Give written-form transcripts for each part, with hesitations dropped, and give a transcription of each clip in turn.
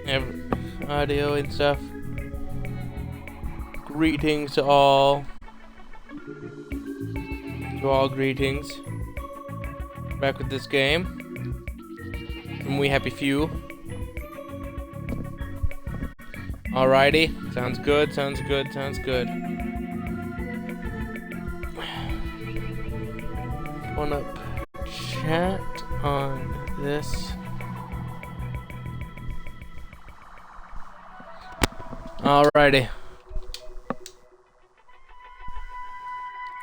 audio and stuff. Greetings to all. Greetings. Back with this game. From We Happy Few. Alrighty. Sounds good. Wanna chat on this. Alrighty.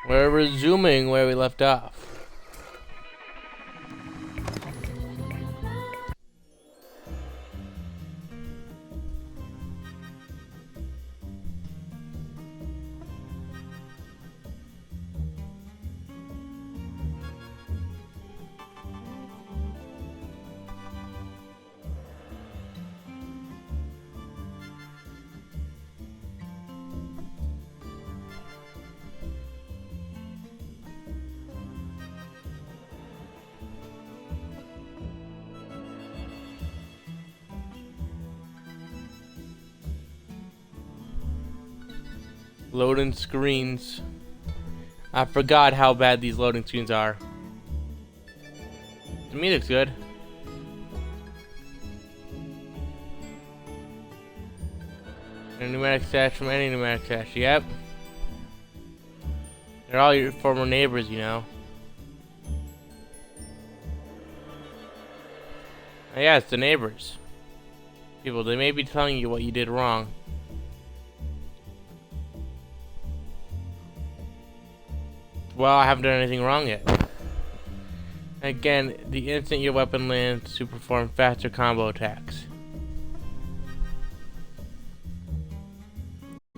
We're resuming where we left off. Loading screens. I forgot how bad these loading screens are. To me, it looks good. A pneumatic stash from any pneumatic stash. Yep. They're all your former neighbors, you know. Yeah, it's the neighbors. People, they may be telling you what you did wrong. Well, I haven't done anything wrong yet. Again, the instant your weapon lands to perform faster combo attacks.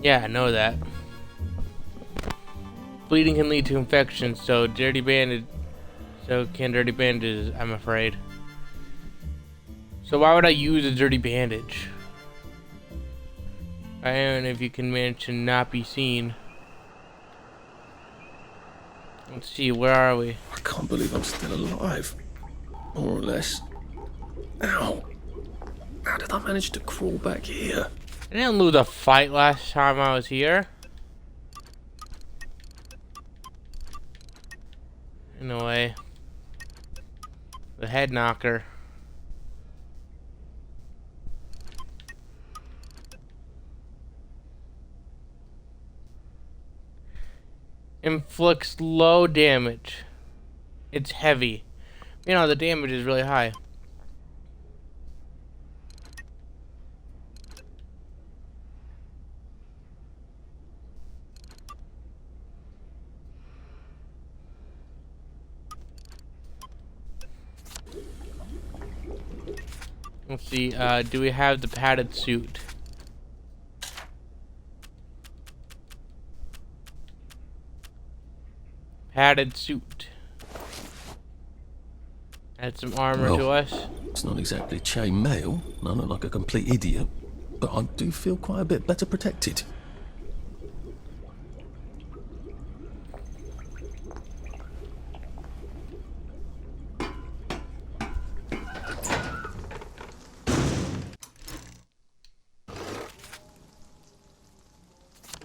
Yeah, I know that. Bleeding can lead to infection, so can dirty bandages, I'm afraid. So why would I use a dirty bandage? I don't know if you can manage to not be seen. Let's see, where are we? I can't believe I'm still alive. More or less. Ow. How did I manage to crawl back here? I didn't lose a fight last time I was here. In a way. The head knocker. Inflicts low damage. It's heavy. You know, the damage is really high. Let's see, do we have the padded suit? Padded suit. Add some armor to us. It's not exactly chainmail, and I look like a complete idiot, but I do feel quite a bit better protected.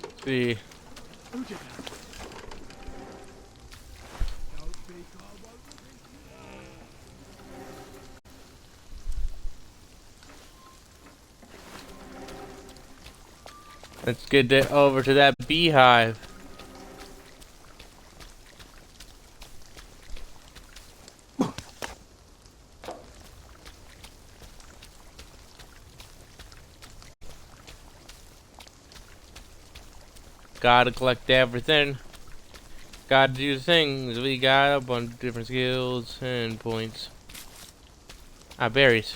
Let's see. Let's get over to that beehive. Gotta collect everything. Gotta do things. We got a bunch of different skills and points. Ah, berries.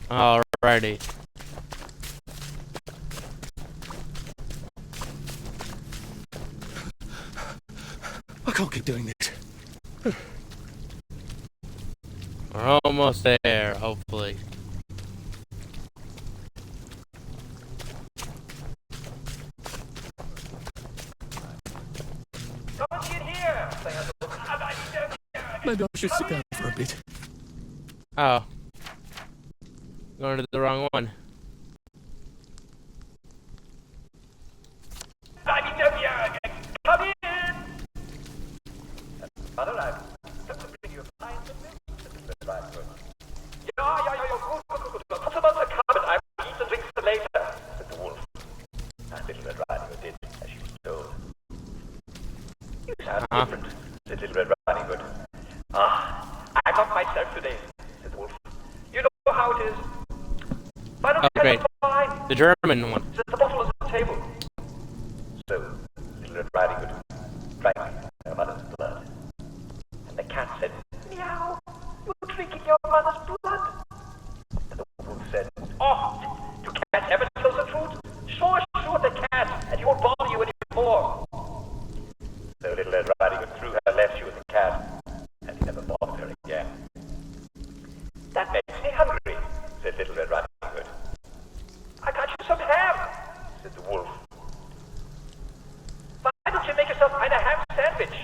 Alrighty. can't keep doing this. We're almost there, hopefully. Maybe I should sit down for a bit. Oh. Going to the wrong one. Come in! Mother, I've come to bring you a pint of milk. Good. Put them on the cupboard. I will eat and drink them later, said the wolf. And Little Red Riding Hood did as she was told. You sound different, said Little Red Riding Hood. I'm not myself today, said the wolf. You know how it is. Why don't you have a wine? The German one. The bottle is on the table. So, Little Red Riding Hood drank her mother's blood. And the cat said, meow, you're drinking your mother's blood. And the wolf said, oh, do cats ever tell the truth? Sure, the cat, and he won't bother you anymore. So Little Red Riding Hood threw her left shoe at the cat, and he never bothered her again. That makes me hungry, said Little Red Riding Hood. I got you some ham, said the wolf. Why don't you make yourself a ham sandwich?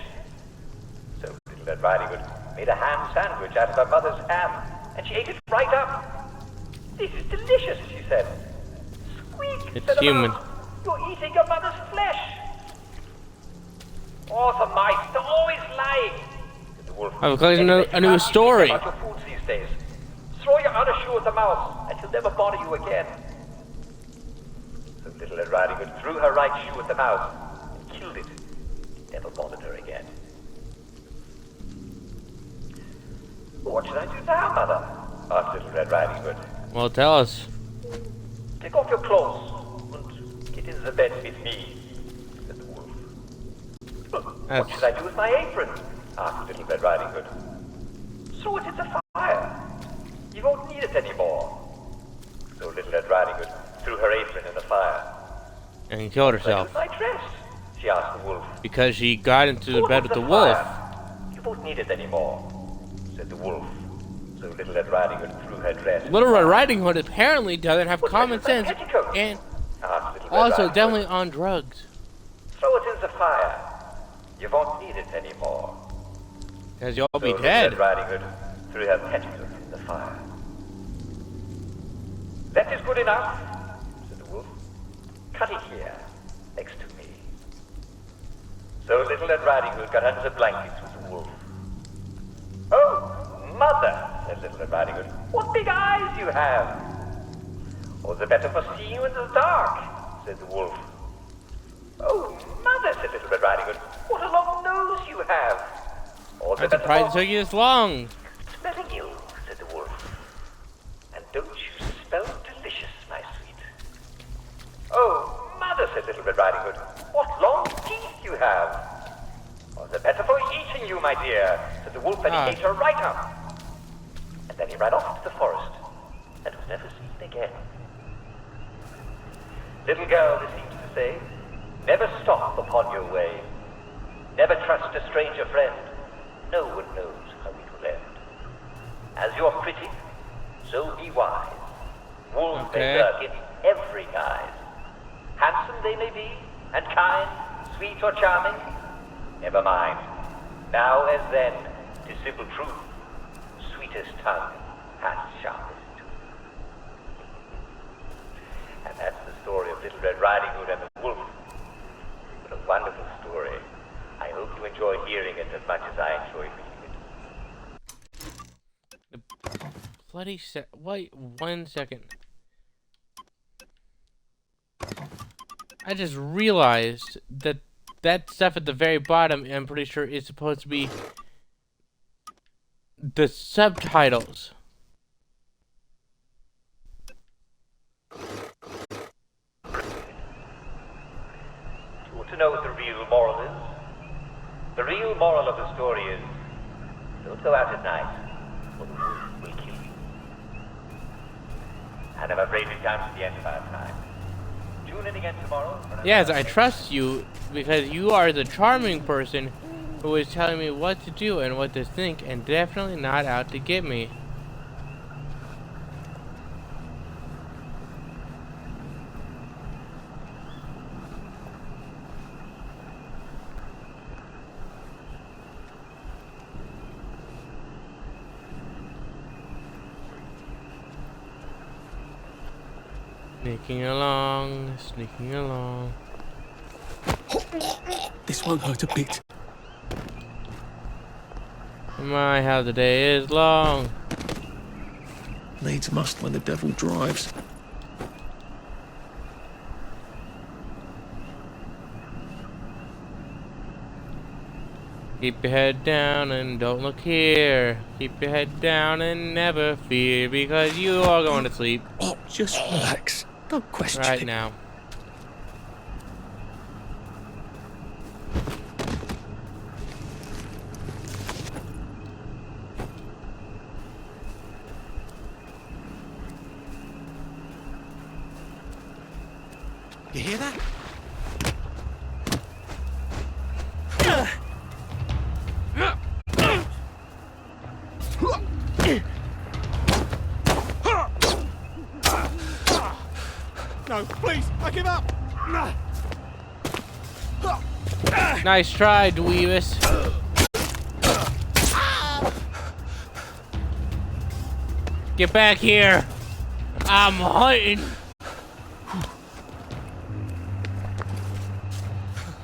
So Little Red Riding Hood made a ham sandwich out of her mother's ham, and she ate it right up. This is delicious, she said. Squeak, It's said the human. mouse. You're eating your mother's flesh. Oh, the mice, they're always lying, said the wolf. I've got a new story. About your food these days. Throw your other shoe at the mouse, and he'll never bother you again. So Little Red Riding Hood threw her right shoe at the mouse and killed it. Never bothered her again. What should I do now, Mother? Asked Little Red Riding Hood. Well, tell us. Take off your clothes and get into the bed with me, said the wolf. What should I do with my apron? Asked Little Red Riding Hood. Throw it in the fire. You won't need it anymore. So Little Red Riding Hood threw her apron in the fire. And killed What should I do herself. with my dress? She asked the wolf. Because she got into the Throw it bed in with the the wolf. fire. You won't need it anymore, said the wolf. So Little Red Riding Hood threw her dress. Little Red Riding Hood apparently doesn't have What's common that with sense. my petticoat? And Asked Little Red also Riding Hood. definitely on drugs. Throw it in the fire. You won't need it anymore. Because you'll So be Little dead. Red Riding Hood threw her petticoat in the fire. That is good enough, said the wolf. Cut it here, next to me. So Little Red Riding Hood got under the blankets with the wolf. Oh, Mother, said Little Red Riding Hood, what big eyes you have. Or the better for seeing you in the dark, said the wolf. Oh, Mother, said Little Red Riding Hood, what a long nose you have. Or the I'm better surprised it for took you this long. smelling you, said the wolf. And don't you smell delicious, my sweet? Oh, Mother, said Little Red Riding Hood, what long teeth you have. Or the better for eating you, my dear, said the wolf, and he ate her right up. And then he ran off into the forest, and was never seen again. Little girl, this seems to say, never stop upon your way. Never trust a stranger friend. No one knows how it will end. As you're pretty, so be wise. Wolves may lurk in every guise. Handsome they may be, and kind, sweet or charming. Never mind. Now as then, 'tis simple truth. Sweetest tongue hath sharpest tooth. And that's the story of Little Red Riding Hood and the wolf. What a wonderful story. I hope you enjoy hearing it as much as I enjoy reading it. Bloody wait 1 second. I just realized that that stuff at the very bottom, I'm pretty sure, is supposed to be the subtitles. You want to know what the real moral is? The real moral of the story is, don't go out at night, or the wolf will kill you. And I'm afraid we've come to the end of our time. Tune in again tomorrow. Yes, I trust you because you are the charming person who is telling me what to do and what to think, and definitely not out to get me. Sneaking along, sneaking along. This won't hurt a bit. My, how the day is long. Needs must when the devil drives. Keep your head down and don't look here. Keep your head down and never fear, because you are going to sleep. Oh, just relax. Don't question Right it. now. You hear that? No, please, I give up. Nice try, Dweebus. Get back here. I'm hunting.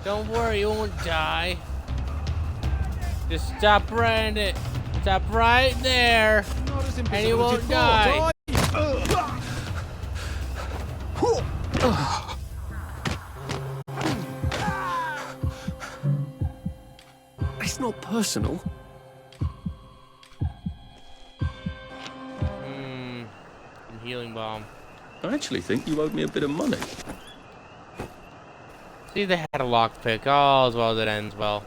Don't worry, you won't die. Just stop right it. Stop right there. And you won't die. It's not personal. Healing bomb. I actually think you owed me a bit of money. See, they had a lockpick. All as well as it ends well.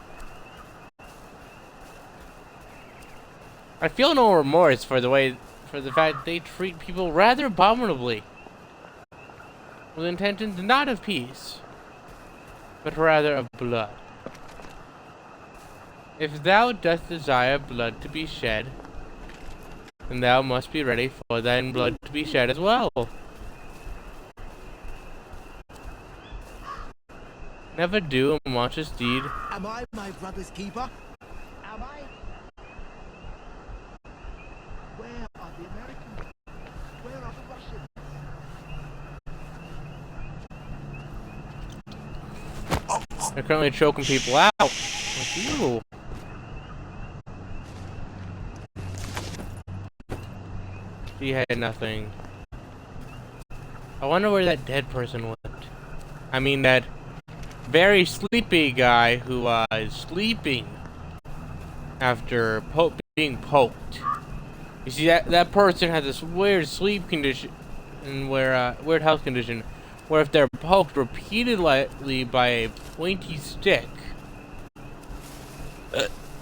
I feel no remorse for the fact they treat people rather abominably, with intentions not of peace, but rather of blood. If thou dost desire blood to be shed, then thou must be ready for thine blood to be shed as well. Never do a monstrous deed. Am I my brother's keeper? Am I? Where are the Americans? Where are the Russians? They're currently choking people out. Like you. She had nothing. I wonder where that dead person went. I mean, that very sleepy guy who was sleeping after being poked. You see, that person has this weird sleep condition, and weird health condition, where if they're poked repeatedly by a pointy stick,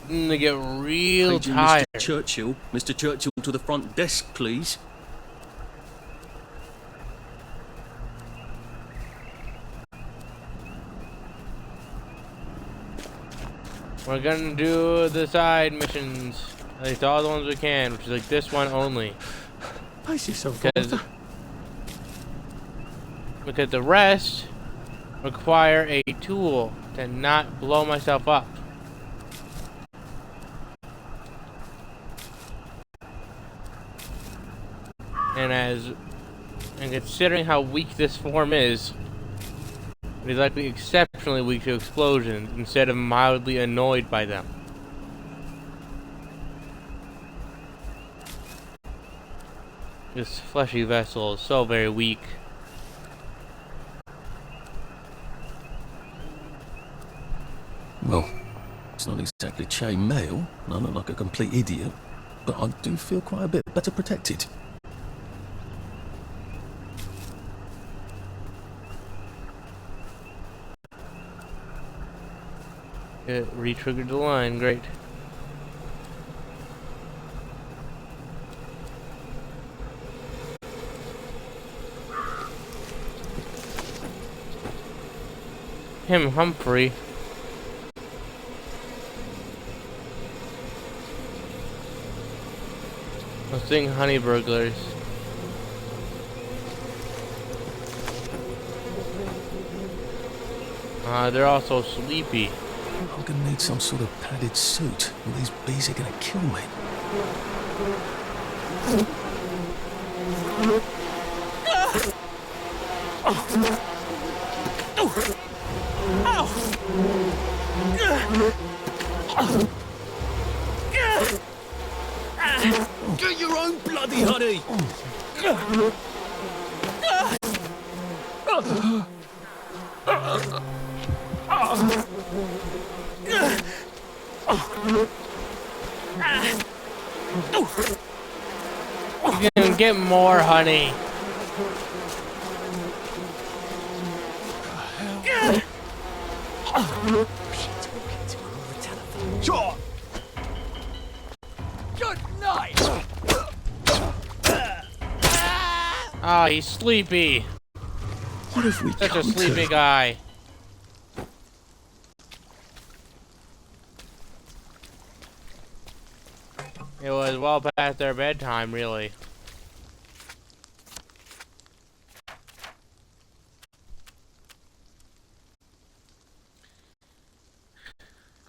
they get real Paging tired. Mr. Churchill to the front desk, please. We're gonna do the side missions, at least all the ones we can, which is like this one only. Pace yourself, Because the rest require a tool to not blow myself up. And considering how weak this form is, it is likely exceptionally weak to explosions instead of mildly annoyed by them. This fleshy vessel is so very weak. Well, it's not exactly chain mail, and I look like a complete idiot, but I do feel quite a bit better protected. It re-triggered the line, great. Hosting honey burglars. They're also sleepy. I'm gonna need some sort of padded suit, or these bees are gonna kill me. Get your own bloody honey! You can get more honey. Sure. Good night! Ah, he's sleepy. What have we Such a come sleepy to? guy. It was well past their bedtime, really.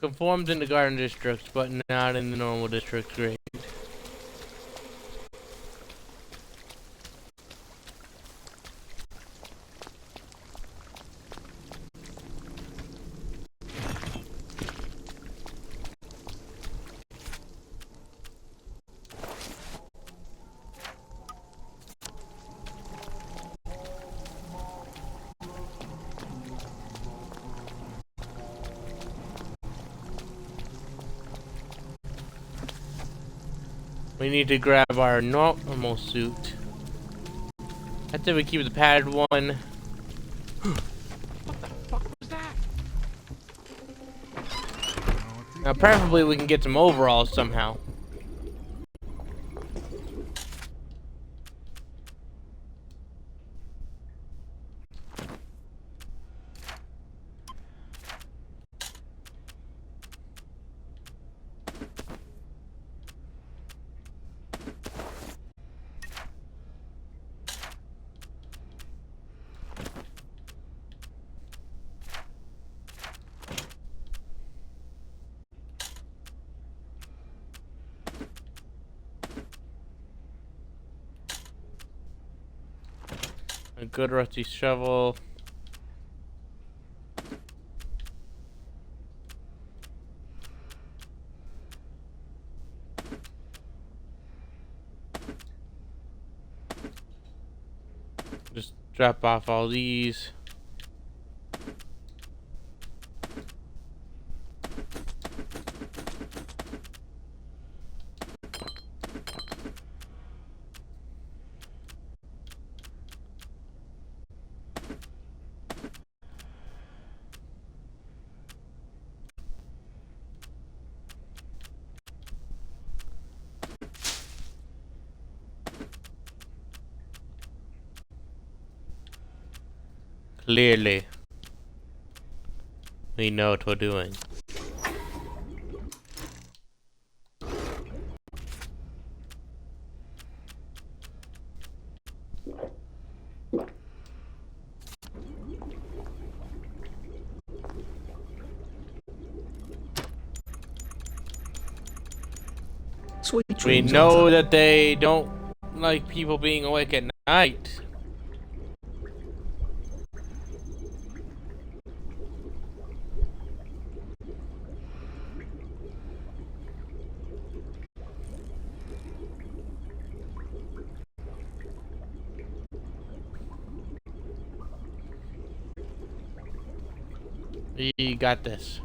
Conforms in the garden districts, but not in the normal district grade. We need to grab our normal suit. I think we keep the padded one. What the fuck was that? Now, preferably we can get some overalls somehow. A good rusty shovel. Just drop off all these. Clearly, we know what we're doing. Sweet We dreams, know Hunter. that they don't like people being awake at night. We got this.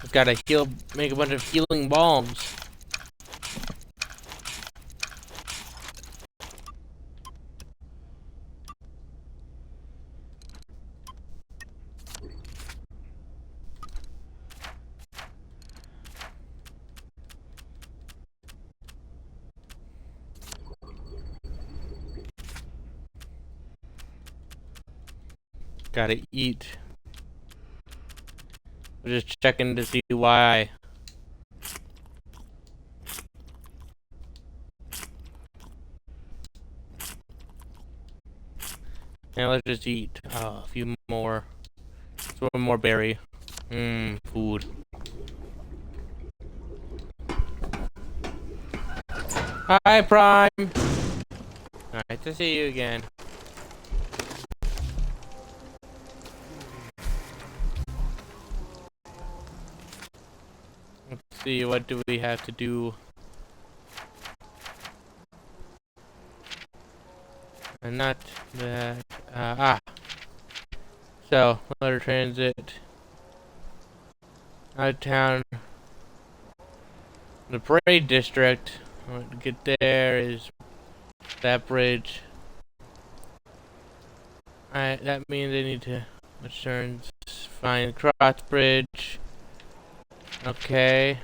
We've got to heal, make a bunch of healing balms. Gotta eat. We're just checking to see why. Now let's just eat a few more. Just one more berry. Food. Hi, Prime. Alright, to see you again. Let's see, what do we have to do? And not that. So, letter transit. Out of town. The parade district. To get there is that bridge. Alright, that means I need to return, find cross bridge. Okay.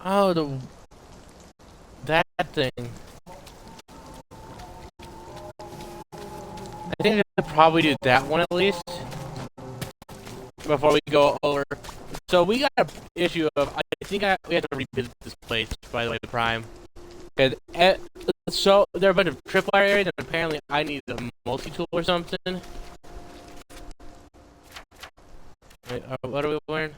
Oh, that thing. I think I could probably do that one at least before we go over. So we got an issue of, I think we have to revisit this place, by the way, Prime. So there are a bunch of tripwire areas, and apparently I need a multi-tool or something. Wait, what are we wearing?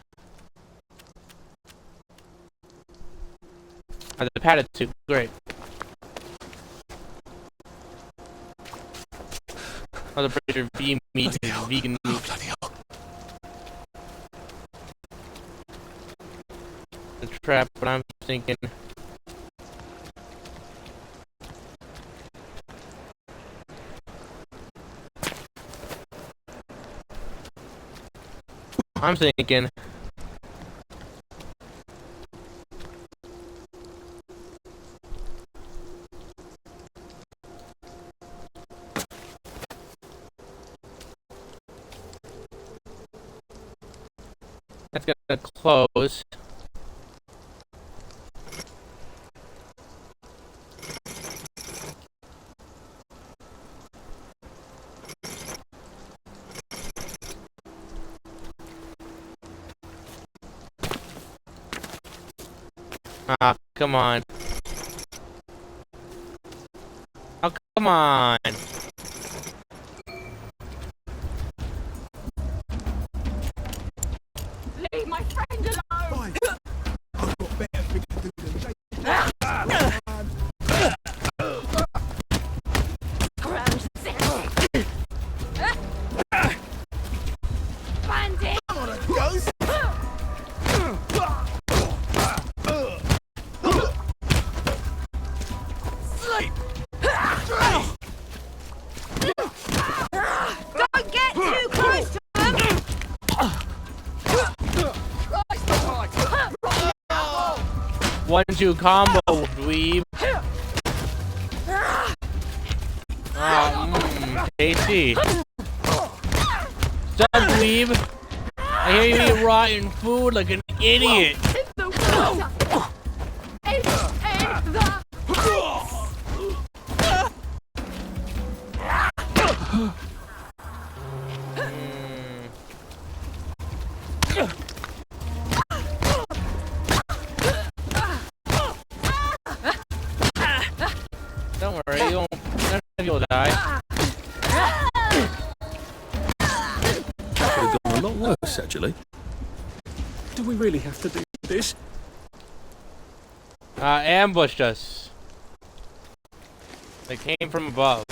Oh, the padded suit, great. Oh, the pretty vegan meat is vegan meat. The trap, but I'm thinking. That's gonna close. Ah, come on. Oh, come on. Leave my friend alone! I've got better things to do than chase. Gross. Bandit! Come on, a ghost! Sleep! Don't get too close to them! 1-2 combo, dweeb. Tasty. Stop, dweeb. I hear you eat rotten food like an idiot. In the water! In the Don't worry, none of you'll die. Could have gone a lot worse, actually. Do we really have to do this? Ambushed us. They came from above.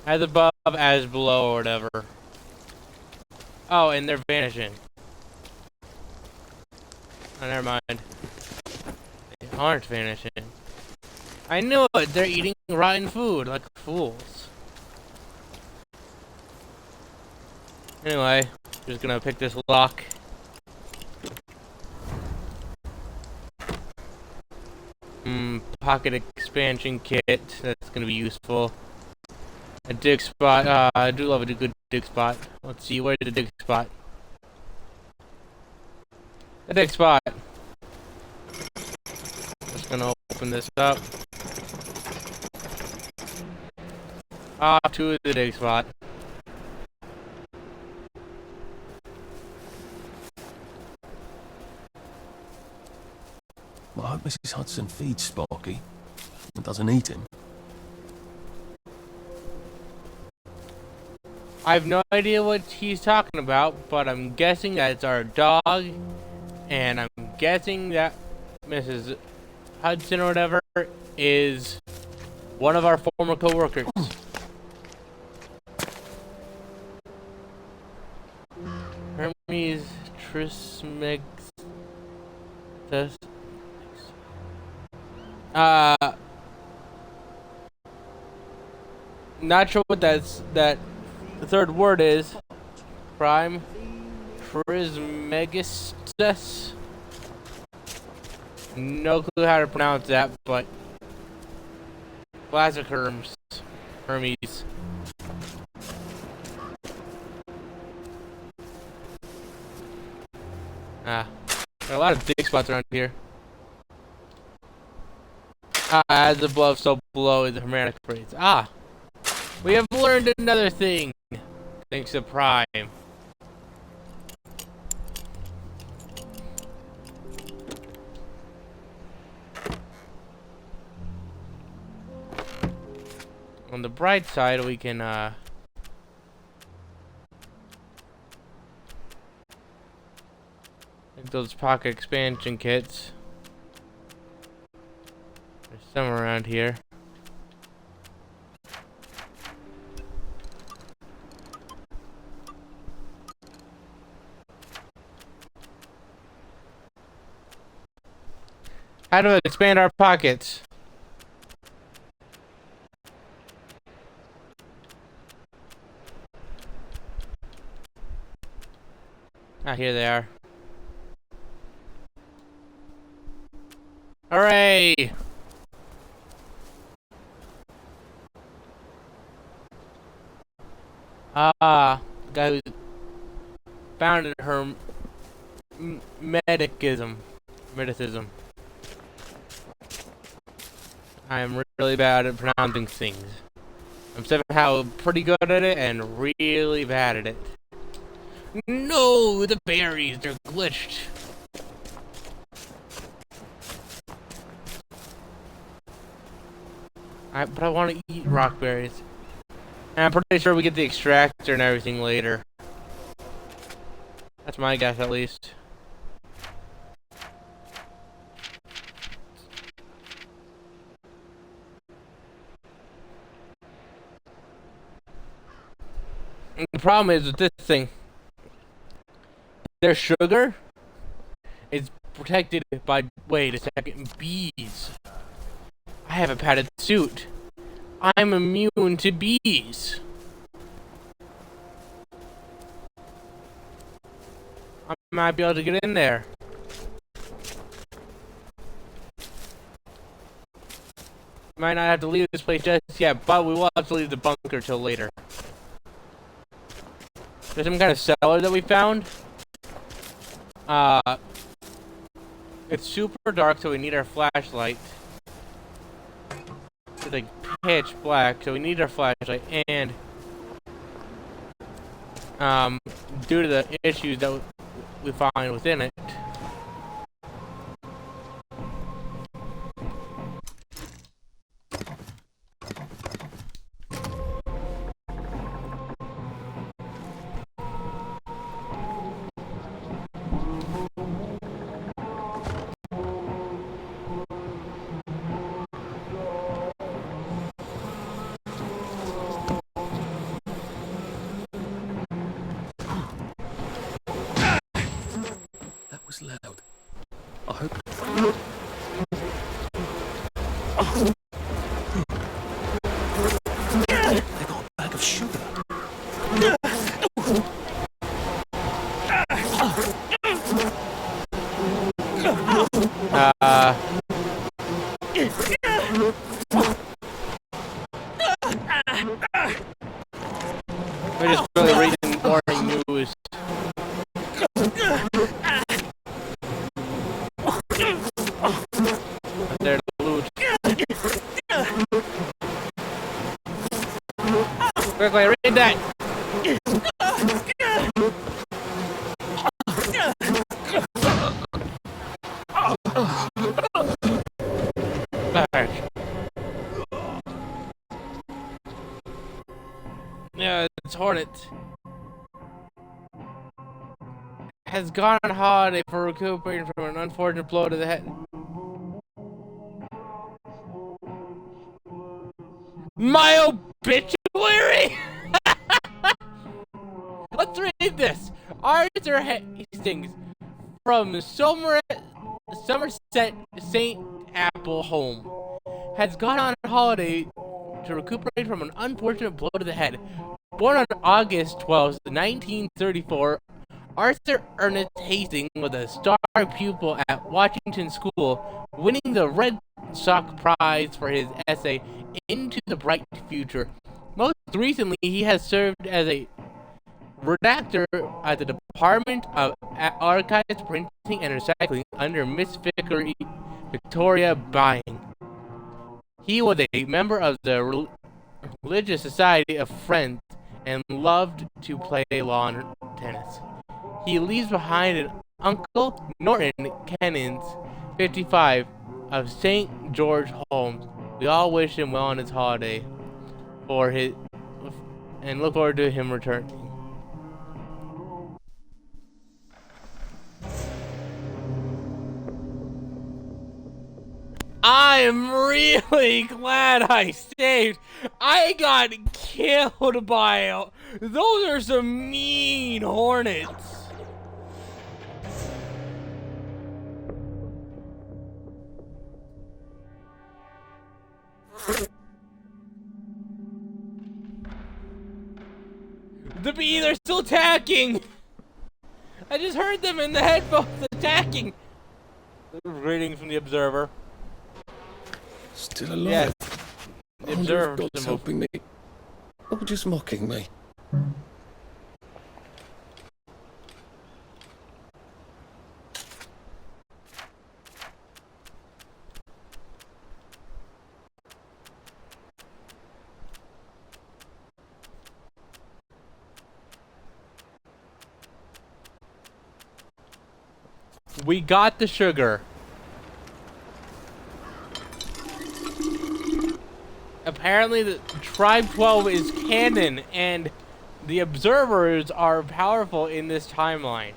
As above, as below, or whatever. Oh, and they're vanishing. Oh, never mind. They aren't vanishing. I knew it! They're eating rotten food like fools. Anyway, just gonna pick this lock. Pocket expansion kit. That's gonna be useful. A dig spot. I do love a good dig spot. Let's see, where's the dig spot? The dig spot. Open this up. Ah, to the dig spot. I hope Mrs. Hudson feeds Sparky and doesn't eat him. I have no idea what he's talking about, but I'm guessing that it's our dog, and I'm guessing that Mrs. Hudson or whatever is one of our former co-workers. Hermes Trismegistus. Not sure what that the third word is. Prime Trismegistus. No clue how to pronounce that, but classic Hermes. There are a lot of dig spots around here. As above, so below is the Hermetic phrase. We have learned another thing, thanks to Prime. On the bright side, we can, make those pocket expansion kits. There's some around here. How to expand our pockets? Here they are. Hooray! The guy who founded her medicism. I am really bad at pronouncing things. I'm somehow pretty good at it and really bad at it. No, the berries, they're glitched. But I want to eat rock berries. And I'm pretty sure we get the extractor and everything later. That's my guess, at least. And the problem is with this thing. Their sugar is protected by, wait a second, bees. I have a padded suit. I'm immune to bees. I might be able to get in there. Might not have to leave this place just yet, but we will have to leave the bunker till later. There's some kind of cellar that we found. It's super dark, so we need our flashlight. It's like pitch black, so we need our flashlight, and due to the issues that we find within it, That was loud. I hope. They got a bag of sugar. we're just really reading morning news. There to loot. Quickly, read that! Yeah, it's Hornet. Has gone on holiday for recuperating from an unfortunate blow to the head. My obituary? Let's read this. Arthur Hastings from Somerset St. Apple home has gone on holiday to recuperate from an unfortunate blow to the head. Born on August 12, 1934, Arthur Ernest Hastings was a star pupil at Washington School, winning the Red Sox Prize for his essay, Into the Bright Future. Most recently, he has served as a redactor at the Department of Archives, Printing, and Recycling under Miss Victoria Byng. He was a member of the Religious Society of Friends and loved to play lawn tennis. He leaves behind an uncle, Norton Kennins, 55, of St. George Holmes. We all wish him well on his holiday and look forward to him returning. I am really glad I saved. I got killed by those are some mean hornets. The bee, they're still attacking. I just heard them in the headphones attacking. Reading from the Observer. Still alive? Yes. I The wonder if Observer. God's helping me. Or just mocking me. We got the sugar. Apparently the Tribe 12 is canon and the observers are powerful in this timeline.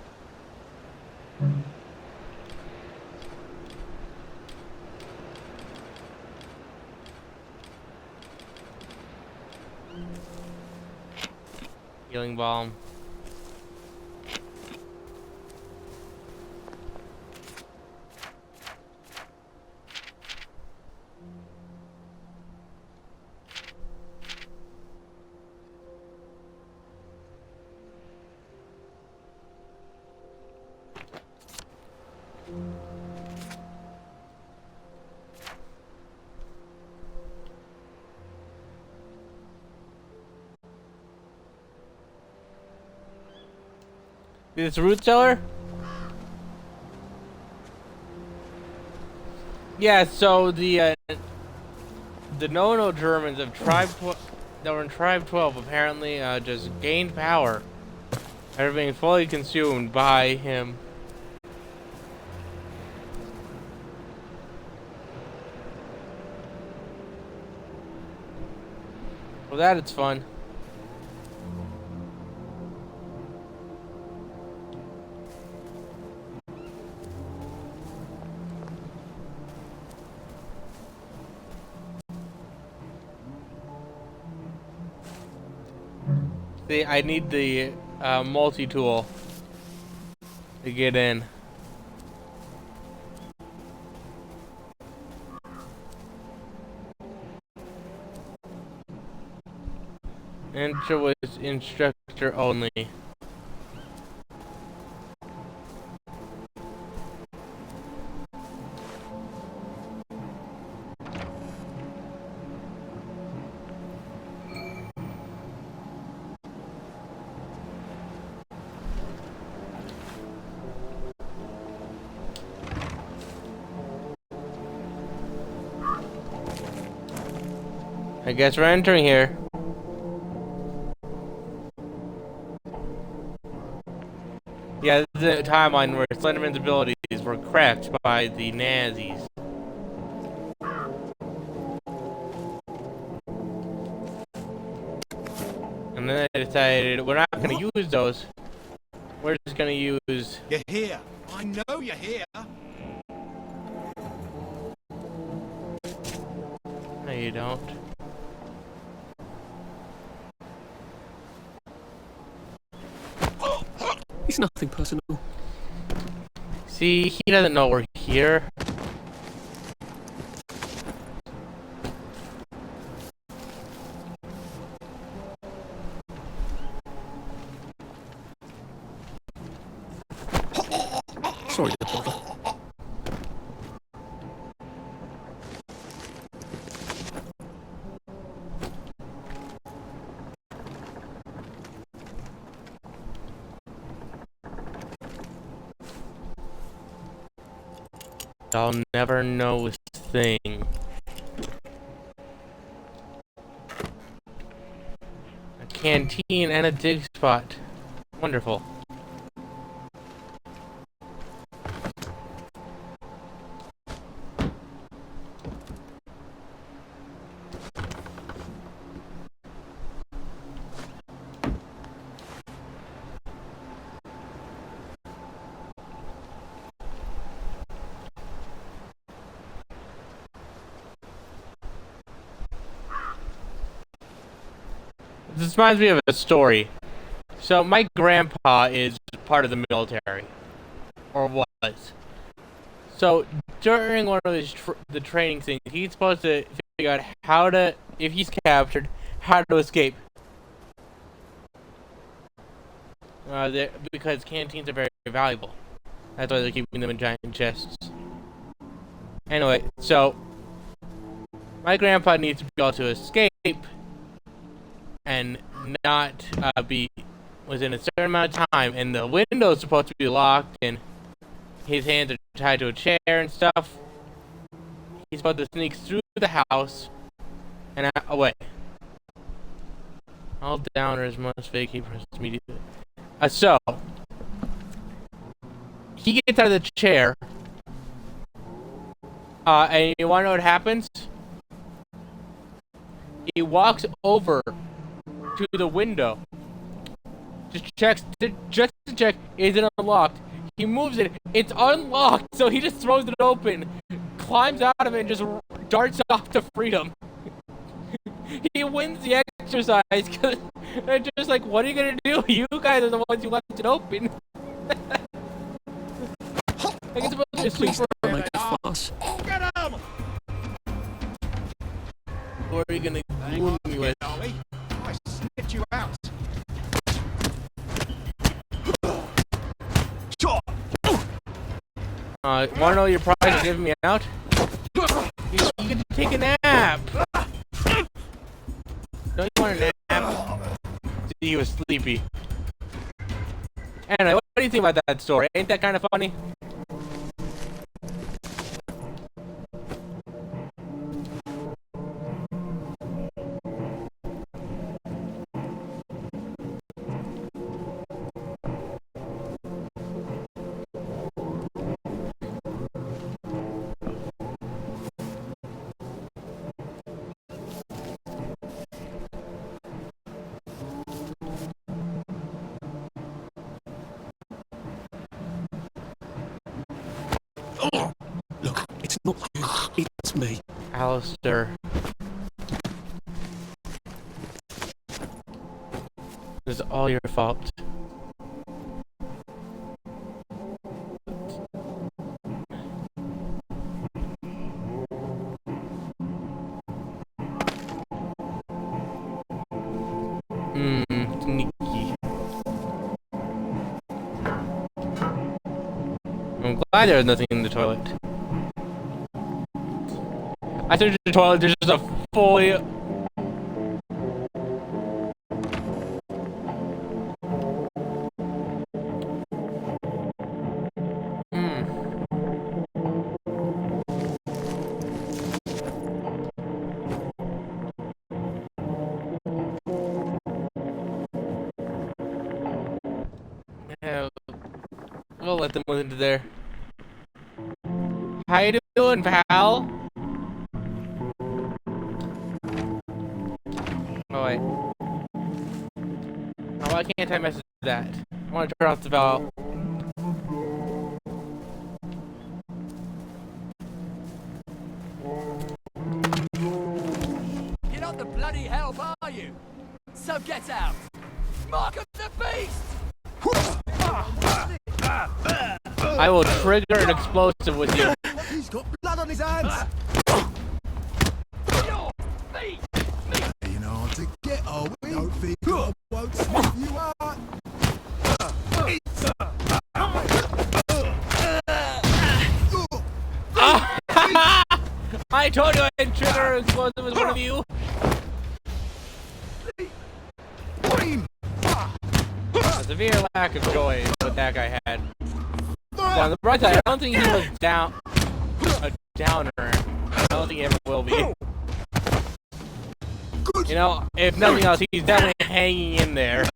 Healing balm. This root cellar? Yeah, so the Nono Germans of that were in Tribe 12 apparently just gained power after being fully consumed by him. For that, it's fun. See, I need the multi-tool to get in. Enter with instructor only. I guess we're entering here. alternate timeline where Slenderman's abilities were cracked by the Nazis. And then they decided we're not going to use those. We're just going to use. You're here. I know you're here. No, you don't. It's nothing personal. See, he doesn't know we're here. Sorry to bother. I'll never know a thing. A canteen and a dig spot. Wonderful. This reminds me of a story. So my grandpa is part of the military, or was. So during one of his the training things, he's supposed to figure out how to, if he's captured, how to escape. Because canteens are very valuable. That's why they're keeping them in giant chests. Anyway, so my grandpa needs to be able to escape and not be within a certain amount of time, and the window's supposed to be locked, and his hands are tied to a chair and stuff. He's supposed to sneak through the house and away. All downers must vacate immediately. So he gets out of the chair, and you want to know what happens? He walks over to the window, just to check, is it unlocked? He moves it, it's unlocked, so he just throws it open, climbs out of it, and just darts off to freedom. He wins the exercise, because they're just like, what are you gonna do? You guys are the ones who left it open. Like it's supposed to be a Please super. don't make a fuss. Get him! What are you gonna wound me with? Ollie. I snipped you out. Sure. Wanna know your prize for giving me out? You get to take a nap! Don't you want a nap? See, he was sleepy. Anyway, what do you think about that story? Ain't that kind of funny? Look, it's not you, it's me. Alistair. This is all your fault. Sneaky. I'm glad there was nothing in the toilet. I searched the toilet, there's just a fully... We'll let them listen to there. How you doing, pal? Oh wait. Oh, why can't I message that? I want to turn off the valve. You're not the bloody help, are you? So get out! Mark of the beast! I will trigger an explosive with you. He's got blood on his hands. Your feet! You know how to get, are we? Don't think I won't sniff you out. I told you I'd trigger an explosive with one of you. A severe lack of joy is what that guy had. But on the bright side, I don't think he was a downer. I don't think he ever will be. You know, if nothing else, he's definitely hanging in there.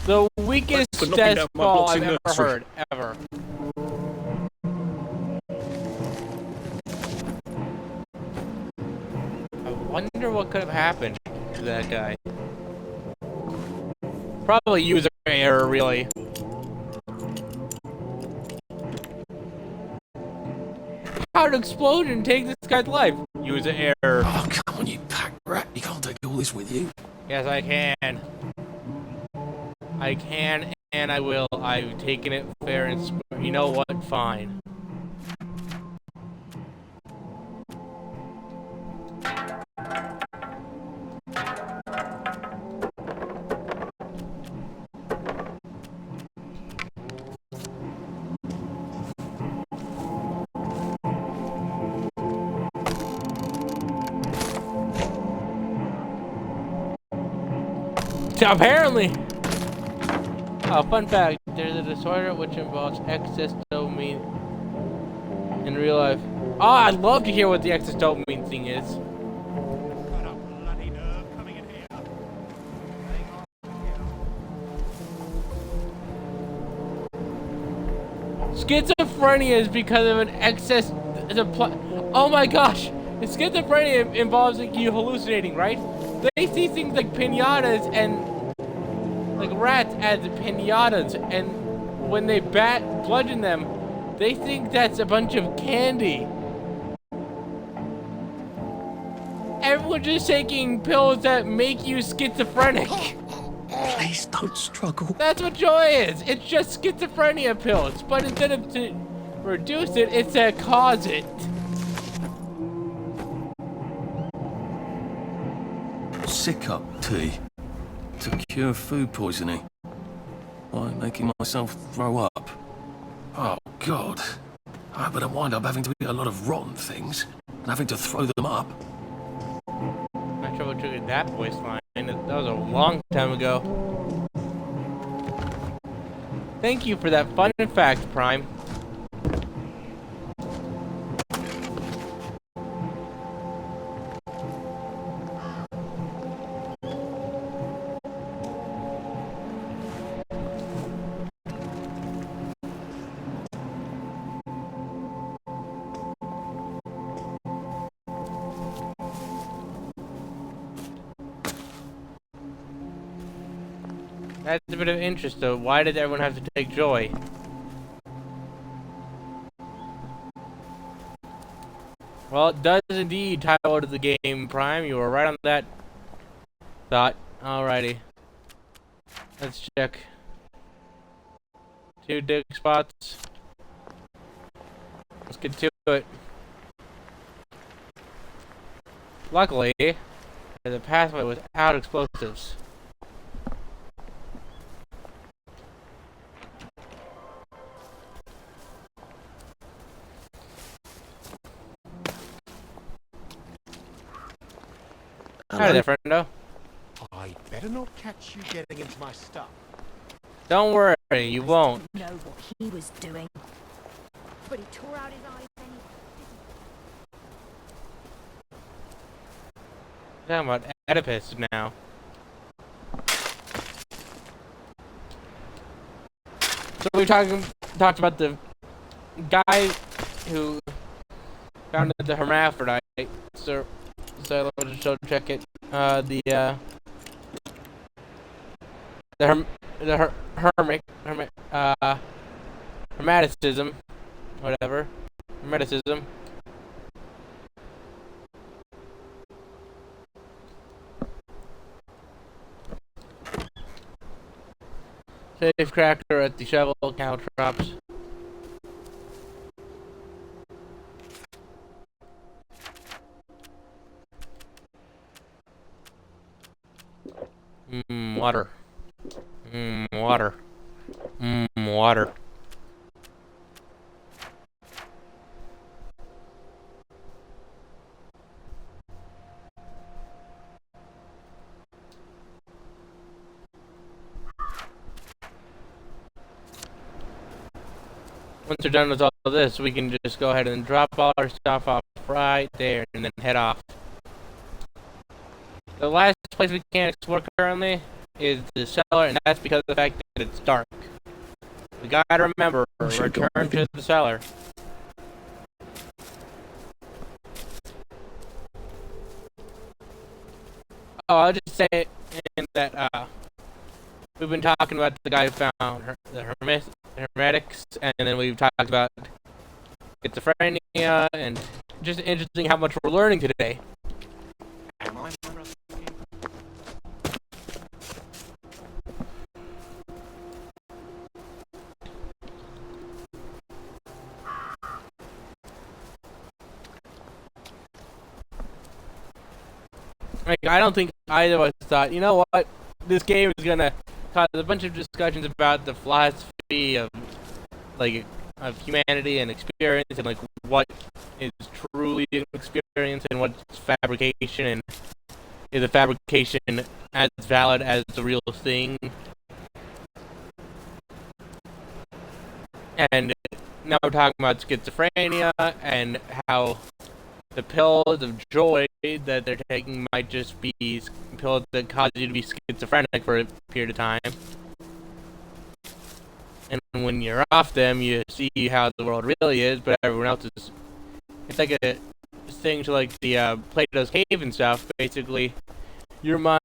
The weakest For knocking death down my fall boxing I've ever nursery. heard, ever. I wonder what could have happened to that guy. Probably user error, really. How did an explosion take this guy's life? User error. Oh, come on, you pack rat. You can't take all this with you. Yes, I can. I can and I will. I've taken it fair and square. You know what? Fine. Apparently. Fun fact, there's a disorder which involves excess dopamine in real life. Oh, I'd love to hear what the excess dopamine thing is. Got a bloody nerve coming in here. Schizophrenia is because of an excess... Oh my gosh! Schizophrenia involves like, you hallucinating, right? They see things like pinatas and... like rats as pinatas, and when they bludgeon them, they think that's a bunch of candy. Everyone's just taking pills that make you schizophrenic. Please don't struggle. That's what joy is. It's just schizophrenia pills, but instead of to reduce it, it's to cause it. Sick up tea to cure food poisoning by making myself throw up. Oh, God. I better wind up having to eat a lot of rotten things and having to throw them up. Not sure what triggered that voice line. That was a long time ago. Thank you for that fun fact, Prime. That's a bit of interest, though. Why did everyone have to take joy? Well, it does indeed tie out of the game, Prime. You were right on that thought. Alrighty. Let's check. 2 dig spots. Let's get to it. Luckily, the pathway was without explosives. Hi there, friendo. I'd better not catch you getting into my stuff. Don't worry, you won't. Know what he was doing. But he tore out his eyes anyway. Talking about Oedipus now. So we talked about the guy who founded the hermaphrodite. So let's just check it. Hermeticism, whatever. Hermeticism. Safe cracker at the shovel caltrops. Water. Water. Water. Once we're done with all this, we can just go ahead and drop all our stuff off right there and then head off. The last place we can't explore currently is the cellar, and that's because of the fact that it's dark. We gotta remember, return to the cellar. Oh, I'll just say that we've been talking about the guy who found the hermetics, and then we've talked about schizophrenia, and just interesting how much we're learning today. Like, I don't think either of us thought, you know what, this game is gonna cause a bunch of discussions about the philosophy of, like, of humanity and experience, and like what is truly an experience and what's fabrication, and is a fabrication as valid as the real thing. And now we're talking about schizophrenia and how the pills of joy that they're taking might just be pills that cause you to be schizophrenic for a period of time. And when you're off them, you see how the world really is, but everyone else is... It's like a thing to like the Plato's Cave and stuff. Basically, your mind...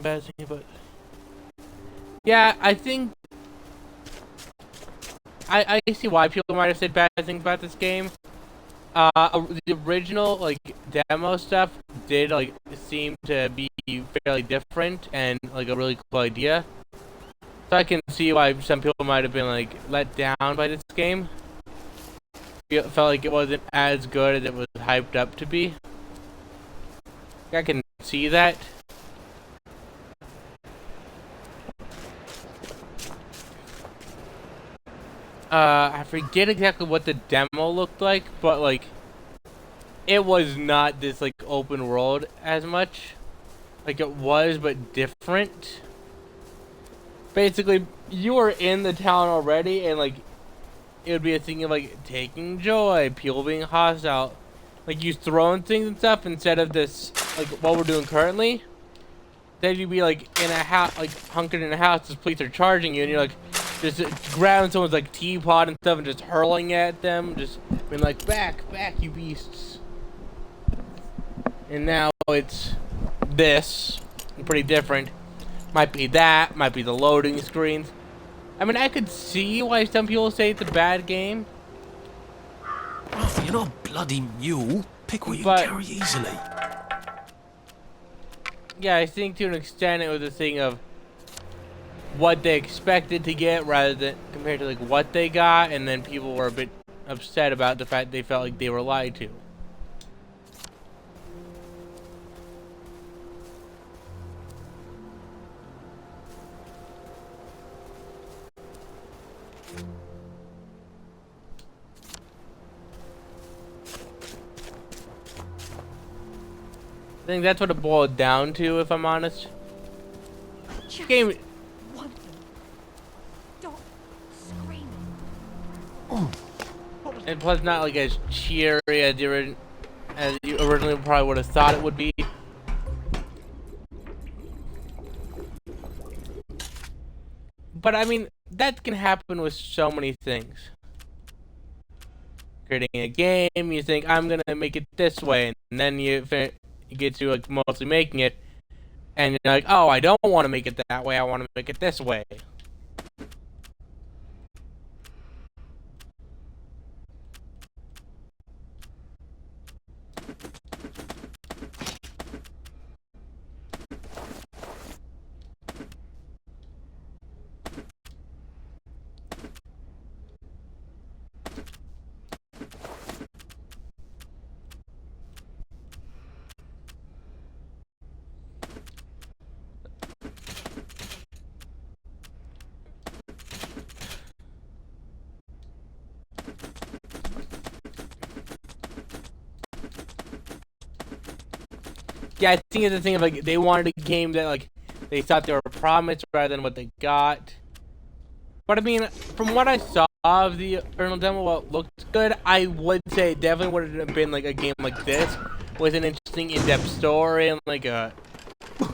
Bad thing, but... Yeah, I think... I see why people might have said bad things about this game. The original, like, demo stuff did, like, seem to be fairly different and, like, a really cool idea. So I can see why some people might have been, like, let down by this game. It felt like it wasn't as good as it was hyped up to be. I can see that. I forget exactly what the demo looked like, but like, it was not this like open world as much. Like it was, but different. Basically, you were in the town already, and like, it would be a thing of like taking joy, people being hostile, like you throwing things and stuff instead of this like what we're doing currently. Then you'd be like in a house, like hunkered in a house, the police are charging you, and you're like just grabbing someone's like teapot and stuff and just hurling at them, just being like, back, you beasts. And now it's this, pretty different. Might be that, might be the loading screens. I mean, I could see why some people say it's a bad game. Oh, you're not a bloody mule. Pick what you But- can carry easily. Yeah, I think to an extent it was a thing of what they expected to get rather than compared to like what they got, and then people were a bit upset about the fact they felt like they were lied to. I think that's what it boiled down to, if I'm honest. Just Game. one thing. Stop screaming. And plus, not like as cheery as you originally probably would have thought it would be. But I mean, that can happen with so many things. Creating a game, you think I'm gonna make it this way, and then you get to like mostly making it, and you're like, oh, I don't want to make it that way. I want to make it this way. Yeah, I think it's the thing of like they wanted a game that like they thought they were promised rather than what they got. But I mean, from what I saw of the original demo, well, it looked good. I would say it definitely would have been like a game like this with an interesting in-depth story and like a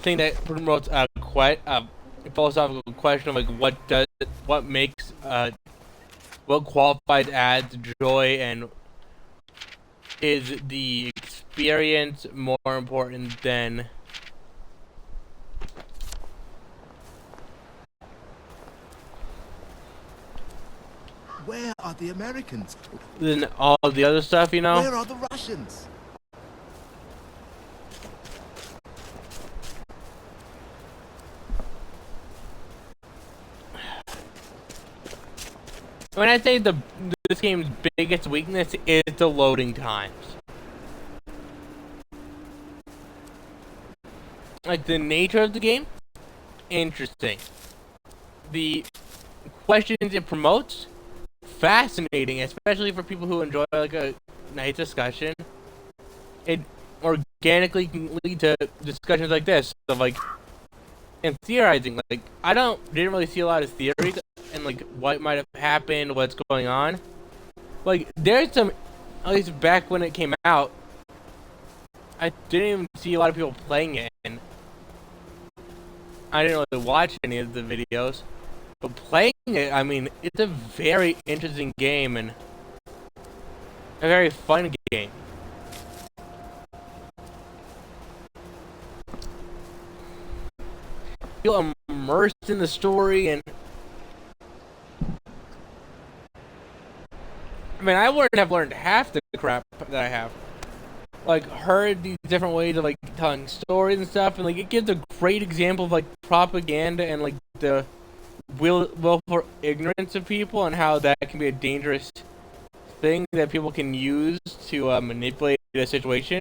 thing that promotes a philosophical question of like what makes what qualifies as joy, and is the experience more important than Where are the Americans? all the other stuff, you know? Where are the Russians? When I say this game's biggest weakness is the loading times. Like the nature of the game, interesting. The questions it promotes, fascinating, especially for people who enjoy like a nice discussion. It organically can lead to discussions like this of like and theorizing. Like didn't really see a lot of theories and like what might have happened, what's going on. Like there's some, at least back when it came out, I didn't even see a lot of people playing it, and I didn't really watch any of the videos. But playing it, I mean, it's a very interesting game and a very fun game. Feel immersed in the story, and I mean, I wouldn't have learned half the crap that I have. Like, heard these different ways of like telling stories and stuff, and like it gives a great example of like propaganda and like the willful ignorance of people, and how that can be a dangerous thing that people can use to manipulate a situation.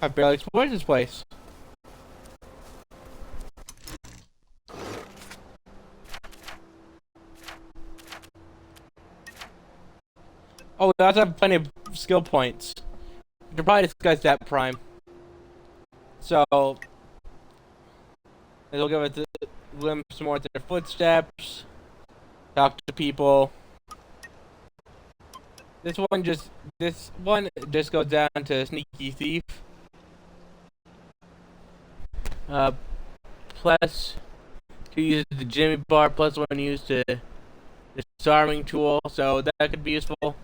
I barely explored this place. Oh, we also have plenty of skill points. We should probably discuss that prime. So, we'll give it a glimpse more at their footsteps. Talk to people. This one just goes down to sneaky thief. Plus 2 uses the Jimmy bar, plus 1 used to disarming tool, so that could be useful.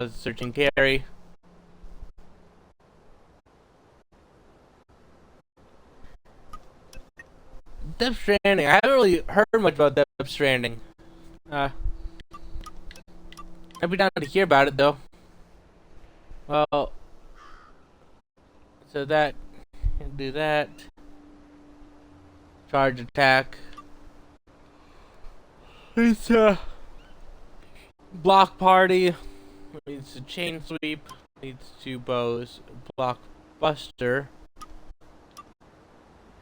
Search and carry. Death Stranding. I haven't really heard much about Death Stranding. I'd be down to hear about it though. Well, so that can do that. Charge attack. It's block party. Needs a chain sweep. Needs 2 bows. Blockbuster.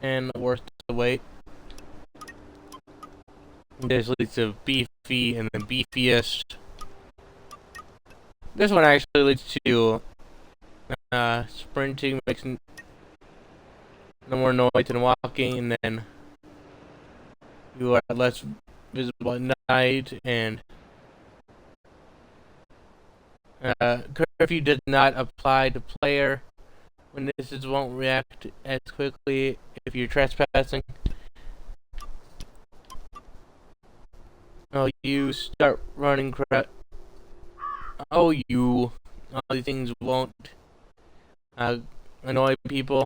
And worth the wait. This leads to beefy and then beefiest. This one actually leads to sprinting makes no more noise than walking, and then you are less visible at night, and curfew does not apply to player. Witnesses won't react as quickly if you're trespassing. Oh, you start running crap. Oh, you. All these things won't annoy people.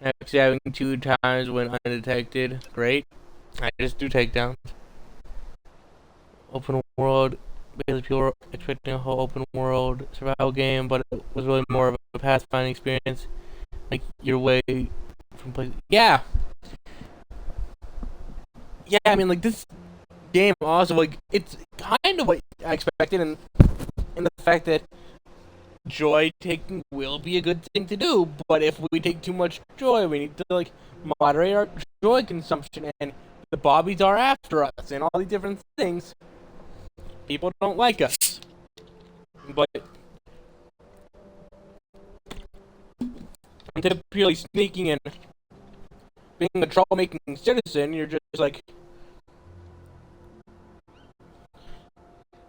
Actually, having 2 times when undetected. Great. I just do takedowns. Open world. Basically, people were expecting a whole open world survival game, but it was really more of a pathfinding experience. Like your way from place. Yeah. Yeah, I mean, like, this game also, like, it's kind of what I expected, and the fact that joy taking will be a good thing to do, but if we take too much joy, we need to, like, moderate our joy consumption, and the bobbies are after us, and all these different things. People don't like us. But instead of purely sneaking and being a troublemaking citizen, you're just like,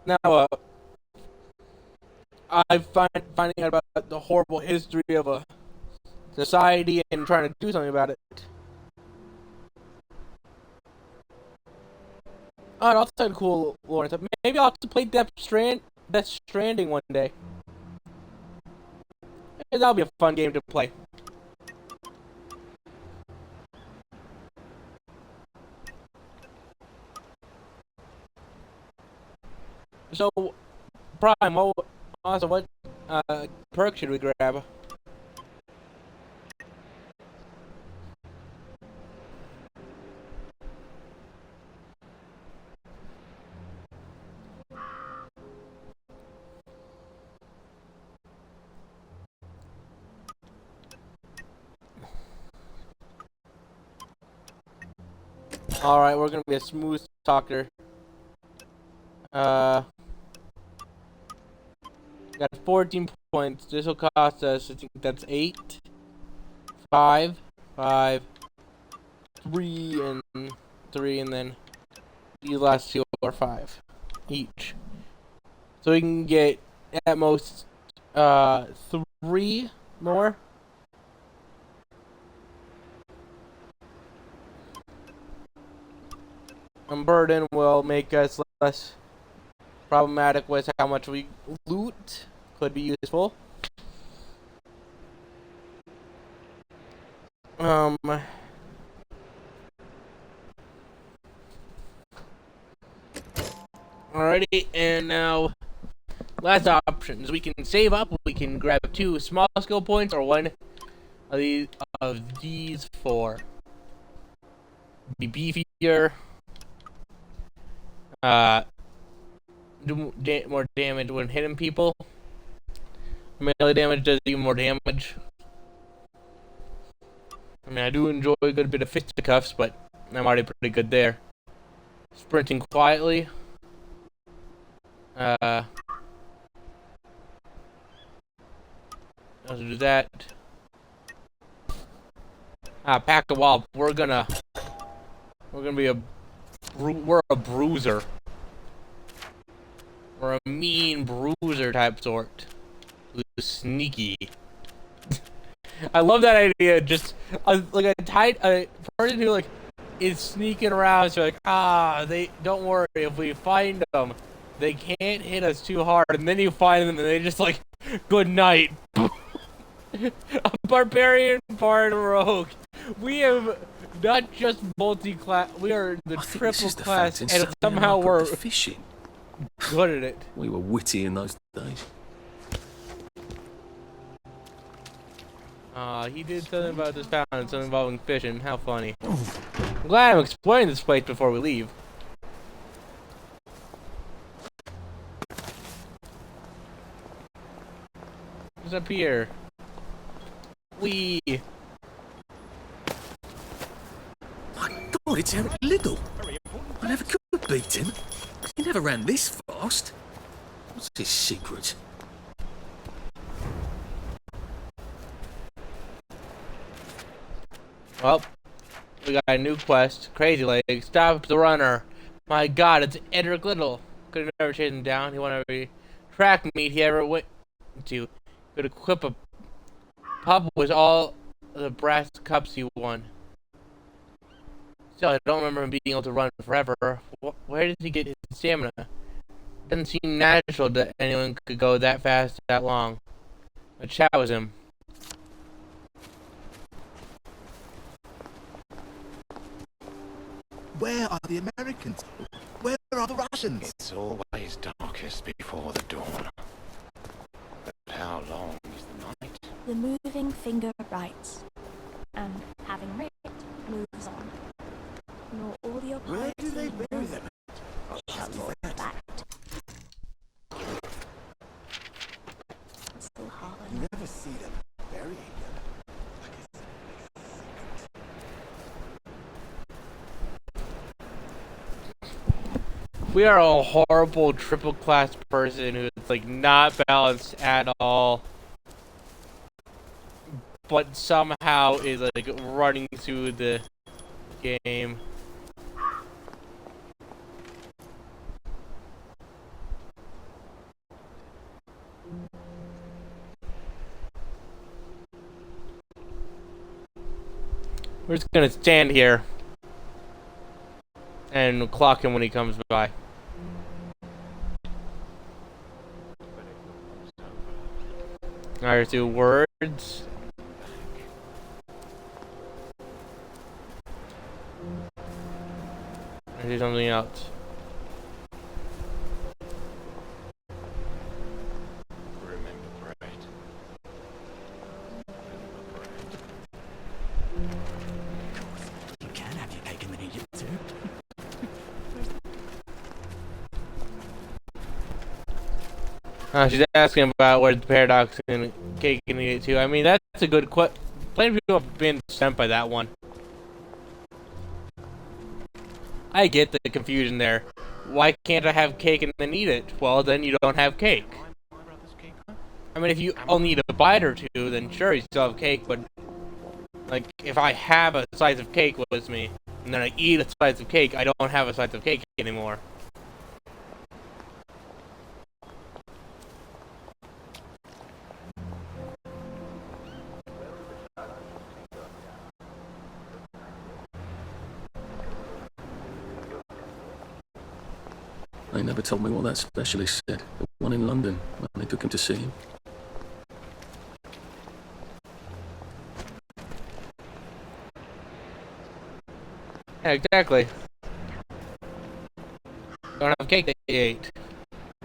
now, I'm finding out about the horrible history of a society and trying to do something about it. Oh, it also had cool lore and stuff. Maybe I'll have to play Death Stranding one day. Maybe that'll be a fun game to play. So, Prime, what perk should we grab? Alright, we're gonna be a smooth talker. Got 14 points. This will cost us, I think that's 8, 5, 5, 3, and 3, and then these last 2 are 5 each. So we can get at most 3 more. And burden will make us less problematic with how much we loot. Could be useful. Alrighty, and now last options. We can save up. We can grab 2 small skill points or 1 of these 4. Be beefier. Do more damage when hitting people. Melee damage does even more damage. I mean, I do enjoy a good bit of fisticuffs, but I'm already pretty good there. Sprinting quietly. Let's do that. Pack the wall. We're gonna be we're a bruiser. We're a mean bruiser type sort. Who's sneaky. I love that idea. Just like a person who like is sneaking around. So like, they don't worry if we find them, they can't hit us too hard. And then you find them and they just like, good night. A barbarian part rogue. We have not just multi-class. We are the triple class, and somehow we're fishing. Good at it. We were witty in those days. He did something about this town, something involving fishing. How funny. I'm glad I'm exploring this place before we leave. What's up here? My God, it's Eric Liddell. beat him. He never ran this fast. What's his secret? Well, we got a new quest. Crazy Leg. Stop the runner. My god, it's Edric Little. Could have never chased him down. He won every track meet he ever went to. Could equip a pup with all the brass cups he won. Still, I don't remember him being able to run forever. Where did he get his stamina? Doesn't seem natural that anyone could go that fast, that long. But chat was him. Where are the Americans? Where are the Russians? It's always darkest before the dawn. But how long is the night? The moving finger writes, and having writ, moves on. Nor all your Where do they piety bury them? shall look back. Still hard. You never see them burying them. We are a horrible triple class person who's like not balanced at all, but somehow is like running through the game. We're just gonna stand here and clock him when he comes by. Alright, do words. Or do something else. Remember bread. You can have your cake and then eat it too. She's asking about where the paradox and cake can eat it too. I mean, that's a good question. Plenty of people have been sent by that one. I get the confusion there. Why can't I have cake and then eat it? Well, then you don't have cake. I mean, if you only eat a bite or two, then sure, you still have cake, but like, if I have a slice of cake with me, and then I eat a slice of cake, I don't have a slice of cake anymore. They never told me what that specialist said. The one in London, when they took him to see him. Yeah, exactly. Don't have cake that you ate.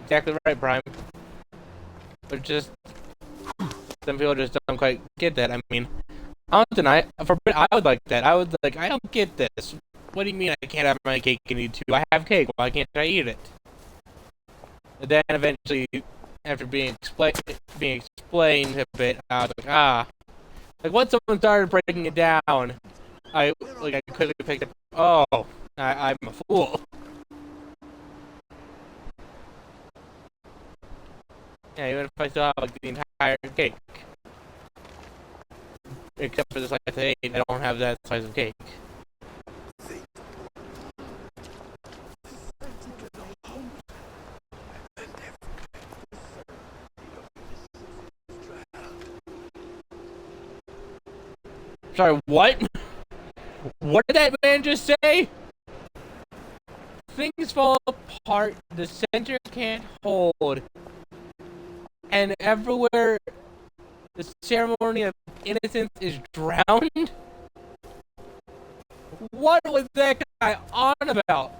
Exactly right, Prime. But just some people just don't quite get that. I mean, I would like that. I would like. I don't get this. What do you mean I can't have my cake and eat too? I have cake. Why can't I eat it? And then eventually, after being explained a bit, I was like, like once someone started breaking it down, I quickly picked up. Oh, I'm a fool. Yeah, even if I still have like the entire cake, except for the slice I ate, I don't have that slice of cake. Sorry, what? What did that man just say? Things fall apart, the center can't hold, and everywhere the ceremony of innocence is drowned? What was that guy on about?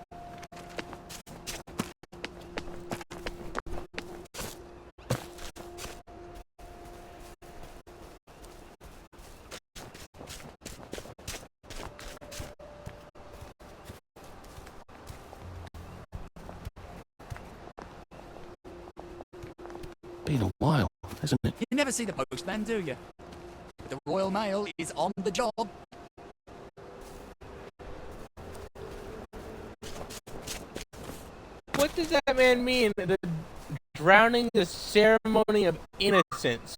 Been a while, hasn't it? You never see the postman, do you? The Royal Mail is on the job. what does that man mean? The drowning the ceremony of innocence.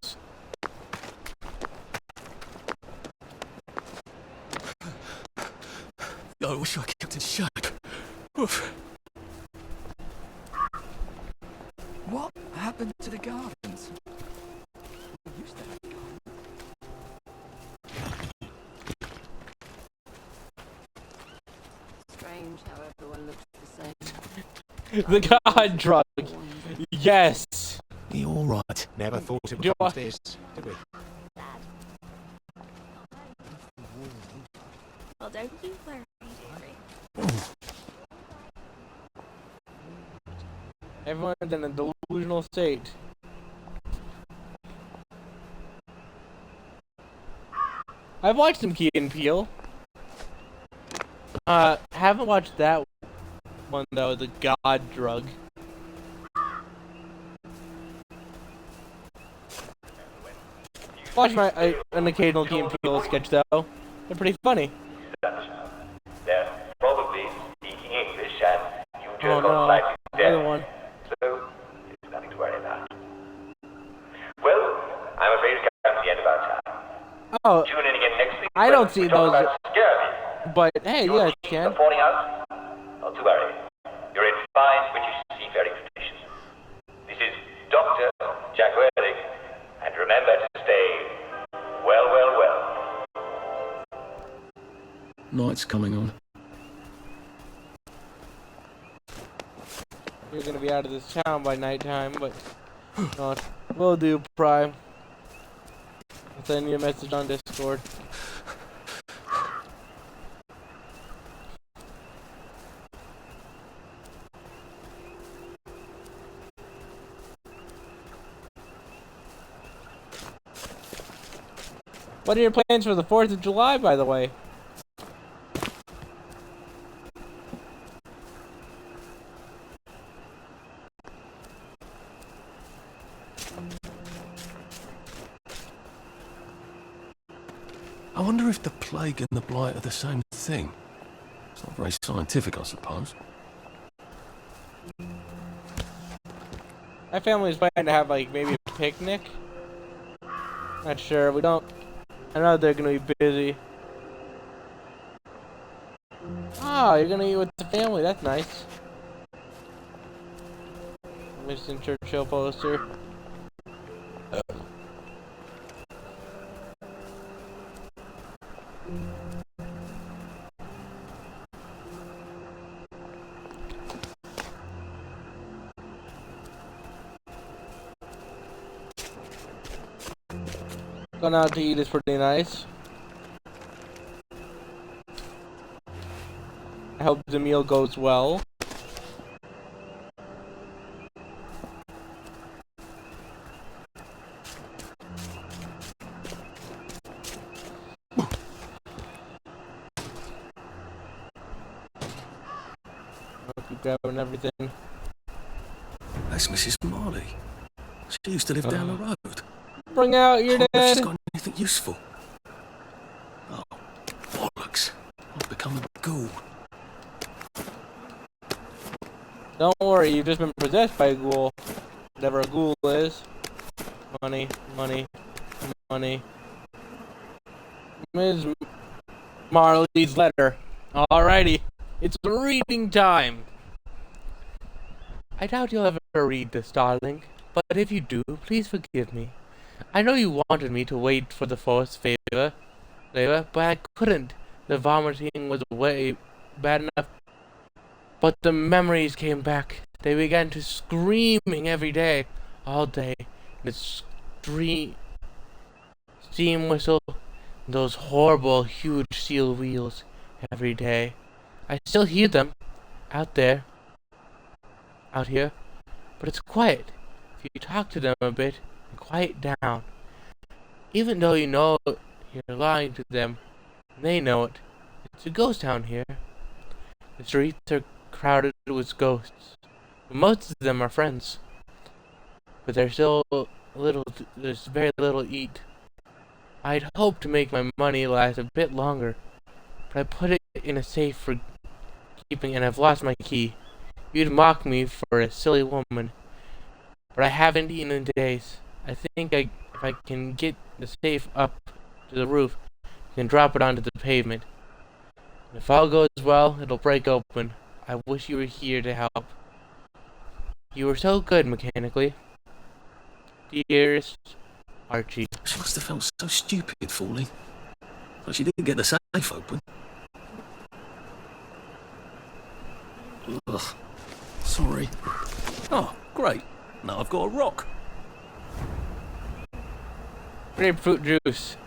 I wish I kept in shape. Oof. What happened to the gardens? We used to have gardens. Strange how everyone looks the same. The god drug. Yes. You all right? Never thought it Do you would come want- to this, did we? Well, don't you worry, dearie. Everyone's in a delusional state. I've watched some Key and Peele. Haven't watched that one though, the god drug. Watch an occasional Key and Peele sketch though. They're pretty funny. They're probably speaking English and you just Oh got no, slightly another deaf. one. So, it's nothing to worry about. Well, I'm afraid it's come to the end of our time. Oh, Tune in again next week. I don't when see we talk those- about scurvy. but hey, you guys Your can. supporting us? Not to worry. You're in fine British seafaring tradition. This is Dr. Jack Wernick, and remember to stay well, well, well. Night's coming on. You're gonna be out of this town by nighttime, but no, we'll do, Prime. I'll send you a message on Discord. What are your plans for the 4th of July, by the way? I wonder if the plague and the blight are the same thing. It's not very scientific, I suppose. My family's planning to have, like, maybe a picnic. Not sure. We don't... I know they're gonna be busy. Oh, you're gonna eat with the family. That's nice. Winston Churchill poster. Going out to eat is pretty nice. I hope the meal goes well. I'll keep grabbing everything. That's Mrs. Marley. She used to live down the road. Bring out your I wonder if she's dad. got anything useful. Oh, bollocks. I've become a ghoul. Don't worry, you've just been possessed by a ghoul. Whatever a ghoul is. Money, money, money. Ms. Marley's letter. Alrighty, it's reading time. I doubt you'll ever read this, darling, but if you do, please forgive me. I know you wanted me to wait for the force favor, but I couldn't. The vomiting was way bad enough. But the memories came back. They began to screaming every day, all day. The steam whistle, those horrible, huge steel wheels every day. I still hear them out here, but it's quiet. If you talk to them a bit and quiet down, even though you know you're lying to them, they know it. It's a ghost town here. The streets are crowded with ghosts. Most of them are friends, but there's very little to eat. I'd hoped to make my money last a bit longer, but I put it in a safe for keeping and I've lost my key. You'd mock me for a silly woman, but I haven't eaten in days. I think if I can get the safe up to the roof, I can drop it onto the pavement. If all goes well, it'll break open. I wish you were here to help. You were so good mechanically. Dearest Archie. She must have felt so stupid falling. But she didn't get the safe open. Ugh. Sorry. Oh, great. Now I've got a rock. Grapefruit juice.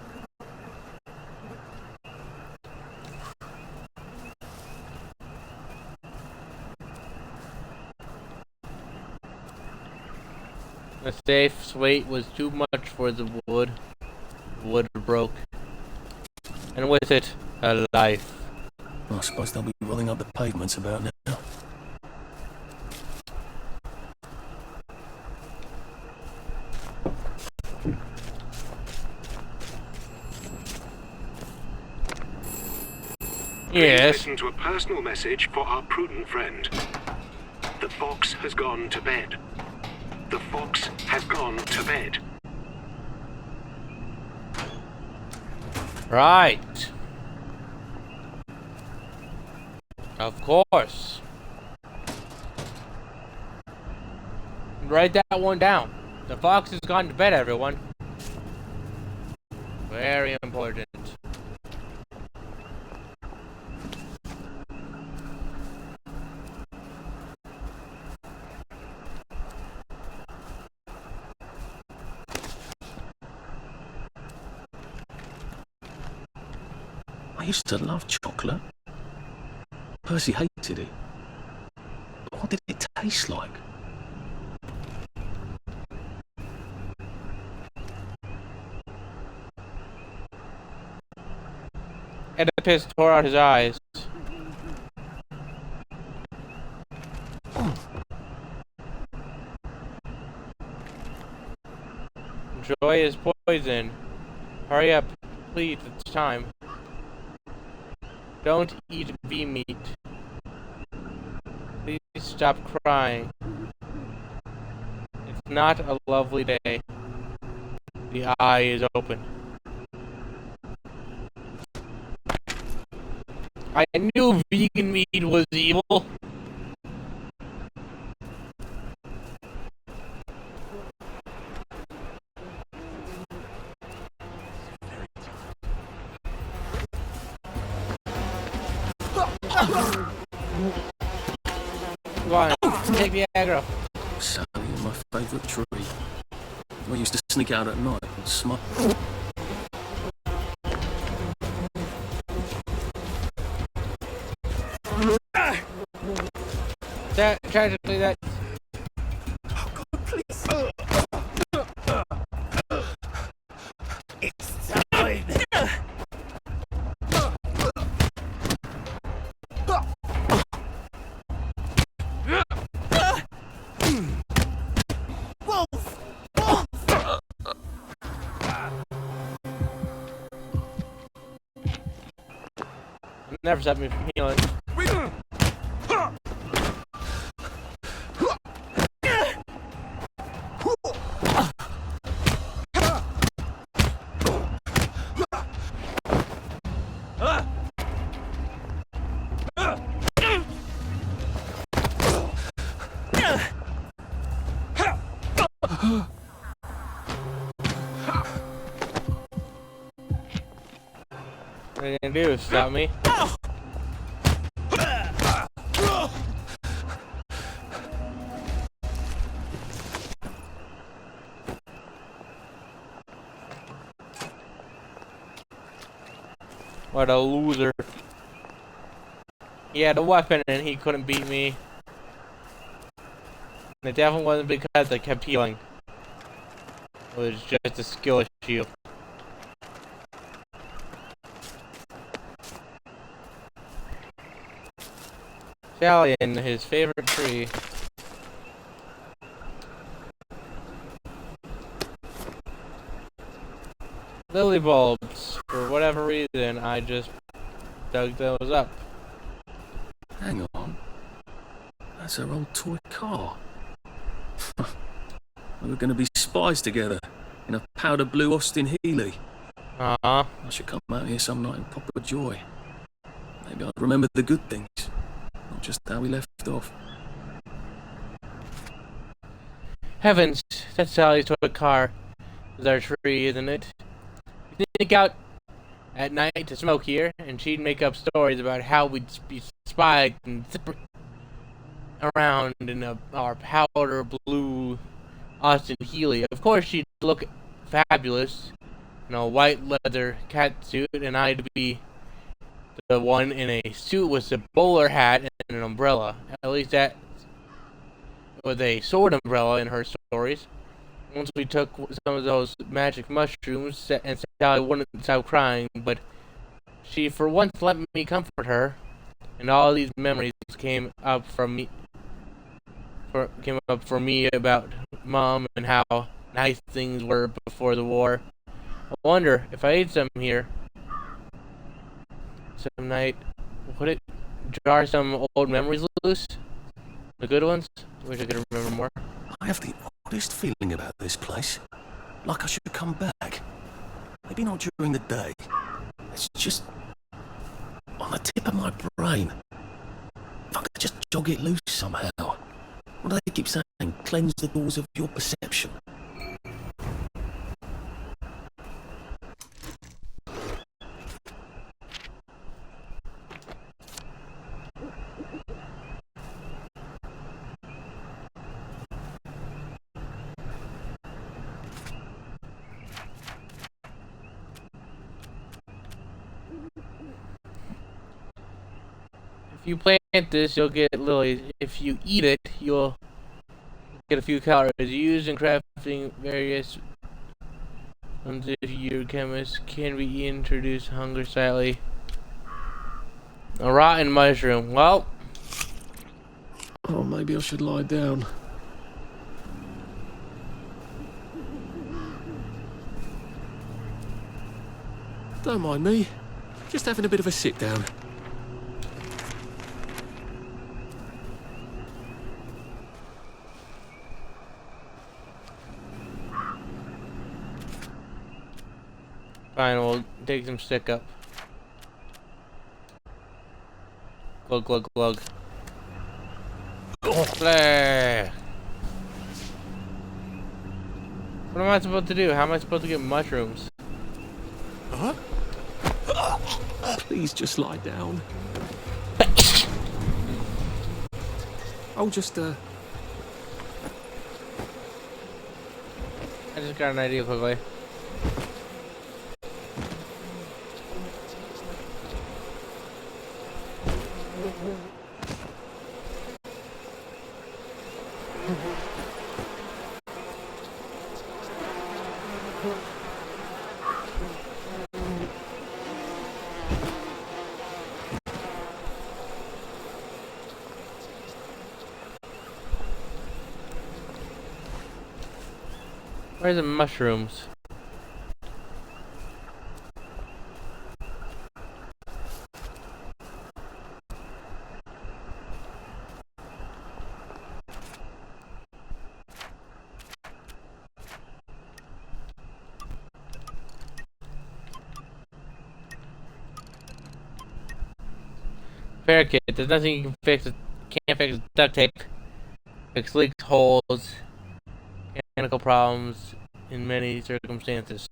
The safe's weight was too much for the wood. The wood broke. And with it, a life. I suppose they'll be rolling up the pavements about now. Yes. Listen to a personal message for our prudent friend. The fox has gone to bed. The fox has gone to bed. Right. Of course. Write that one down. The fox has gone to bed, everyone. Very important. I used to love chocolate. Percy hated it. But what did it taste like? Oedipus tore out his eyes. Joy is poison. Hurry up, please, it's time. Don't eat bee meat. Please stop crying. It's not a lovely day. The eye is open. I knew vegan meat was evil. Come on, take the aggro. Sally in my favourite tree. I used to sneak out at night and smoke. Tragically, that. Never stopped me from healing. What are you gonna do? Stop me? What a loser. He had a weapon and he couldn't beat me. And it definitely wasn't because I kept healing. It was just a skill issue. Sally in his favorite tree. Lily bulbs. For whatever reason, I just dug those up. Hang on. That's her old toy car. We were going to be spies together in a powder blue Austin Healey. I should come out here some night and pop a joy. Maybe I'd remember the good things, not just how we left off. Heavens, that's Sally's toy car. Is our tree, isn't it? We sneak out at night to smoke here, and she'd make up stories about how we'd be spied and zip around in our powder blue Austin Healey. Of course, she'd look fabulous in a white leather cat suit, and I'd be the one in a suit with a bowler hat and an umbrella. At least that with a sword umbrella in her stories. Once we took some of those magic mushrooms, and Sally wouldn't stop crying, but she for once let me comfort her, and all these memories came up for me about Mom and how nice things were before the war. I wonder if I ate some here some night, would it jar some old memories loose? The good ones? Wish I could remember more. I have the oddest feeling about this place. Like I should come back. Maybe not during the day. It's just on the tip of my brain. If I could just jog it loose somehow. What do they keep saying? Cleanse the doors of your perception. If you plant this, you'll get lilies. If you eat it, you'll get a few calories. Used in crafting various ones. If you're a chemist, can be introduced hunger slightly. A rotten mushroom. Well, Oh, maybe I should lie down. Don't mind me. Just having a bit of a sit down. fine, we'll take some stick up. Glug, glug, glug. Flare. What am I supposed to do? How am I supposed to get mushrooms? Huh? Please just lie down. I'll just, I just got an idea quickly. Where's the mushrooms? Repair kit. There's nothing you can fix. Can't fix duct tape. Fix leaks, holes, mechanical problems in many circumstances.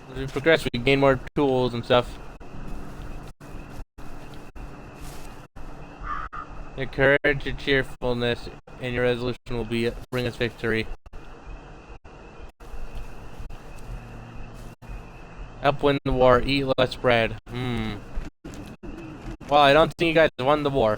As we progress, we gain more tools and stuff. Your courage and cheerfulness and your resolution will bring us victory. Help win the war, eat less bread. Well, I don't think you guys won the war.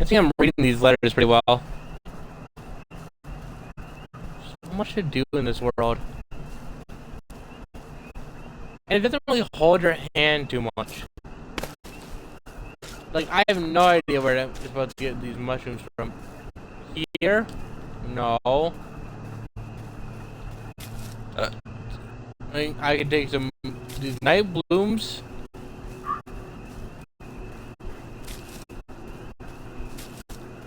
I think I'm reading these letters pretty well. So much to do in this world. And it doesn't really hold your hand too much. Like, I have no idea where I'm supposed to get these mushrooms from. Here? No. I can take some these night blooms.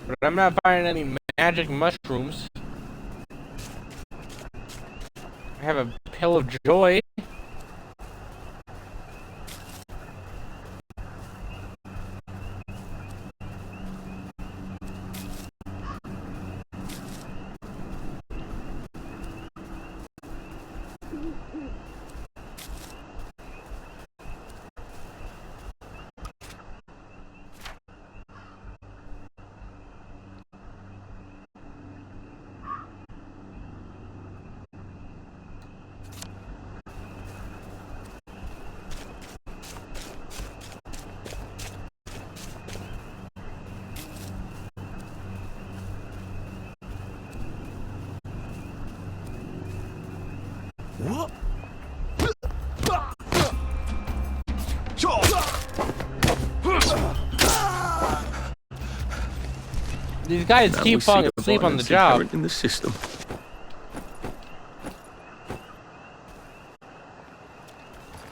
But I'm not finding any magic mushrooms. I have a pill of joy. What? These guys Now keep we see falling the asleep on the violence job. inherent in the system.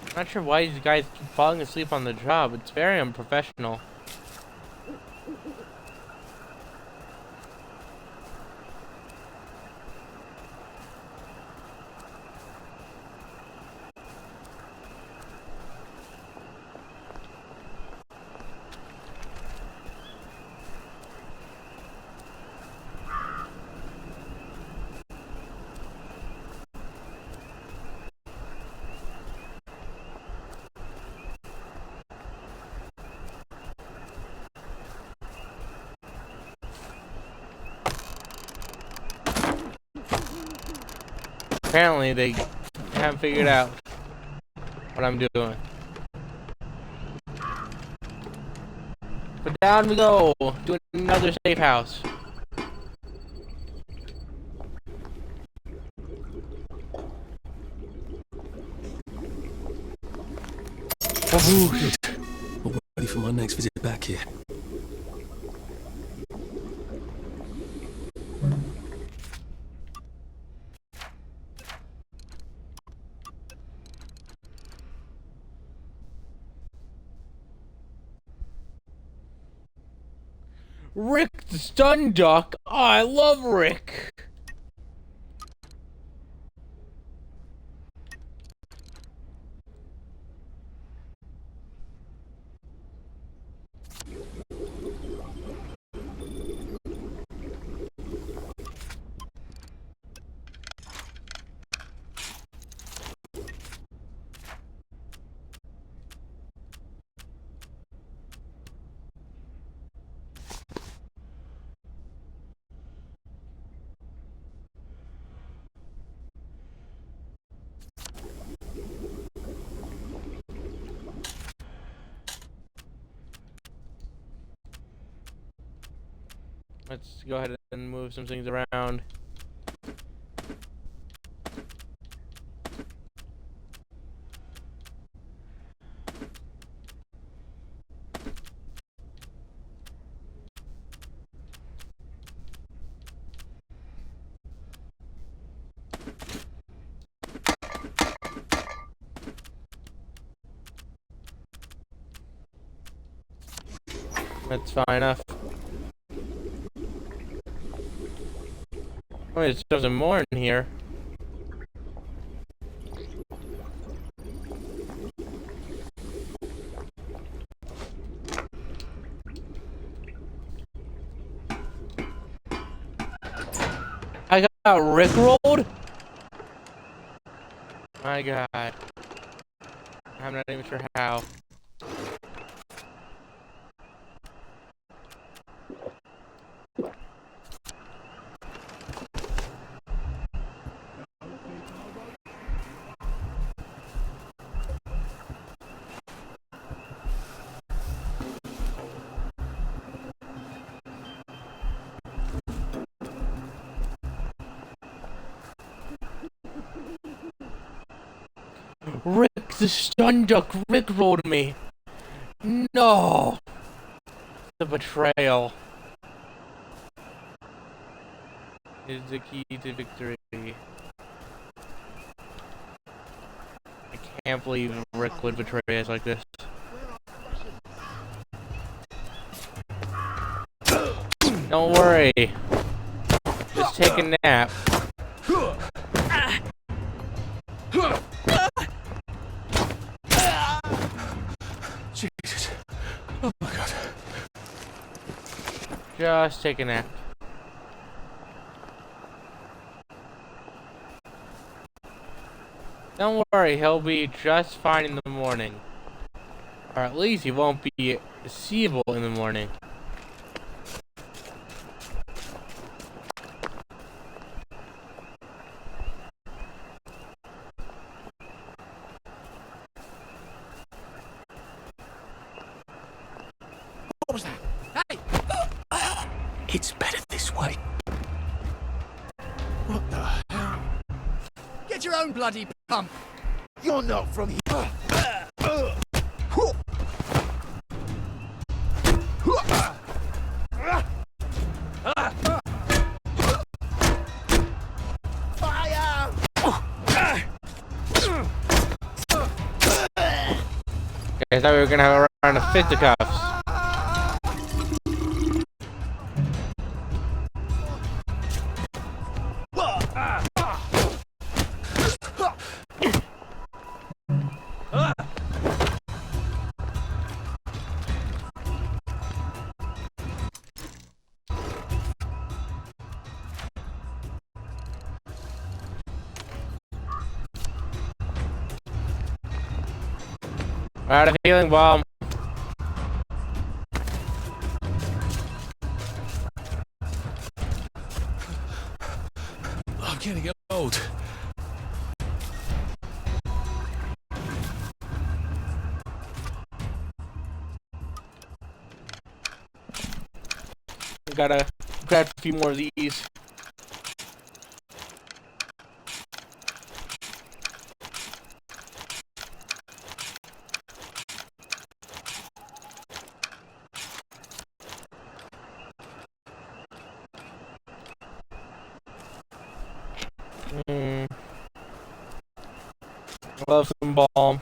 I'm not sure why these guys keep falling asleep on the job. It's very unprofessional. Apparently they haven't figured out what I'm doing. But down we go to another safe house. Oh, good. I'm ready for my next visit back here. Rick the Stun Duck. Oh, I love Rick. Let's go ahead and move some things around. That's fine enough. Oh, there's still some more in here. I got rickrolled? My god. I'm not even sure how. Rick the stun duck rickrolled me. No. The betrayal is the key to victory. I can't believe Rick would betray us like this. Don't worry. Just take a nap. Jesus. Oh my God. Just take a nap. Don't worry, he'll be just fine in the morning. Or at least he won't be seeable in the morning. What was that? Hey! It's better this way. What the hell? Get your own bloody pump! You're not from here. I thought we were gonna have a round of fisticuffs. Out of healing bomb. I'm getting old. Gotta grab a few more of these. Love some balm.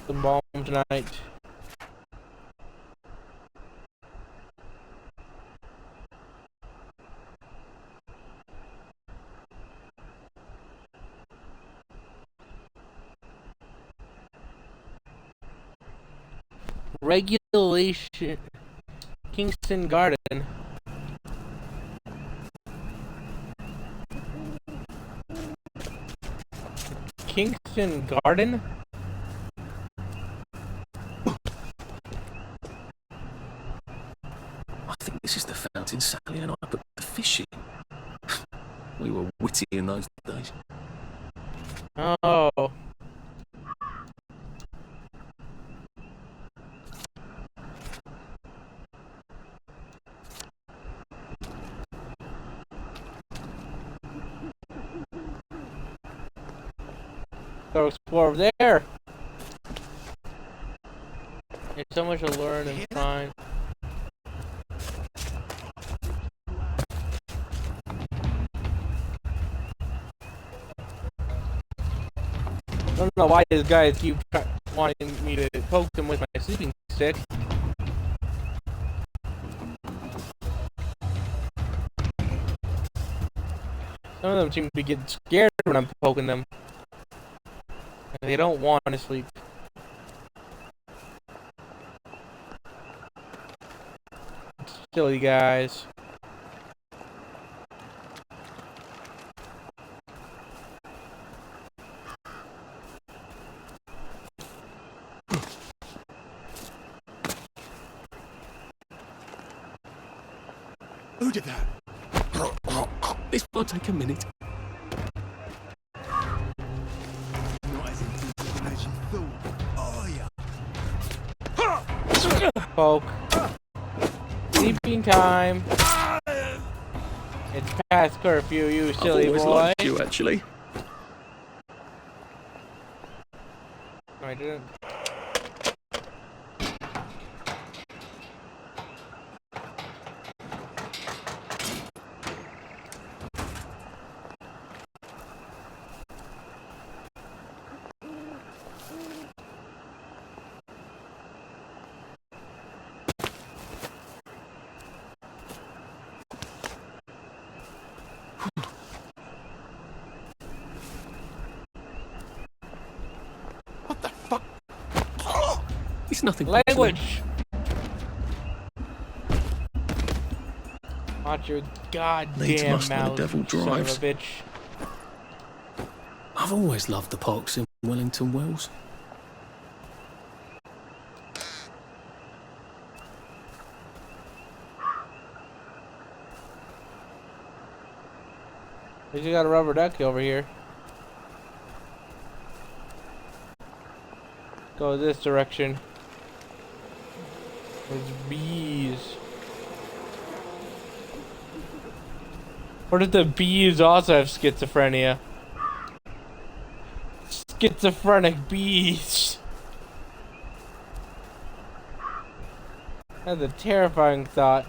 Some balm tonight. Regulation. Kingston Garden. Kingston Garden? I think this is the fountain Sally and I put the fish in. We were witty in those days. Oh. Go explore over there. There's so much to learn and find. I don't know why these guys keep wanting me to poke them with my sleeping stick. Some of them seem to get scared when I'm poking them. They don't want to sleep. Silly guys. Who did that? This will take a minute. Not as invincible as you thought, are ya? Poke. Sleeping time. past curfew, you silly I've always boy. liked you, actually. No, I didn't. It's nothing personal. Language! Watch your Needs goddamn must when the mouth, devil you son of a drives. bitch. I've always loved the parks in Wellington Wells. We just got a rubber ducky over here. Go this direction. There's bees. Or did the bees also have schizophrenia? Schizophrenic bees. That's a terrifying thought.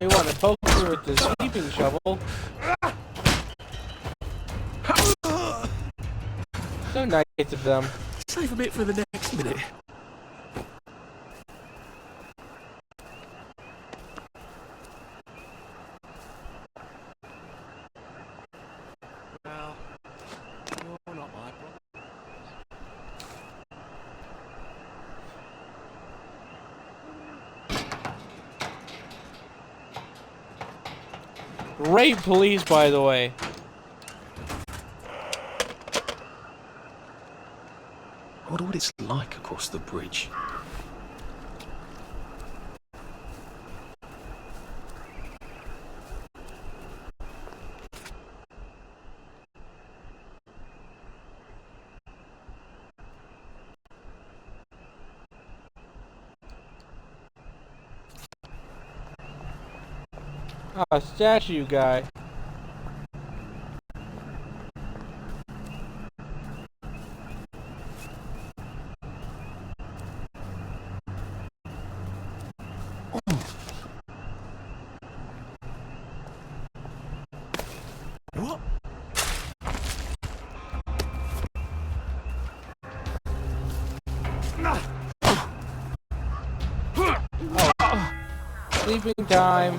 You want to poke through with the sweeping shovel? So nice of them. Save a bit for the next minute. Well, you're not my problem. Great police, by the way. I wonder what it's like across the bridge. Ah, statue guy. What? Sleeping time.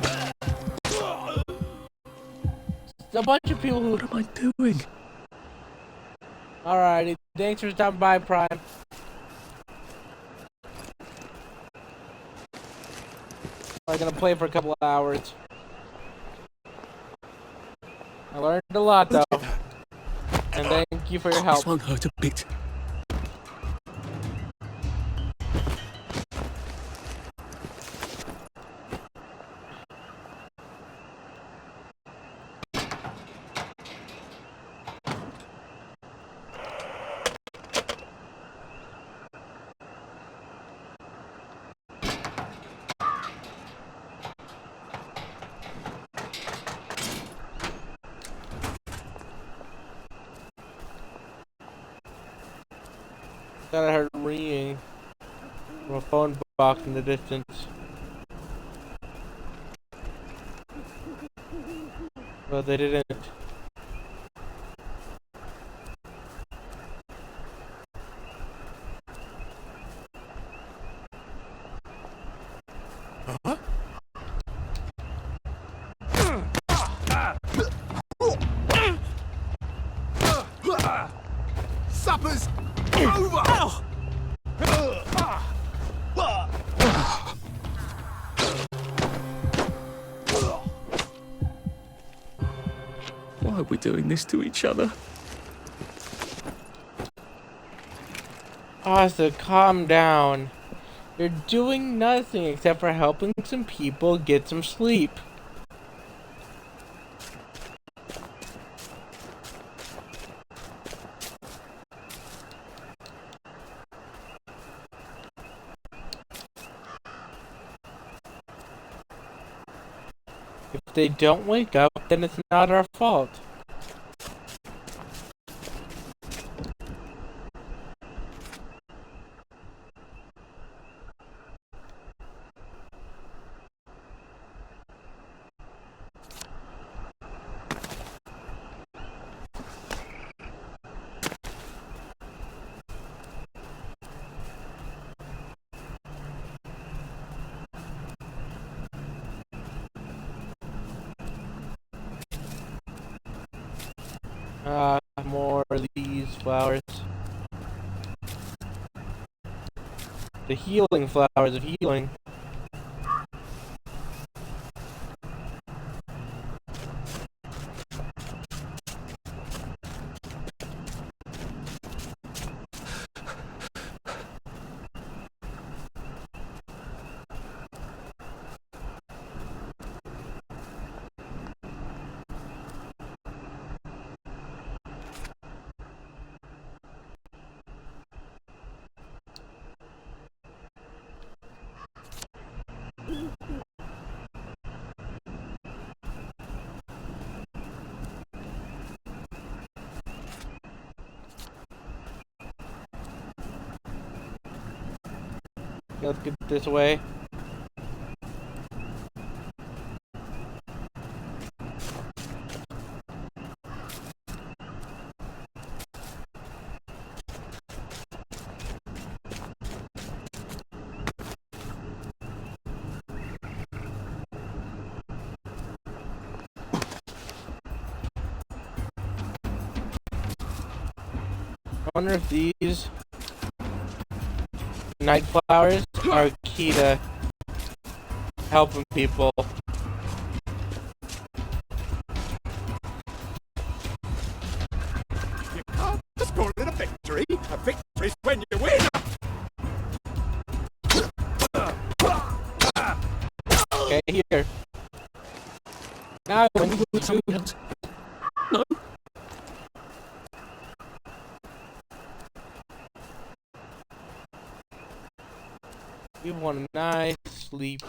A bunch of people who. What am I doing? Alrighty, thanks for stopping by, Prime. I'm gonna play for a couple of hours. I learned a lot, though. And thank you for your help. This won't hurt a bit. Thought I heard ringing from a phone box in the distance. But they didn't. Supper's over! Why are we doing this to each other? Asa, calm down. You're doing nothing except for helping some people get some sleep. If they don't wake up, then it's not our fault. More of these flowers. The healing flowers of healing. Let's get this way. I wonder if these night flowers are key to helping people. You can't just call it a victory. A victory's when you win. Okay, here. Now I want you to... No. We want a nice sleep.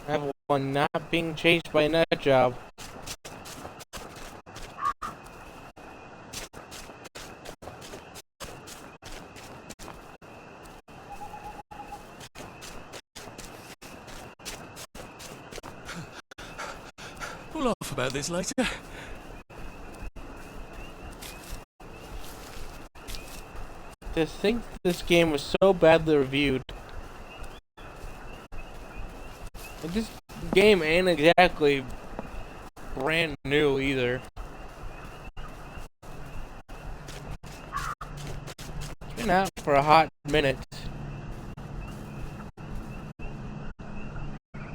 I have one not being chased by a nut job. We'll laugh about this later. To think this game was so badly reviewed. And this game ain't exactly brand new either. It's been out for a hot minute.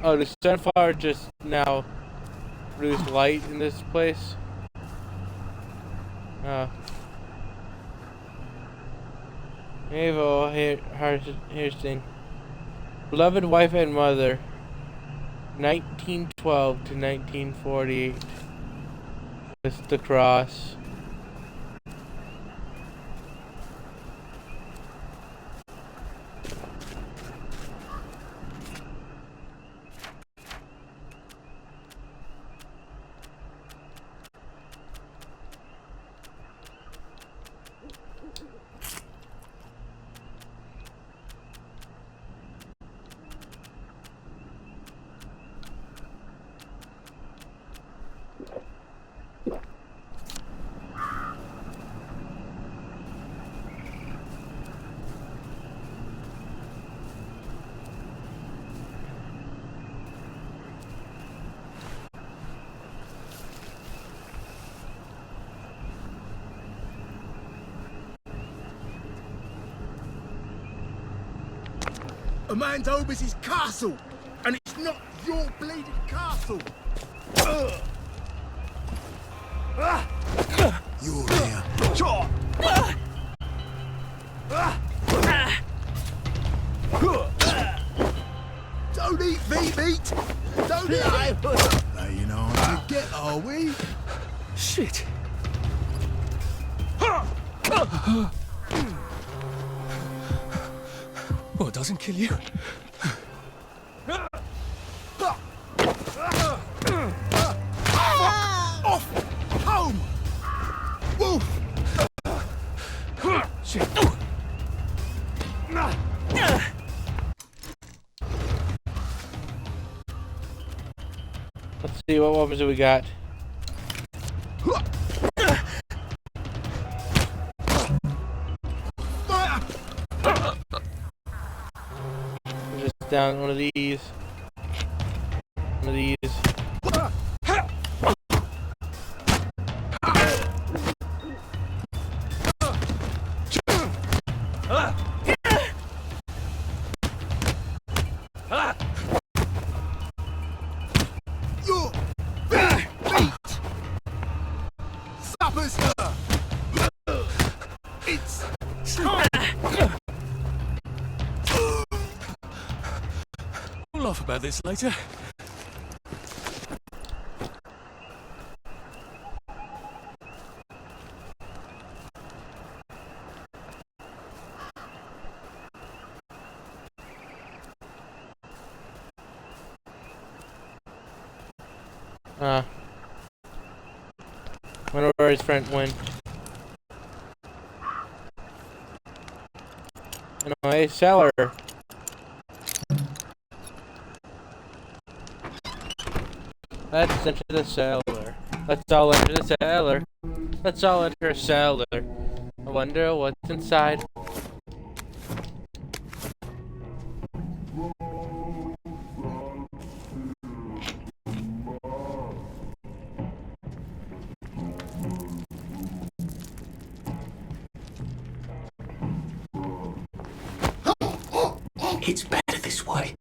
Oh, the sunflower just now produced light in this place. Ava Hairston, beloved wife and mother, 1912 to 1948. With the cross. A man's home is his castle, and it's not your bleeding castle. You're here. Don't eat meat! Don't eat! Laying on to get, are we? Shit. What doesn't kill you? Off! Home! Wolf! Shit. Let's see, what weapons do we got? Just down one of these. One of these. Your meat! Supper's it's We'll laugh about this later. Wonder where his friend went. Anyway, cellar. Let's enter the cellar. Let's all enter the cellar. Let's all enter a cellar. I wonder what's inside. It's better this way.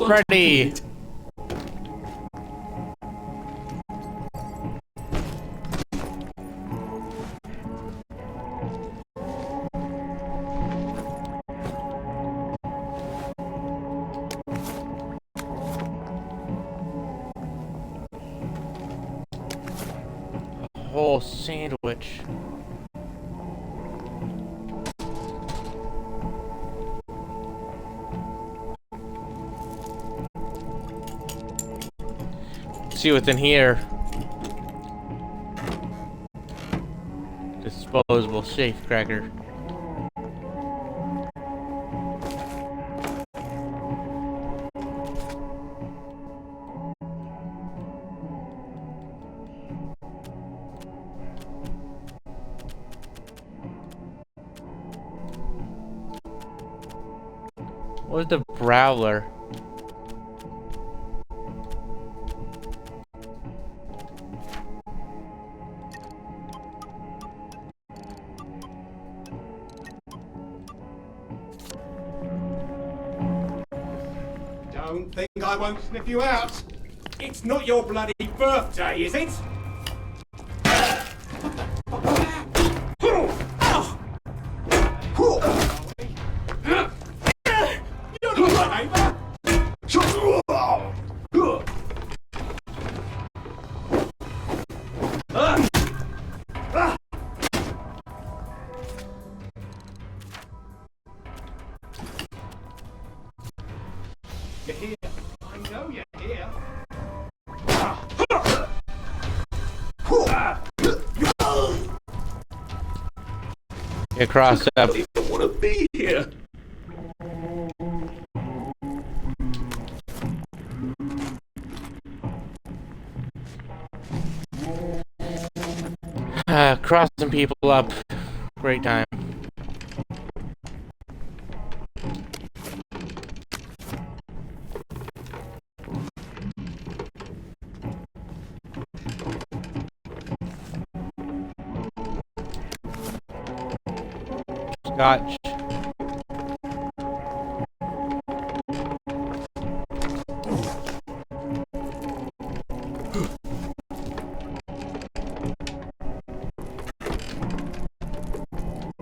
Ready. A whole sandwich. See what's in here. Disposable safe cracker. What's the Prowler? Don't think I won't sniff you out. It's not your bloody birthday, is it? You're not my neighbour. You're here. I know you're here. Get crossed up. I don't want to be here. Crossing people up. Great time. Gotcha.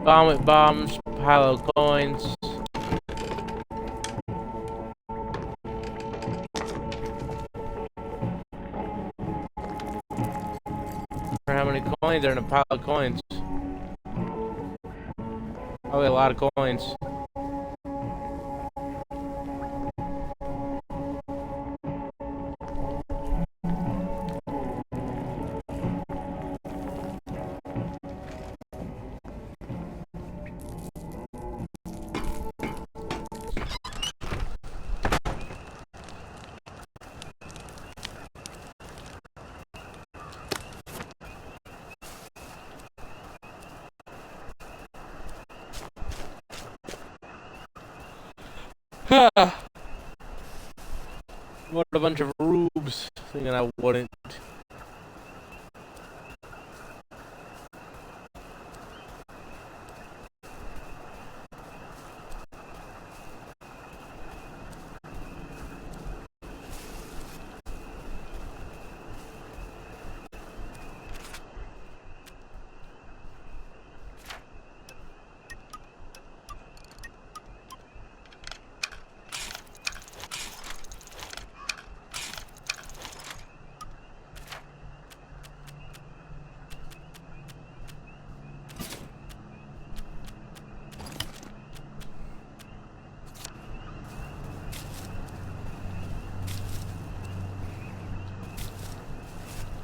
Bomb with bombs, pile of coins. How many coins are in a pile of coins? Probably a lot of coins. What a bunch of rubes, thinking I wouldn't.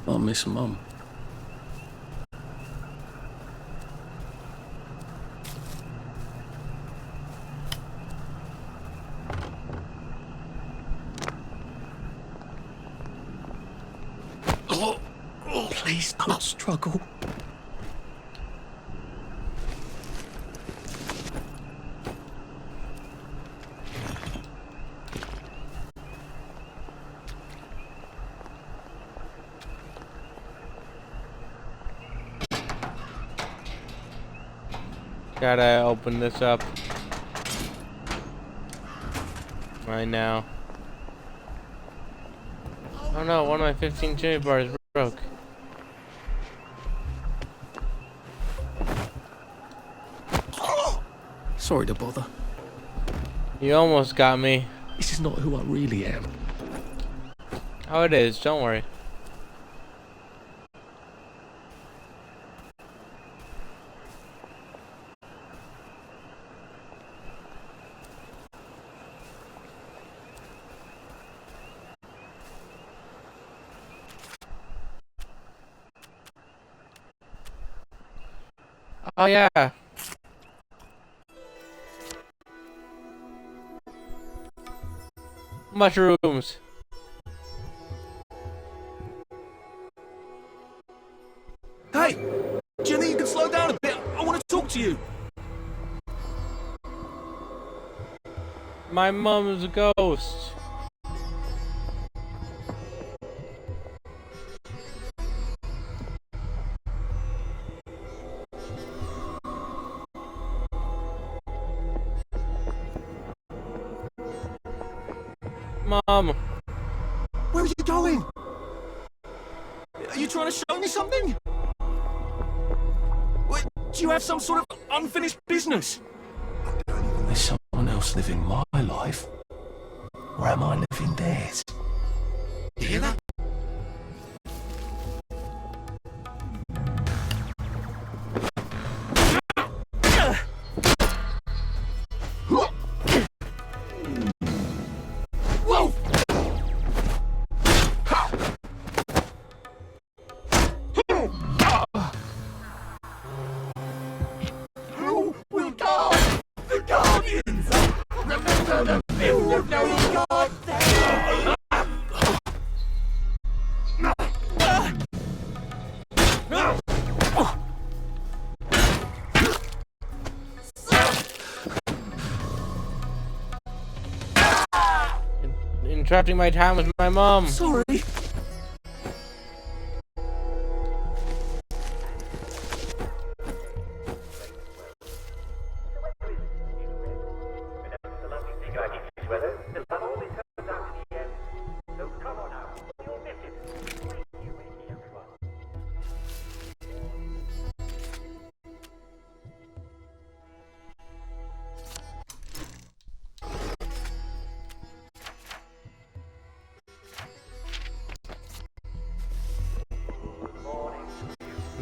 I miss Mum. Oh, please don't struggle. Gotta open this up. Right now. Oh no, one of my 15 chili bars broke. Sorry to bother. You almost got me. This is not who I really am. Oh, it is, don't worry. Oh yeah. Mushrooms. Hey! Jenny, you can slow down a bit. I want to talk to you. My mom's a ghost. Mom. Where are you going? Are you trying to show me something? Wait, do you have some sort of unfinished business? Is someone else living my life? Or am I living theirs? You hear that? Interrupting my time with my mom. Sorry.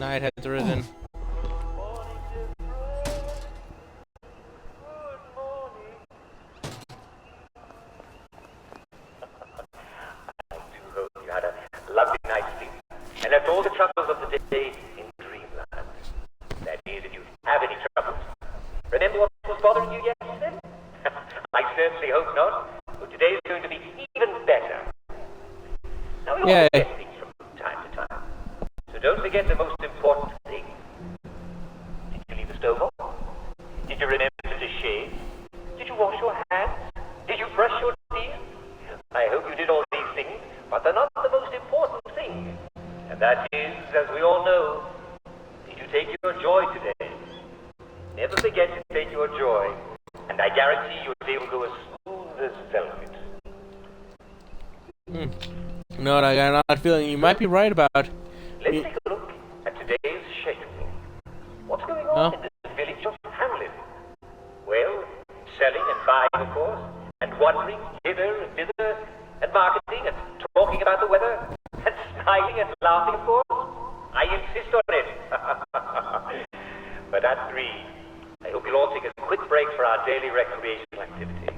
Night has risen. I do hope you had a lovely night's sleep and left all the troubles of the day in dreamland. That is, if you have any troubles. Remember what was bothering you yesterday? I certainly hope not. But today is going to be even better. Now we all Yay. get things from time to time. So don't forget the most important thing. Did you leave the stove on? Did you remember to shave? Did you wash your hands? Did you brush your teeth? I hope you did all these things, but they're not the most important thing. And that is, as we all know, did you take your joy today? Never forget to take your joy, and I guarantee your day will go as smooth as velvet. You know what I got an odd feeling you might be right about. Let's take a look at today's schedule. What's going on in this village of Hamlin? Well, selling and buying, of course, and wandering hither and thither, and marketing, and talking about the weather, and smiling and laughing, of course. I insist on it. But at 3, I hope you'll all take a quick break for our daily recreational activity.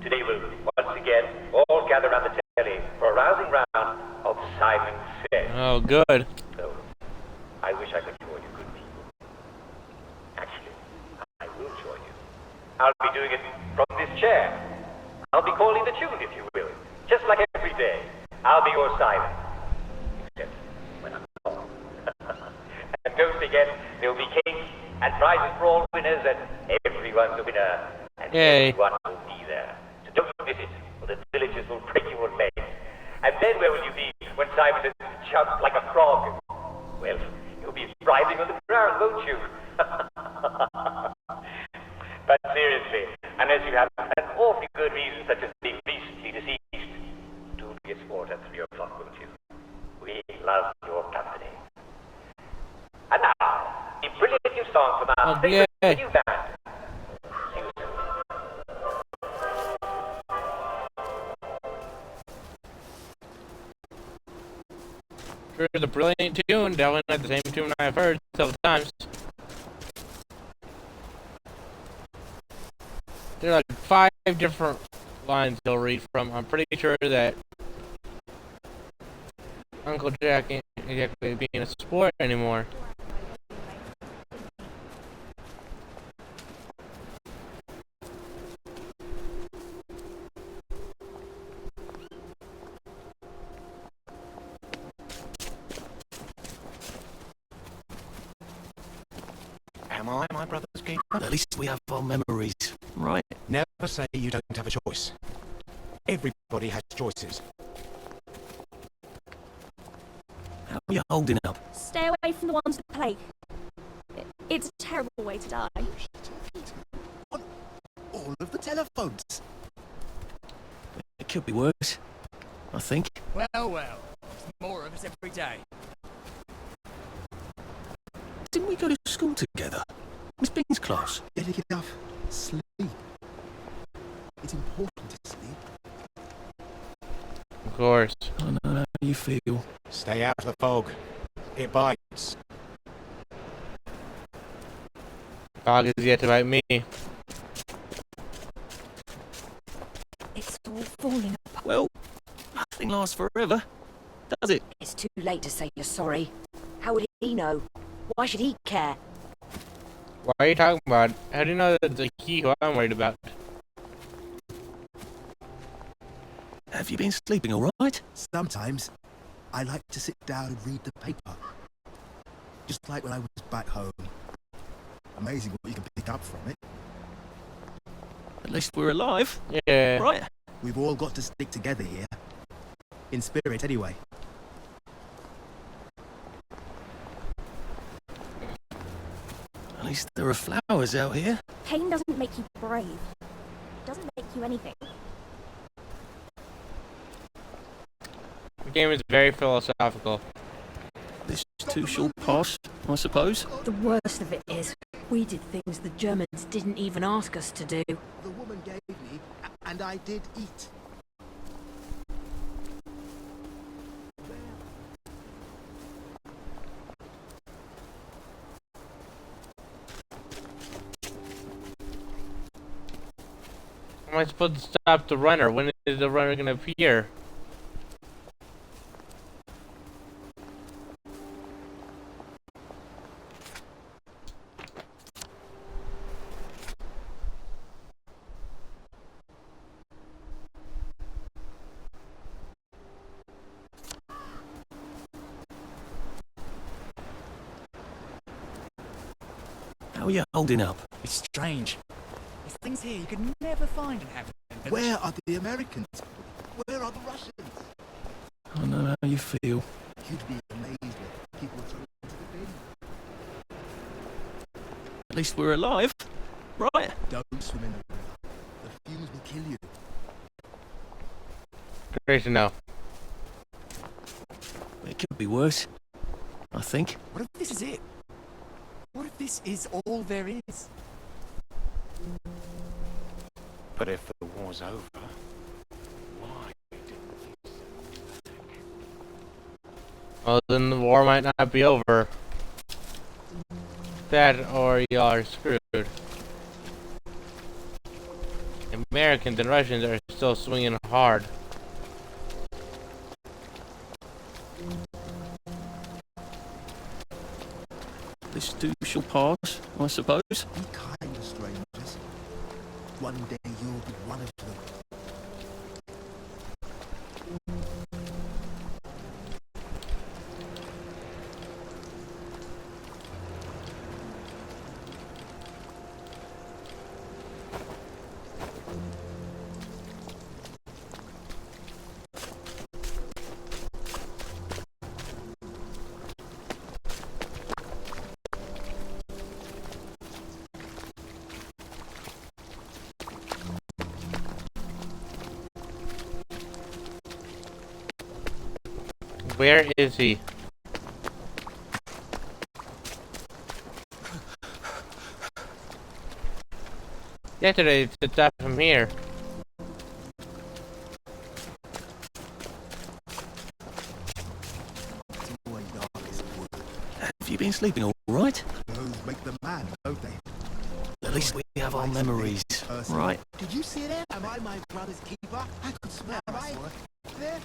Today we'll, once again, all gather around the telly for a rousing round of Simon Says. Oh, good. So, I wish I could join you good people. Actually, I will join you. I'll be doing it from this chair. I'll be calling the tune, if you will. Just like every day. I'll be your Simon. Except when I'm gone. And don't forget, there'll be cake and prizes for all winners, and everyone's a winner. And Yay. everyone will be there. So don't miss it, or the villagers will break your legs. And then where will you be when Simon has jumped like a frog? Well, you'll be writhing on the ground, won't you? But seriously, unless you have an awfully good reason, such as being recently deceased, do be a sport at 3 o'clock, won't you? We love your company. And now, a brilliant new song from our favorite new band. See you soon. Sure is a brilliant tune. Definitely not the same tune I've heard several times. There are like 5 different lines they'll read from. I'm pretty sure that Uncle Jack ain't exactly being a sport anymore. Am I my brother's keeper? At least we have our memories, right? Never say you don't have a choice. Everybody has choices. How are you holding up? Stay away from the ones with the plague. It's a terrible way to die. On all of the telephones. It could be worse, I think. Well, well. There's more of us every day. Didn't we go to school together? Miss Bean's class. Getting enough sleep. It's important to sleep. Of course. I know how you feel. Stay out of the fog. It bites. Fog is yet to bite me. It's all falling apart. Well, nothing lasts forever, does it? It's too late to say you're sorry. How would he know? Why should he care? Why are you talking about? How do you know that the key who I'm worried about? Have you been sleeping all right? Sometimes I like to sit down and read the paper. Just like when I was back home. Amazing what you can pick up from it. At least we're alive. Yeah. Right. We've all got to stick together here. In spirit, anyway. At least there are flowers out here. Pain doesn't make you brave. It doesn't make you anything. The game is very philosophical. This too shall pass, I suppose. The worst of it is, we did things the Germans didn't even ask us to do. The woman gave me, and I did eat. How am I supposed to stop the runner? When is the runner gonna appear? How are you holding up? It's strange. There's things here you could never find in Hampton Village. Where are the Americans? Where are the Russians? I know how you feel. You'd be amazed what people throw into the bin. At least we're alive, right? Don't swim in the river. The fumes will kill you. Great to know. It could be worse, I think. What if this is it? What if this is all there is? But if the war's over, why didn't you send me back? Well, then the war might not be over. That or y'all are screwed. Americans and Russians are still swinging hard. This too shall pass, I suppose. Be kind to strangers. One day you'll be one of them. Where is he? Yesterday it's stop from here. Boy, darkest wood. Have you been sleeping all right? Those make the man, don't they? At least we have our memories, right? Did you see that? Am I my brother's keeper? I could smell my sword. There,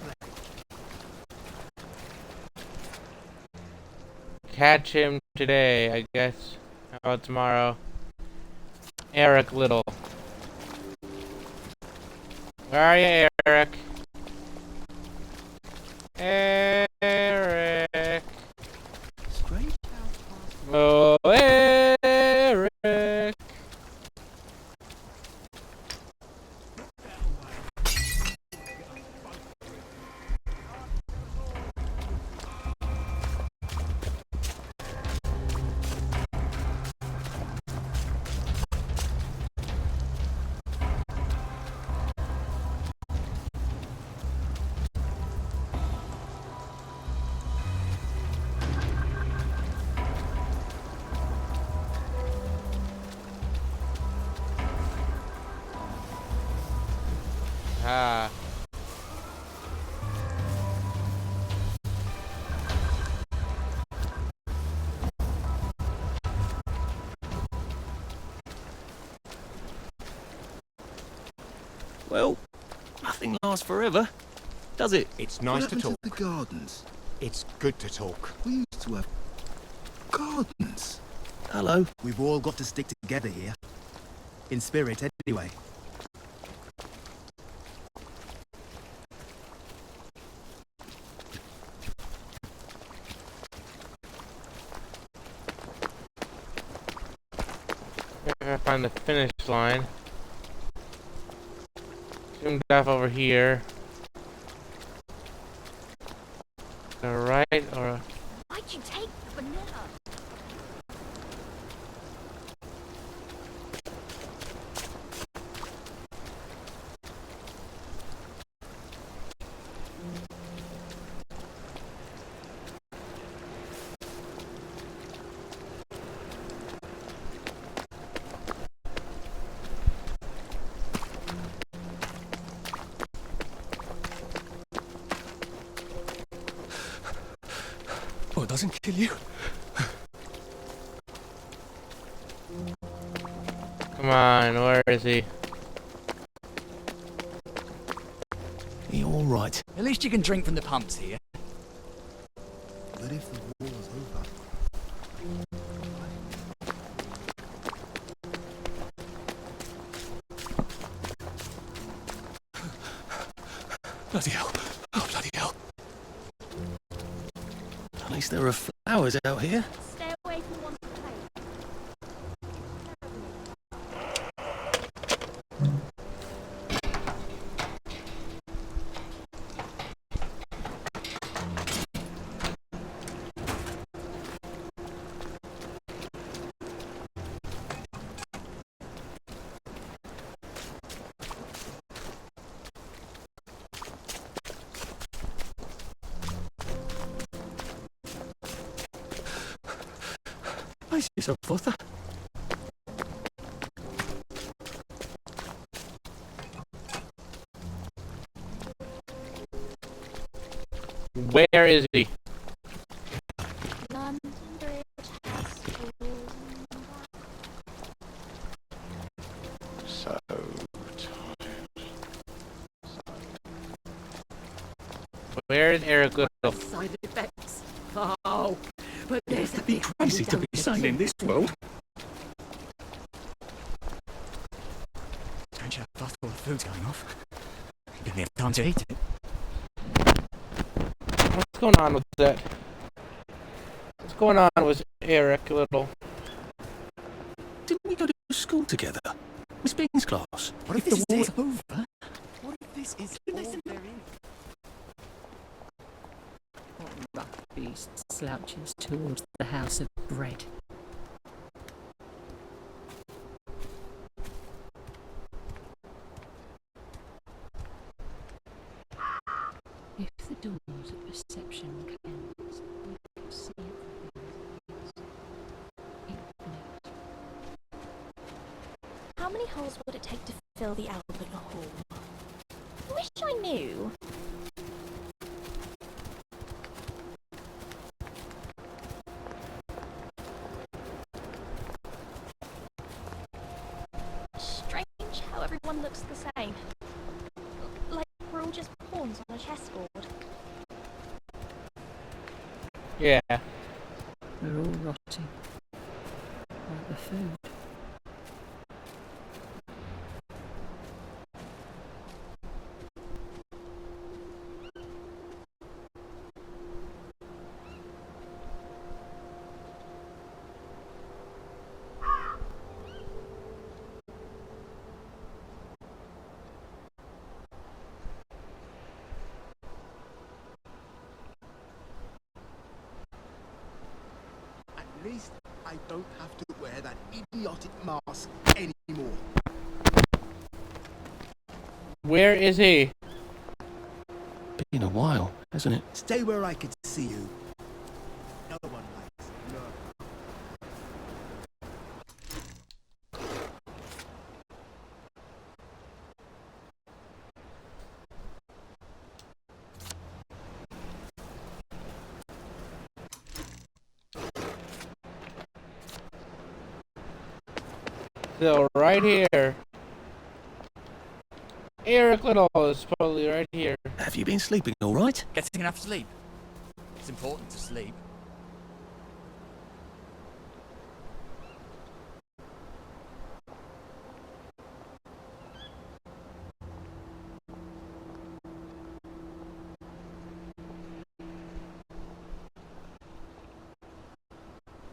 Catch him today, I guess. How about tomorrow? Eric Little. Where are you, Eric? Eric. Strange. Oh, Eric. Ah. Well, nothing lasts forever, does it? It's What nice to happened talk. the gardens? It's good to talk. We used to have gardens. Hello. We've all got to stick together here. In spirit, anyway. Gotta find the finish line. Zoomed off over here. A right or a... Why'd you take the banana? Oh, it doesn't kill you. Come on, where is he? You all right? At least you can drink from the pumps here. But if the war's over, Bloody hell. Oh, bloody hell. At least there are flowers out here. Stay away from one place. Brace yourself, Arthur. Where is he? London Bridge has fallen. So Where is Eric Little? Side effects. Oh, but there's a Be bit crazy to be sane in this world. Strange how fast all the food's going off. You didn't have time to eat it. What's going on with that? What's going on with Eric Little? Didn't we go to school together? Miss Bing's class. What if the war's over? What if this is all there is? What rough beast slouches towards the house of bread? If the doors of perception cleanse, we can see everything infinite. How many holes would it take to fill the Albert Hall? I wish I knew. Strange how everyone looks the same. Like we're all just pawns on a chessboard. Yeah. We're all rotting. Like the food. at least I don't have to wear that idiotic mask anymore. Where is he? Been a while, hasn't it? Stay where I can see you. No one likes no. Still right here. Eric Little is probably right here. Have you been sleeping all right? Getting enough sleep. It's important to sleep.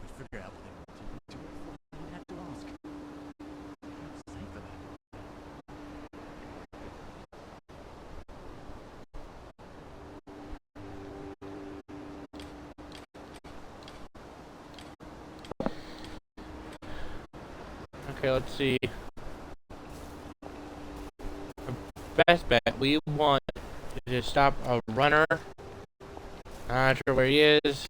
We'd figure out what they wanted to do it before we had to ask. It's safer then. Okay, let's see. The best bet we want is to stop a runner. Not sure where he is.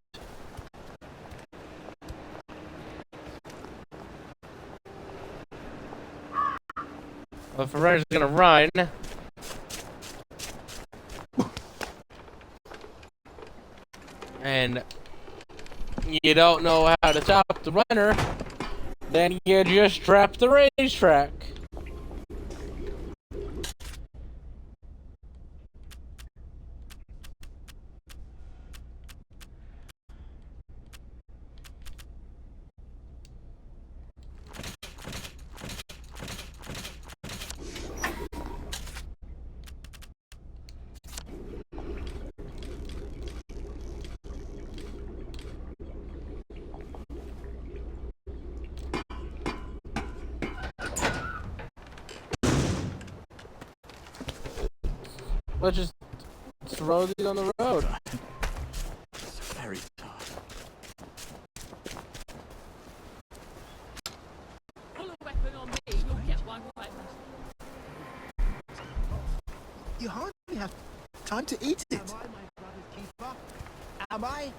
Well, if a runner's gonna run, and you don't know how to stop the runner, then you just trap the racetrack. Let's just throw these on the road. It's very tough. Pull a weapon on me, you'll get one right. You hardly have time to eat it. Am I my brother's keeper? Am I?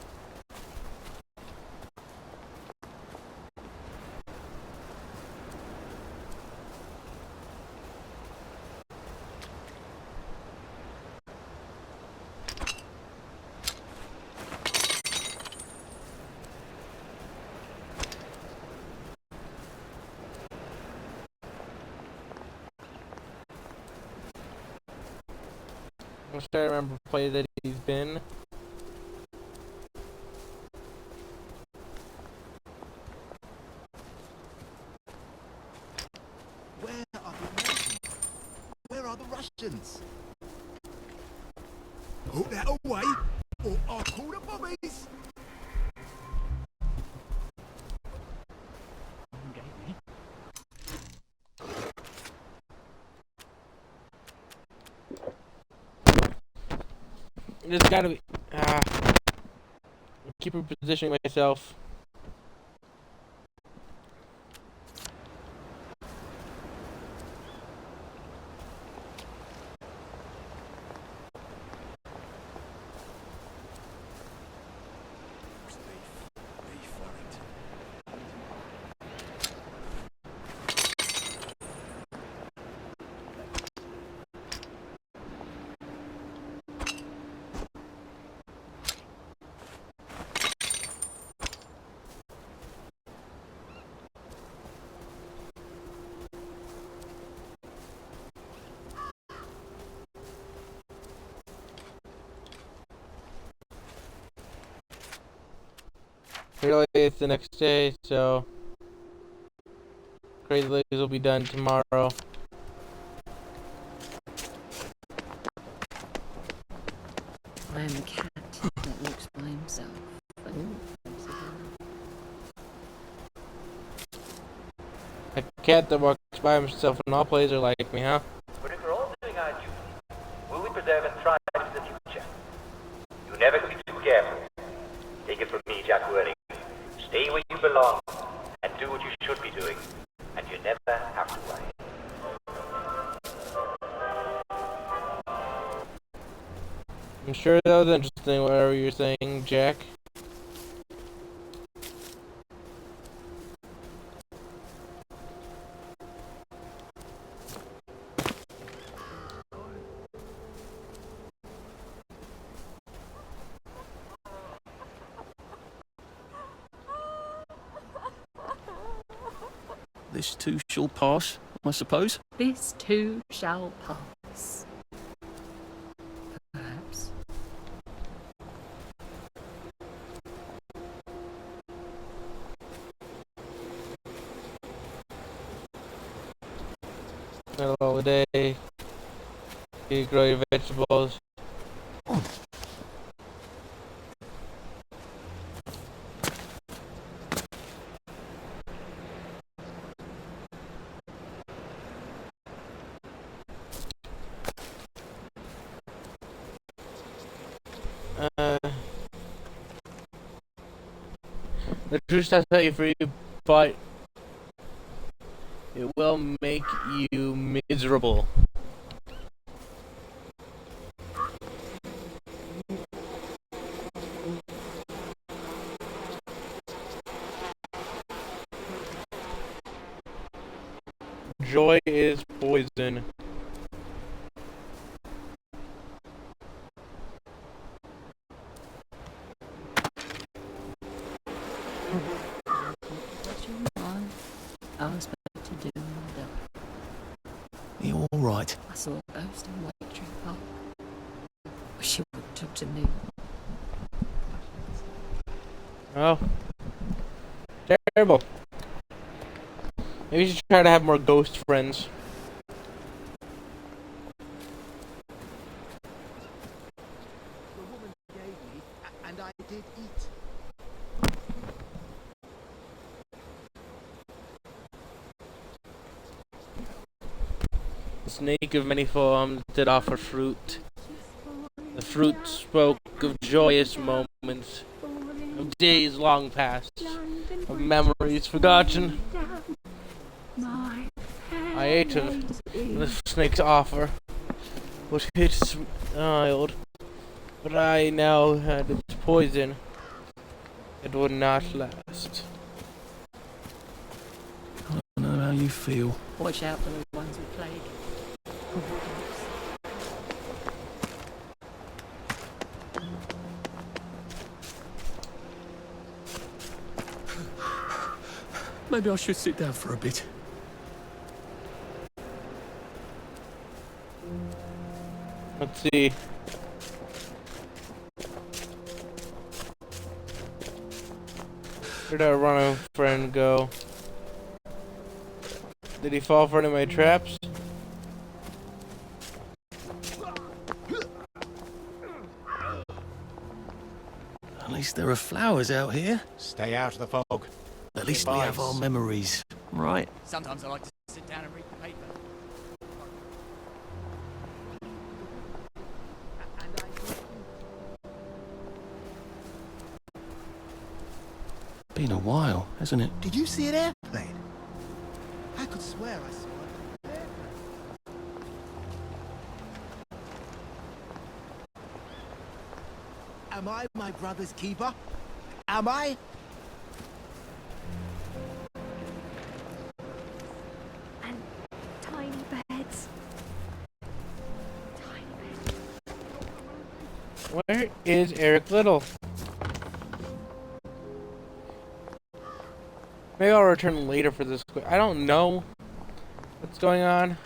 I'm trying to remember the play that he's been. Where are the Americans? Where are the Russians? Put that away, or I'll call the bobbies. There's gotta be. Keep repositioning myself. Beef Wellington. Really, it's the next day, so Crazy Legs will be done tomorrow. I am a cat that looks by himself. A cat that walks by himself and all plays are like me, huh? But if we're all doing our duty, will we preserve and thrive in the future? You never can be too careful. Take it from me, Jack Worthing. Stay where you belong and do what you should be doing, and you never have to worry. I'm sure that was interesting, whatever you're saying, Jack. This too shall pass, I suppose. This too shall pass. Perhaps. Middle of the day. You grow your vegetables. The truth shall set you free, but it will make you miserable. Joy is poison. I was about to do and You all right? I saw a ghost in Waketree Park. Wish you would talk to me. Oh. Terrible. Maybe you should try to have more ghost friends. The woman gave me, and I did eat. The snake of many forms did offer fruit. The fruit spoke of joyous moments, of days long past, of memories forgotten. I ate of the snake's offer, but it smiled. But I now had its poison. It would not last. I don't know how you feel. Watch out for the ones with plague. Maybe I should sit down for a bit. Let's see. Where'd our running friend go? Did he fall for any of my traps? At least there are flowers out here. Stay out of the fog. At least we have our memories, right? Sometimes I like to sit down and read the paper. Been a while, hasn't it? Did you see an airplane? I could swear I saw an airplane. Am I my brother's keeper? Am I? And tiny beds. Tiny beds. Where is Eric Little? Maybe I'll return later for this. I don't know what's going on.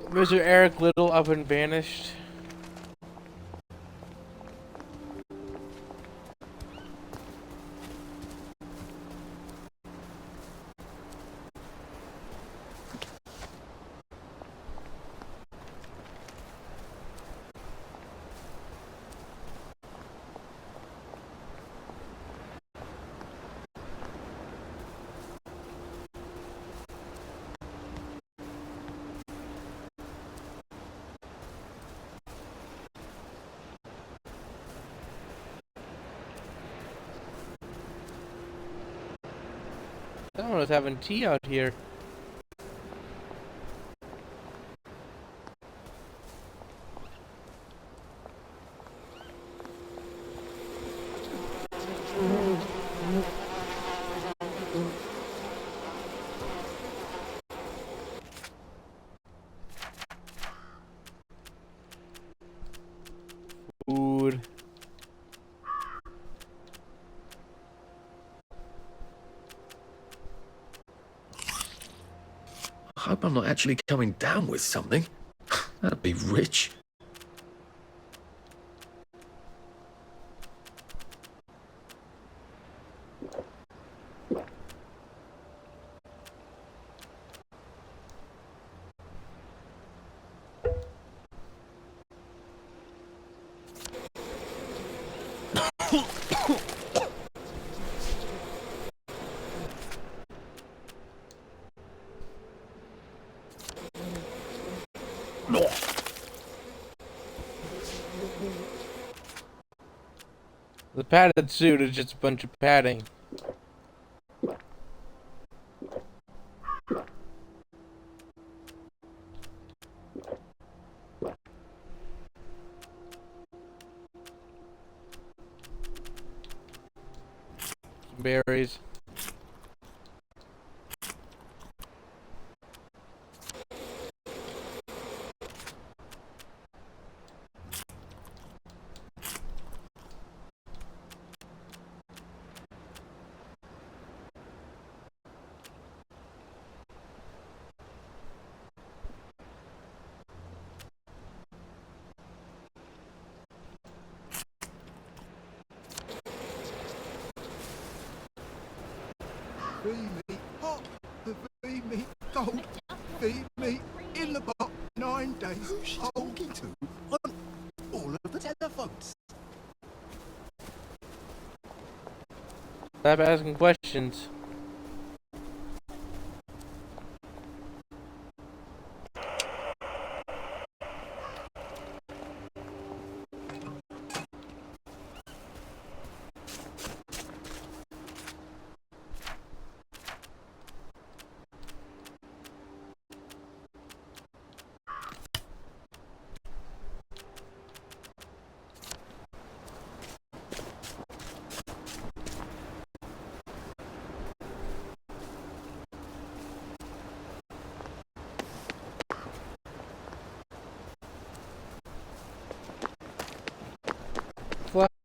Mr. Eric Little up and vanished. Someone was having tea out here. Food. I hope I'm not actually coming down with something. That'd be rich. The padded suit is just a bunch of padding. Berries. Feed me hot, feed me cold, feed me in the pot 9 days. Who's she talking to? On all of the telephones. Stop asking questions.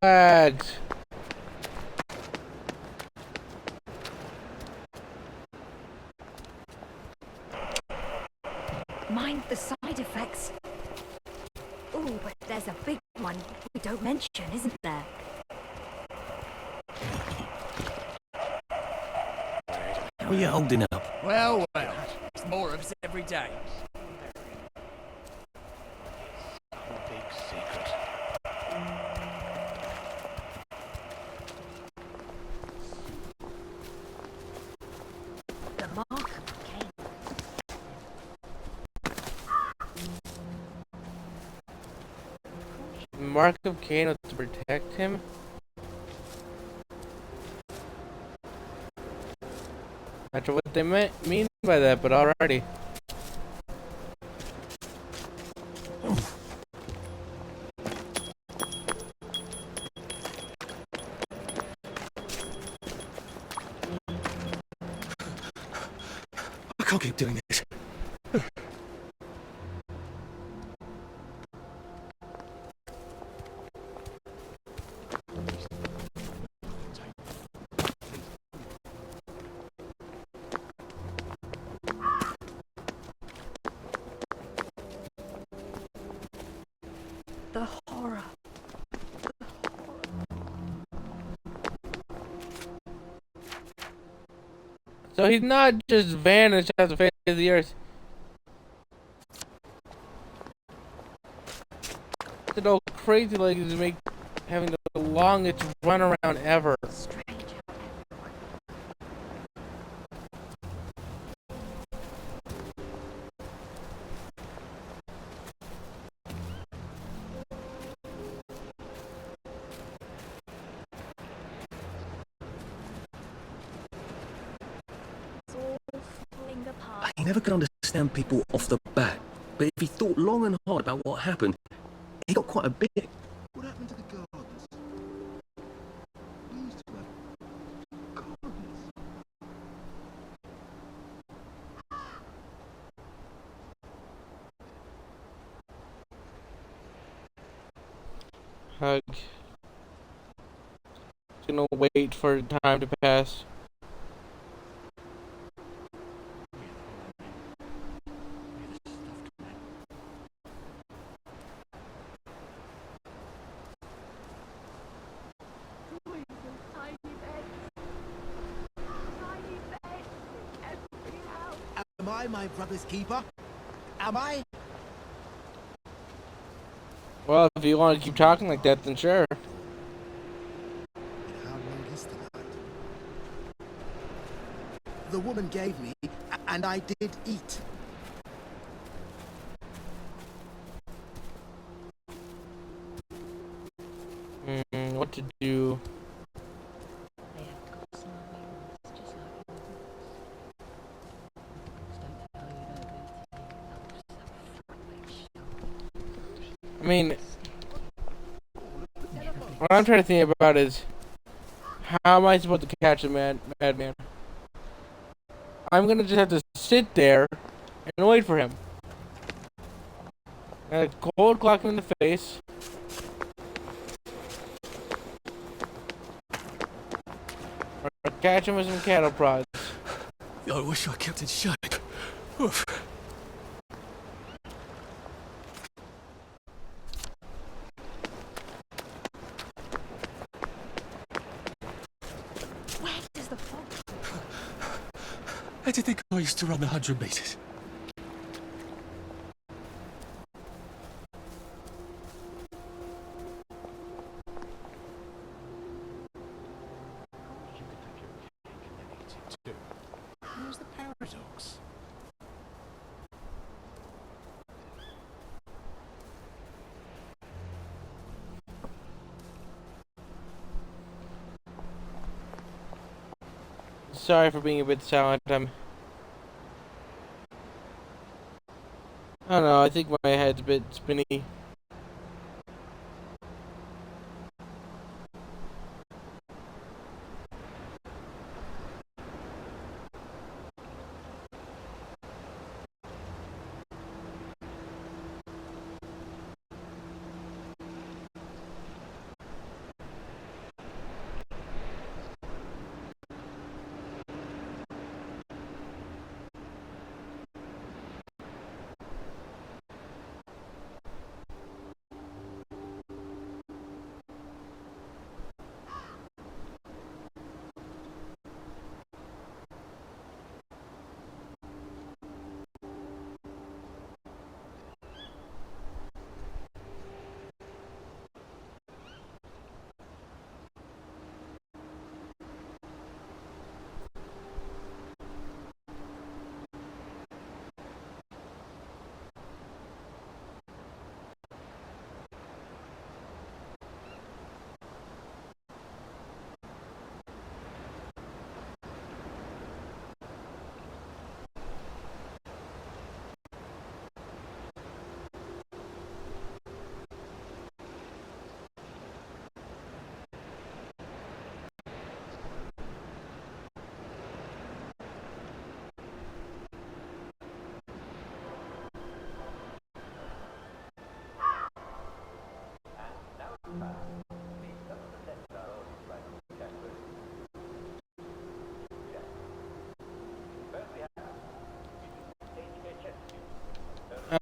flags. Mind the side effects. Oh, but there's a big one we don't mention, isn't there? How are you holding up? Well, well, it's more of us every day. Some big secret. The mark of Cain. Mark of Cain was to protect him? Not sure what they mean by that, but alrighty. I can't keep doing this. The horror. So he's not just vanished off the face of the earth. It's all crazy like he's having the longest run around ever. Strange how everyone. It's all falling apart. He never could understand people off the bat, but if he thought long and hard about what happened, he got quite a bit. What happened to the gardens? We used to have gardens. Hug. Just gonna wait for time to pass. Am I my brother's keeper? Am I? Well, if you want to keep talking like that, then sure. And how long is the night? The woman gave me, and I did eat. What to do? They have got some wings, just like yours. Don't tell you I mean, what I'm trying to think about is, how am I supposed to catch a madman? I'm gonna just have to sit there and wait for him. And cold clock him in the face. Or catch him with some cattle prods. I wish I kept in shape. Oof. where does the fog come from? How do you think I used to run 100 meters? You could have your cake and then eat it too. Where's the paradox? Sorry for being a bit silent. I don't know, I think my head's a bit spinny.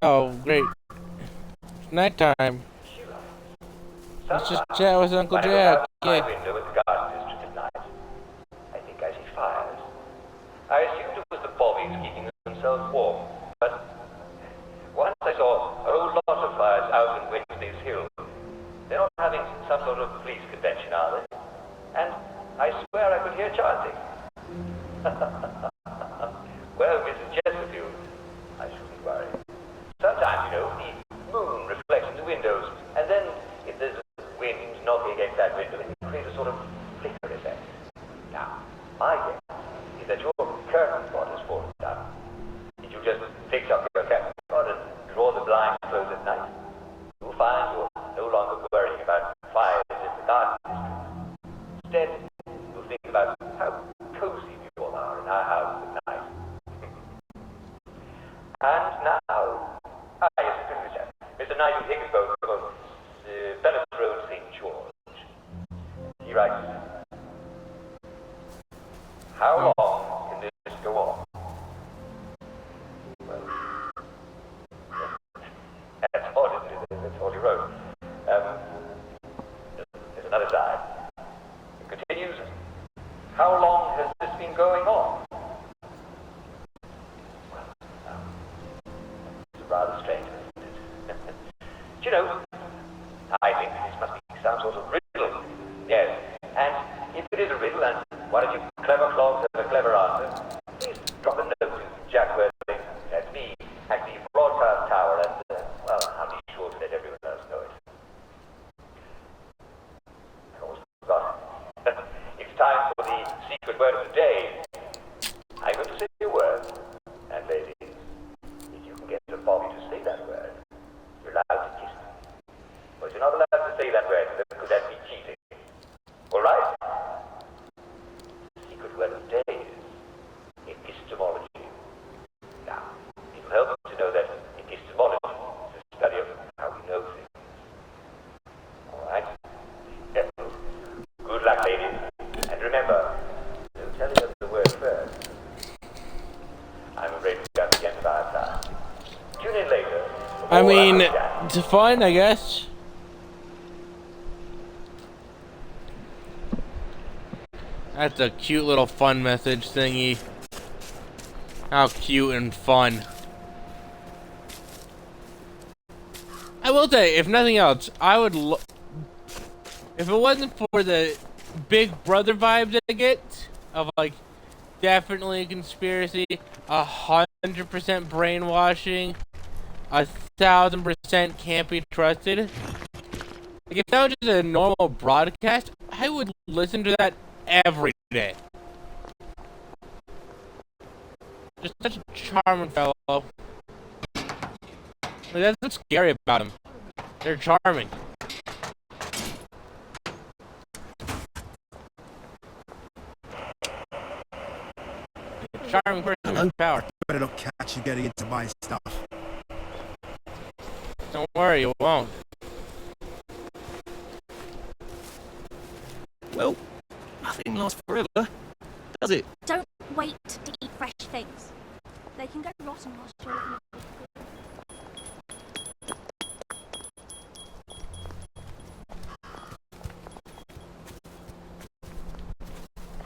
Oh, great. It's nighttime. Let's just chat with Uncle When I look Jack. out my Yeah. window at the garden district at night, I think I see fires. I assumed it was the bobbies keeping themselves warm, but once I saw a whole lot of fires out in Wednesday's Hill. They're not having some sort of police convention, are they? And I swear I could hear chanting. Well, Mrs. Chesterfield, I shouldn't worry. Sometimes, you know, the moon reflects in the windows, and then if there's a wind knocking against that window, it can create a sort of flicker effect. Now, my guess is that your curtain rod has fallen down. If you just fix up your curtain rod and draw the blinds close at night, you'll find you're no longer worrying about fires in the garden district. Instead, you'll think about how cozy you all are in our house at night. And now, yes, Mr. Nigel Higginbotham of Bellows Road, St. George. He writes, how long can this go on? Well, that's odd, isn't it? That's all he wrote. There's another side. It continues, how long has this been going on? Rather strange, isn't it? Do you know, I think this must be some sort of riddle. Yes, and if it is a riddle, and one of you clever clogs have a clever answer, please drop a note to Jack Worthing, that's me, at the broadcast tower, and, well, I'll be sure to let everyone else know it. I almost forgot. It's time for the secret word of the day. I'm going to say a word, and ladies, if you can get a Bobby to say that word, you're allowed to kiss me. But you're not allowed to say that word, because that'd be cheating. All right? The secret word of the day is epistemology. Now, it'll help to know that epistemology is the study of how we know things. All right? Good luck, ladies. And remember, don't tell the other the word first. I'm afraid we've got the end of our time. Tune in later. I mean, it's fun, I guess. That's a cute little fun message thingy. How cute and fun. I will say, if nothing else, I would if it wasn't for the Big Brother vibes I get, of like, definitely a conspiracy, 100% brainwashing, 1000% can't be trusted. Like, if that was just a normal broadcast, I would listen to that every day. Just such a charming fellow. Like, that's what's scary about him. They're charming. Charming person with power. Better not catch you getting into my stuff. Don't worry, you won't. Well, nothing lasts forever, does it? Don't wait to eat fresh things. They can go rotten whilst you're looking at them.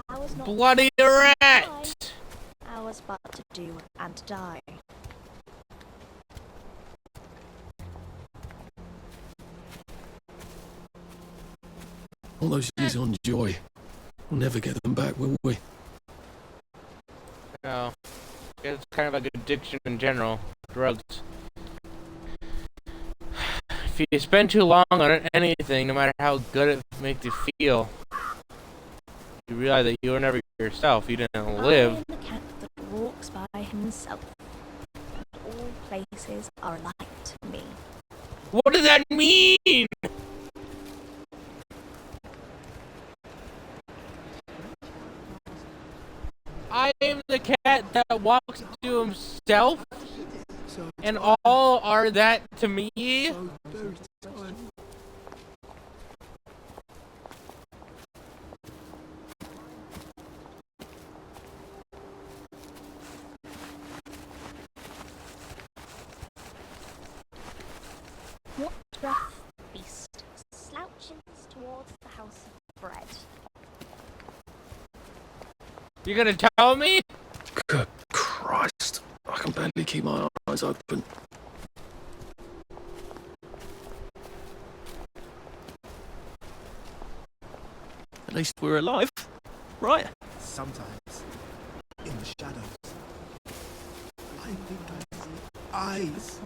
Ours not Bloody rat! ours but to do and to die. All those years on Joy, we'll never get them back, will we? No. It's kind of like addiction in general. Drugs. If you spend too long on anything, no matter how good it makes you feel, you realize that you were never yourself. You didn't live. I am the cat that walks by himself. And all places are alike to me. What does that mean? I am the cat that walks to himself, and all are that to me. rough beast slouches towards the house of bread. You gonna tell me? Good Christ. I can barely keep my eyes open. At least we're alive, right? Sometimes, in the shadows, I think I see eyes.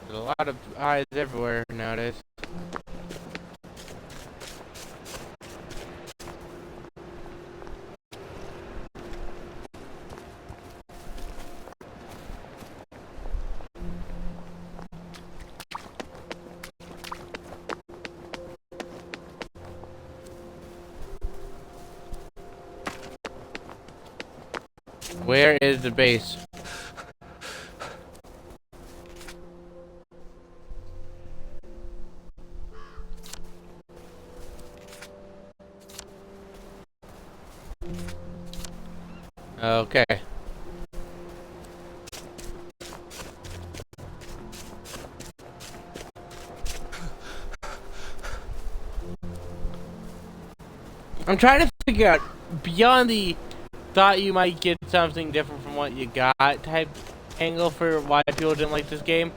There's a lot of eyes everywhere nowadays. Where is the base? Okay. I'm trying to figure out, beyond the thought you might get something different from what you got type angle for why people didn't like this game,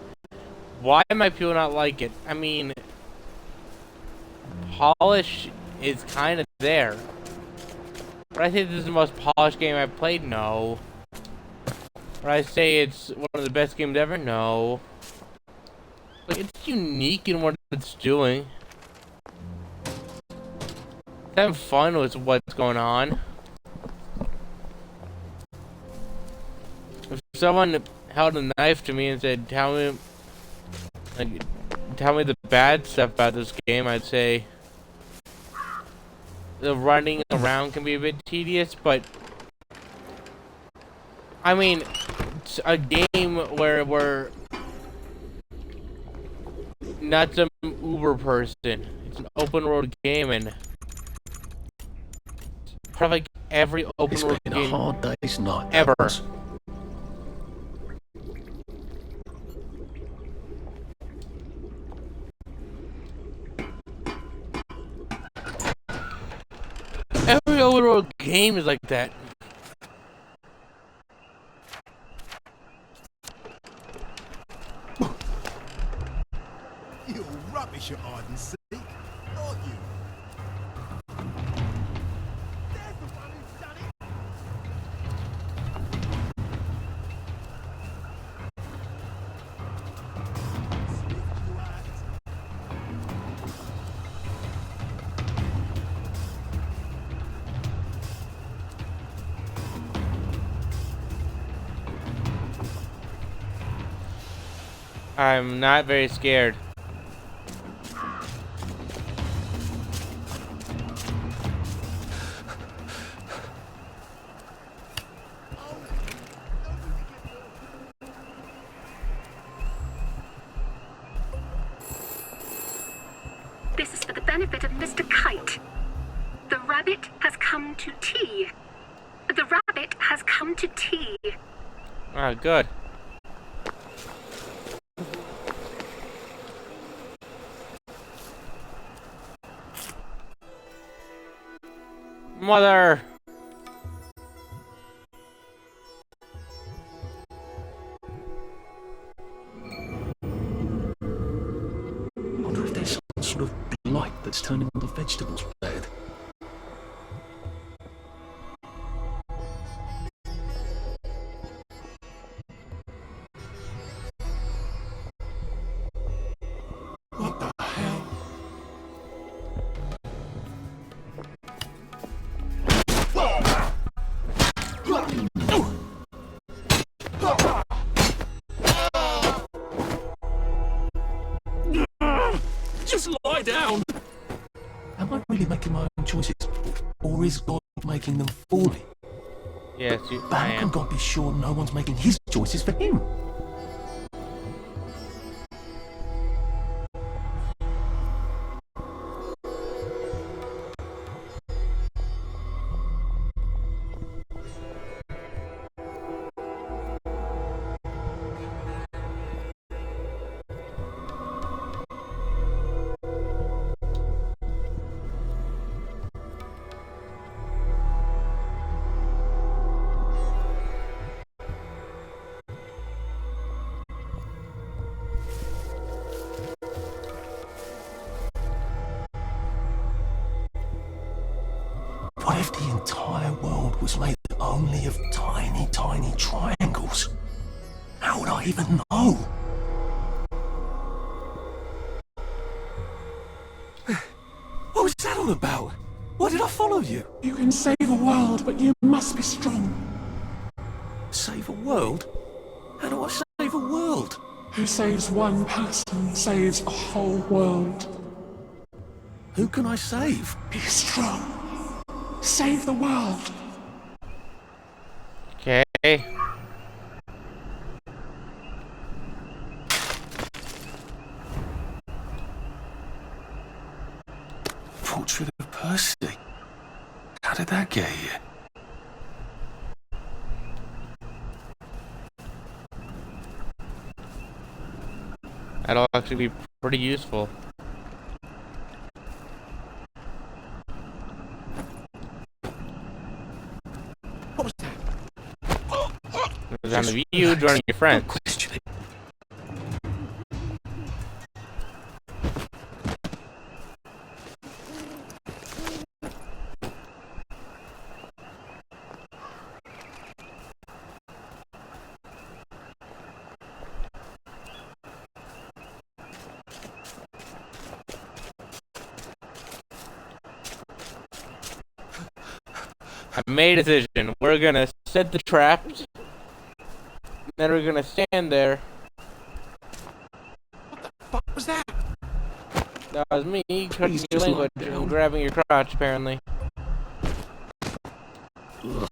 why might people not like it? I mean, polish is kind of there. Would I say this is the most polished game I've played? No. Would I say it's one of the best games ever? No. But it's unique in what it's doing. It's having fun with what's going on. If someone held a knife to me and said, tell me the bad stuff about this game, I'd say the running around can be a bit tedious, but I mean, it's a game where we're not some Uber person. It's an open world game, and part of like every open world game a hard day's night ever. Every open world game is like that. You're rubbish at hide and seek, aren't you? There's the one who's done it. Sniff you out. I'm not very scared. This is for the benefit of Mr. Kite. The rabbit has come to tea. The rabbit has come to tea. Ah, good. Mother! I wonder if there's some sort of blight that's turning all the vegetables red. What the hell? Just lie down! Am I really making my own choices? Or is God making them for me? Yes, But I how can am. God be sure no one's making his choices for him? entire world was made only of tiny, tiny triangles. How would I even know? What was that all about? Why did I follow you? You can save a world, but you must be strong. Save a world? How do I save a world? Who saves one person saves a whole world. Who can I save? Be strong. Save the world. Okay. Portrait of Percy. How did that get here? That'll actually be pretty useful. What was that? It's on the you joining your friends. I made a decision. We're gonna set the traps, and then we're gonna stand there. What was that? That was me cutting your language and grabbing your crotch, apparently. Ugh.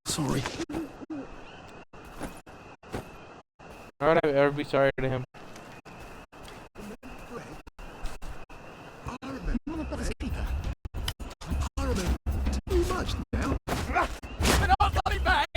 Sorry. Why would I ever be sorry to him? I remember too much now. And I'm coming back!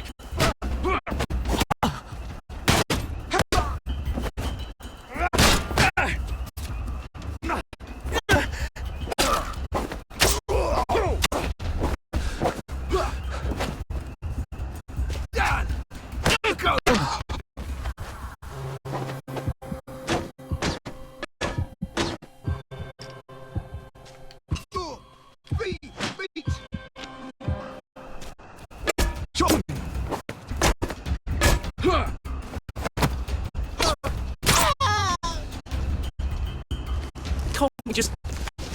Can't we just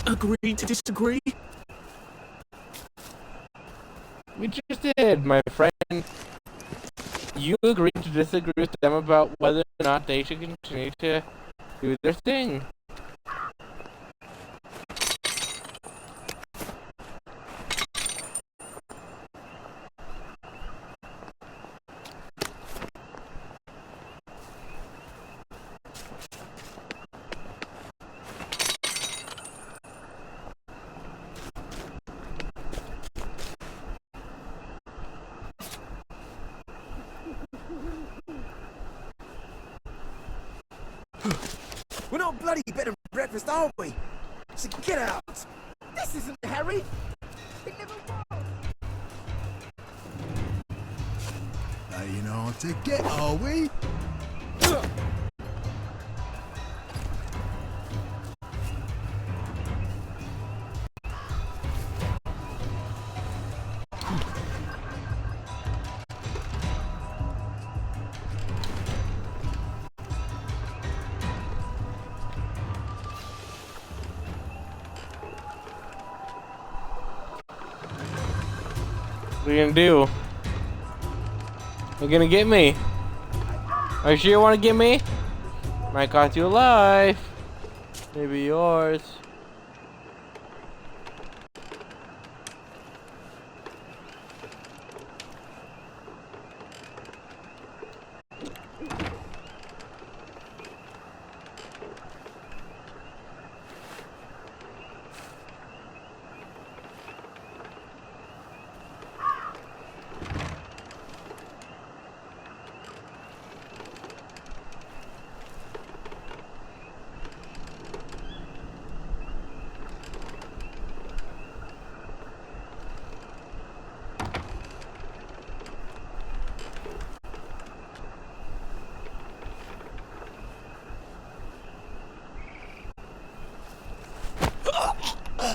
agree to disagree? We just did, my friend. You agreed to disagree with them about whether or not they should continue to do their thing. We're not bloody bed and breakfast, are we? So get out. This isn't Harry. It never was. Playing hard to get, are we? What are you gonna do? You're gonna get me. Are you sure you wanna get me? Might cost you a life. Maybe yours.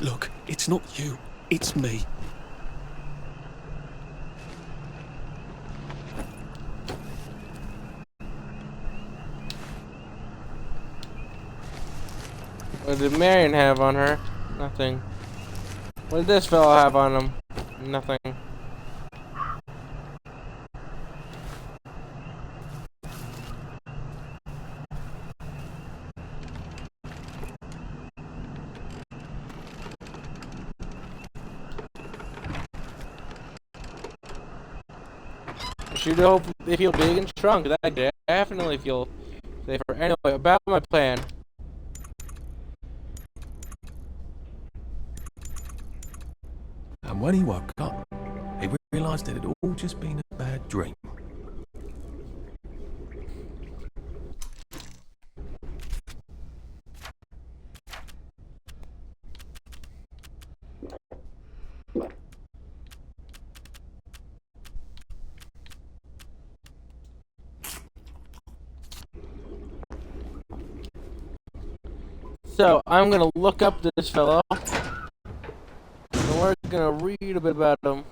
Look, it's not you, it's me. What did Marion have on her? Nothing. What did this fellow have on him? Nothing. Should hope they feel big and strong, because I definitely feel safer. Anyway, about my plan. And when he woke up, he realised it had all just been a bad dream. So, I'm gonna look up this fellow. And we're gonna read a bit about him.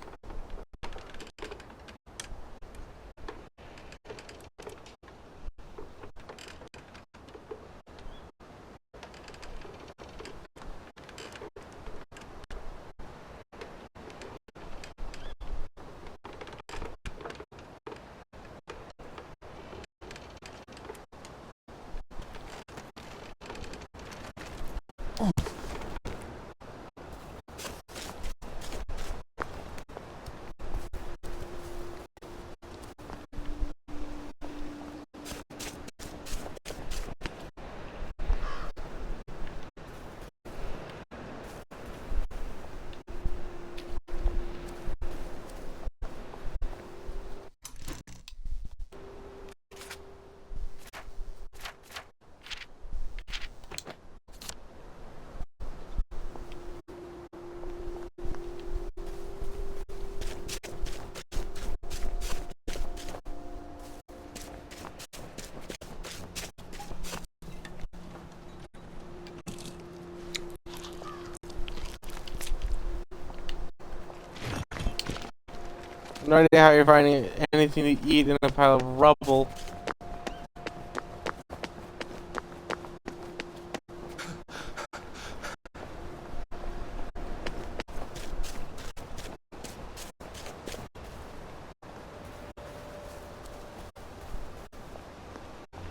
No idea how you're finding anything to eat in a pile of rubble.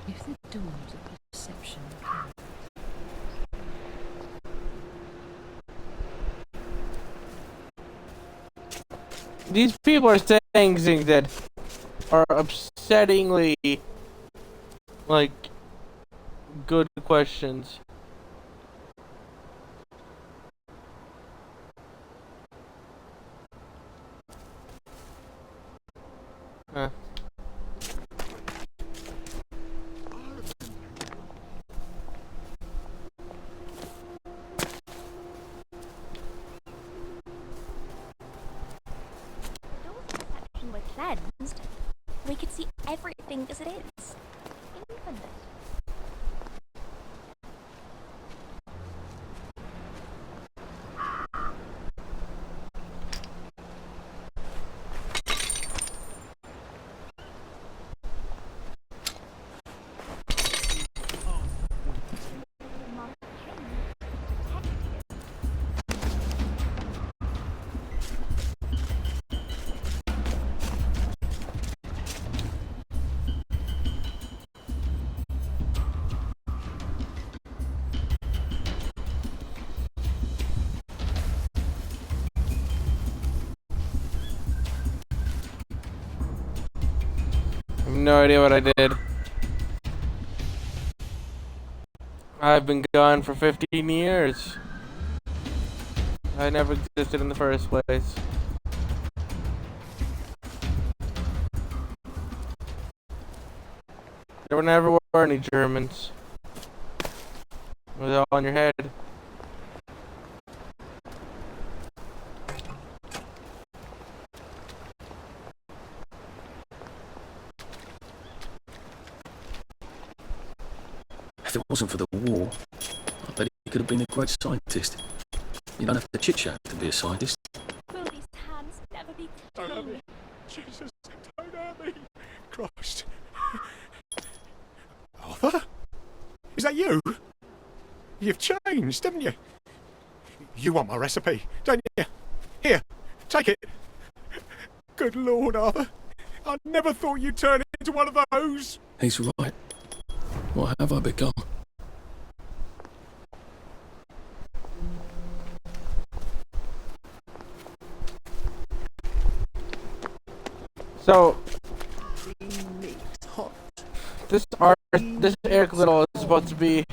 If the doors of perception These people are saying things that are upsettingly, like, good questions. Huh. Were cleansed, we could see everything as it is. Infinite. I have no idea what I did. I've been gone for 15 years. I never existed in the first place. There never were any Germans. It was all in your head. If it wasn't for the war, I bet he could have been a great scientist. You don't have to chit-chat to be a scientist. Will these hands never be Don't hurt clean? me. Jesus, don't hurt me. Christ. Arthur? Is that you? You've changed, haven't you? You want my recipe, don't you? Here, take it. Good Lord, Arthur. I never thought you'd turn into one of those. He's right. What have I become? So, this Eric Little is supposed to be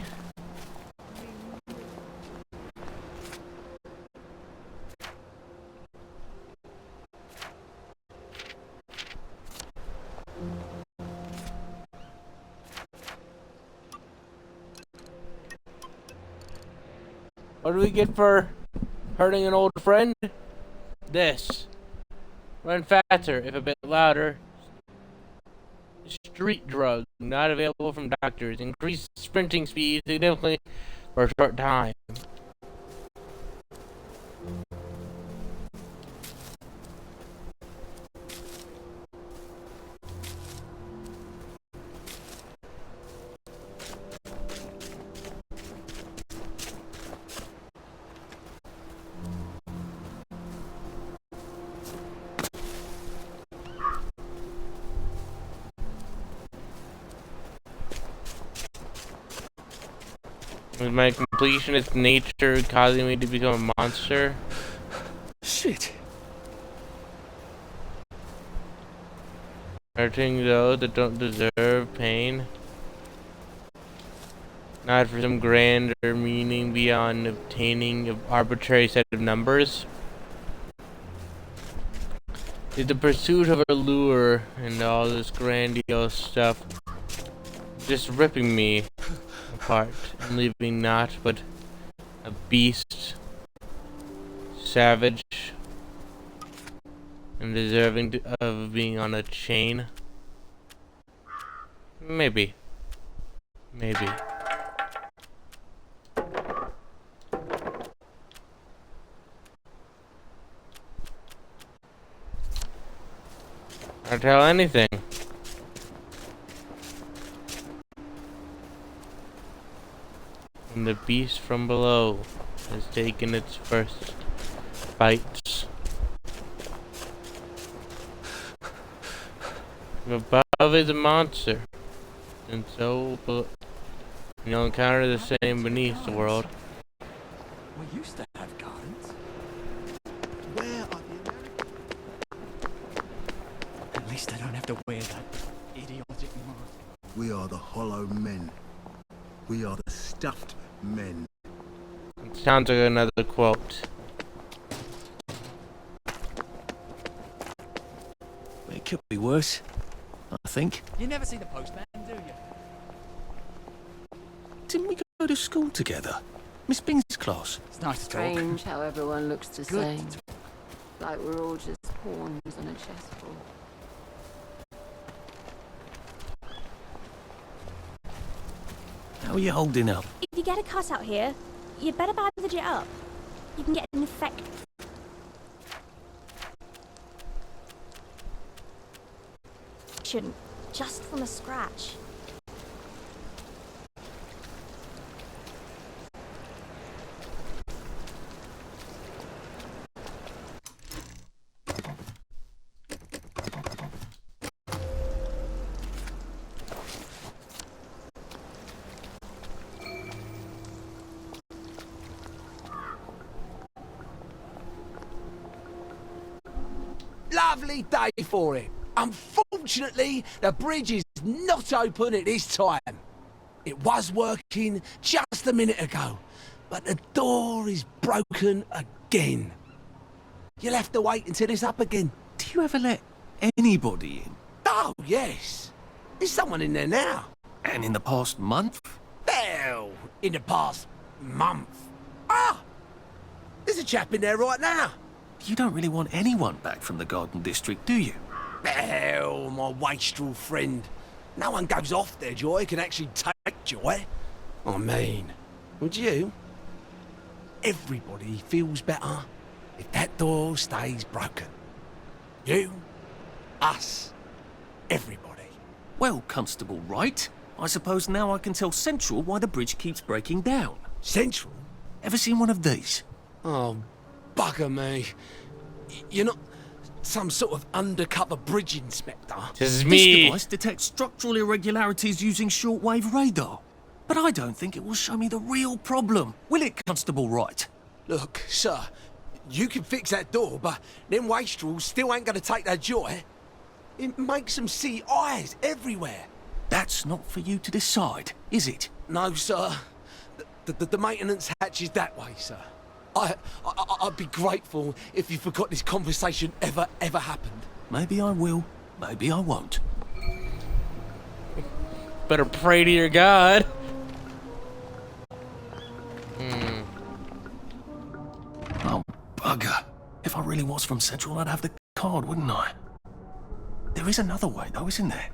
what do we get for hurting an old friend? This. Run faster, if a bit louder. Street drug, not available from doctors. Increase sprinting speed significantly for a short time. With my completionist nature causing me to become a monster? Shit. Hurting those that don't deserve pain? Not for some grander meaning beyond obtaining an arbitrary set of numbers? Is the pursuit of a lure and all this grandiose stuff just ripping me apart and leaving naught but a beast, savage, and deserving of being on a chain? Maybe. Maybe. I'll tell anything. And the beast from below has taken its first bites. Above is a monster, and so you'll encounter the same beneath the world. We used to have gardens. Where are the Americans? At least I don't have to wear that idiotic mask. We are the hollow men. We are the stuffed men. It sounds like another quote. It could be worse, I think. You never see the postman, do you? Didn't we go to school together? Miss Bing's class. It's nice to Strange talk. how everyone looks the Good. same. Like we're all just pawns on a chessboard. How are you holding up? If you get a cut out here, you'd better bandage it up. You can get an infection. Just from a scratch. Lovely day for it. Unfortunately, the bridge is not open at this time. It was working just a minute ago, but the door is broken again. You'll have to wait until it's up again. Do you ever let anybody in? Oh, yes. There's someone in there now. And in the past month? Well, in the past month. Ah! There's a chap in there right now. You don't really want anyone back from the Garden District, do you? Well, my wastrel friend. No one goes off their joy can actually take joy. I mean, would you? Everybody feels better if that door stays broken. You, us, everybody. Well, Constable Wright, I suppose now I can tell Central why the bridge keeps breaking down. Central? Ever seen one of these? Oh, bugger me. You're not some sort of undercover bridge inspector? This is This me. device detects structural irregularities using shortwave radar. But I don't think it will show me the real problem. Will it, Constable Wright? Look, sir, you can fix that door, but them wastrels still ain't gonna take their joy. It makes them see eyes everywhere. That's not for you to decide, is it? No, sir. The maintenance hatch is that way, sir. I'd be grateful if you forgot this conversation ever happened. Maybe I will, maybe I won't. Better pray to your God. Oh, bugger. If I really was from Central, I'd have the card, wouldn't I? There is another way, though, isn't there?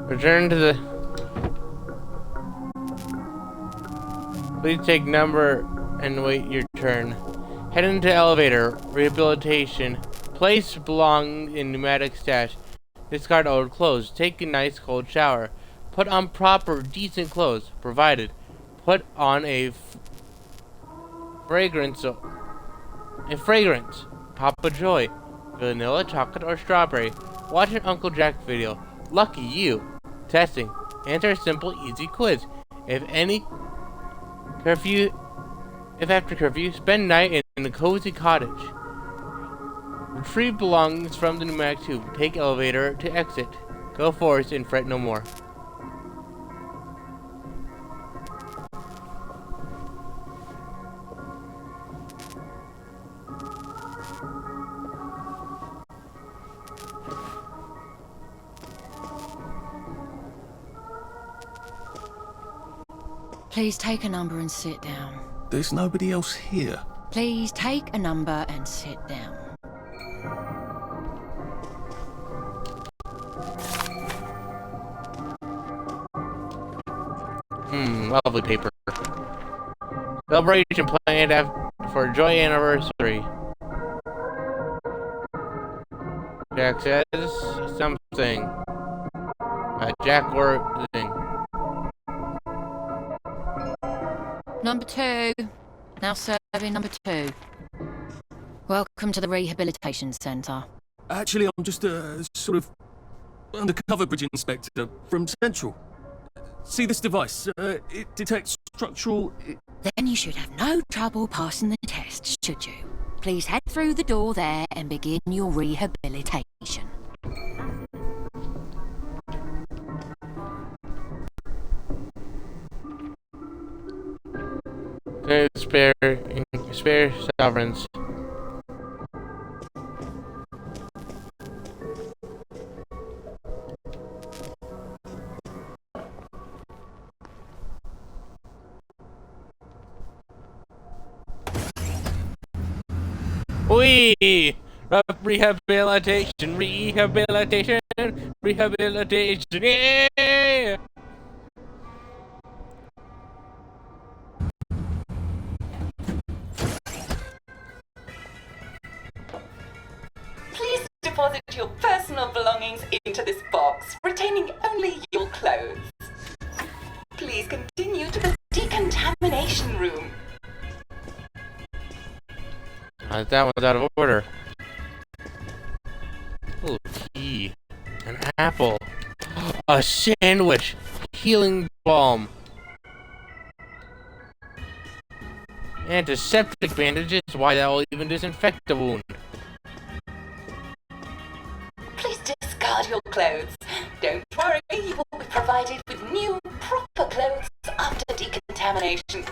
Return to the... Please take number and wait your turn. Head into elevator. Rehabilitation. Place belong in pneumatic stash. Discard old clothes. Take a nice cold shower. Put on proper, decent clothes, provided. Put on a fragrance. Papa Joy. Vanilla, chocolate, or strawberry. Watch an Uncle Jack video. Lucky you. Testing. Answer a simple, easy quiz. If after curfew, spend night in a cozy cottage. Retrieve belongings from the pneumatic tube. Take elevator to exit. Go forth and fret no more. Please take a number and sit down. There's nobody else here. Please take a number and sit down. Lovely paper. Celebration planned for a joy anniversary. Jack says something. Jack or thing. Number 2. Now serving number 2. Welcome to the Rehabilitation Centre. Actually, I'm just a sort of undercover bridge inspector from Central. See this device? It detects structural... Then you should have no trouble passing the test, should you? Please head through the door there and begin your rehabilitation. Spare sovereigns. Wee! Rehabilitation, yeah! Please deposit your personal belongings into this box, retaining only your clothes. Please continue to the decontamination room. That one's out of order. Ooh, tea. An apple. A sandwich. Healing balm. Antiseptic bandages. Why, that will even disinfect the wound. Please discard your clothes. Don't worry, you will be provided with new, proper clothes after decontamination.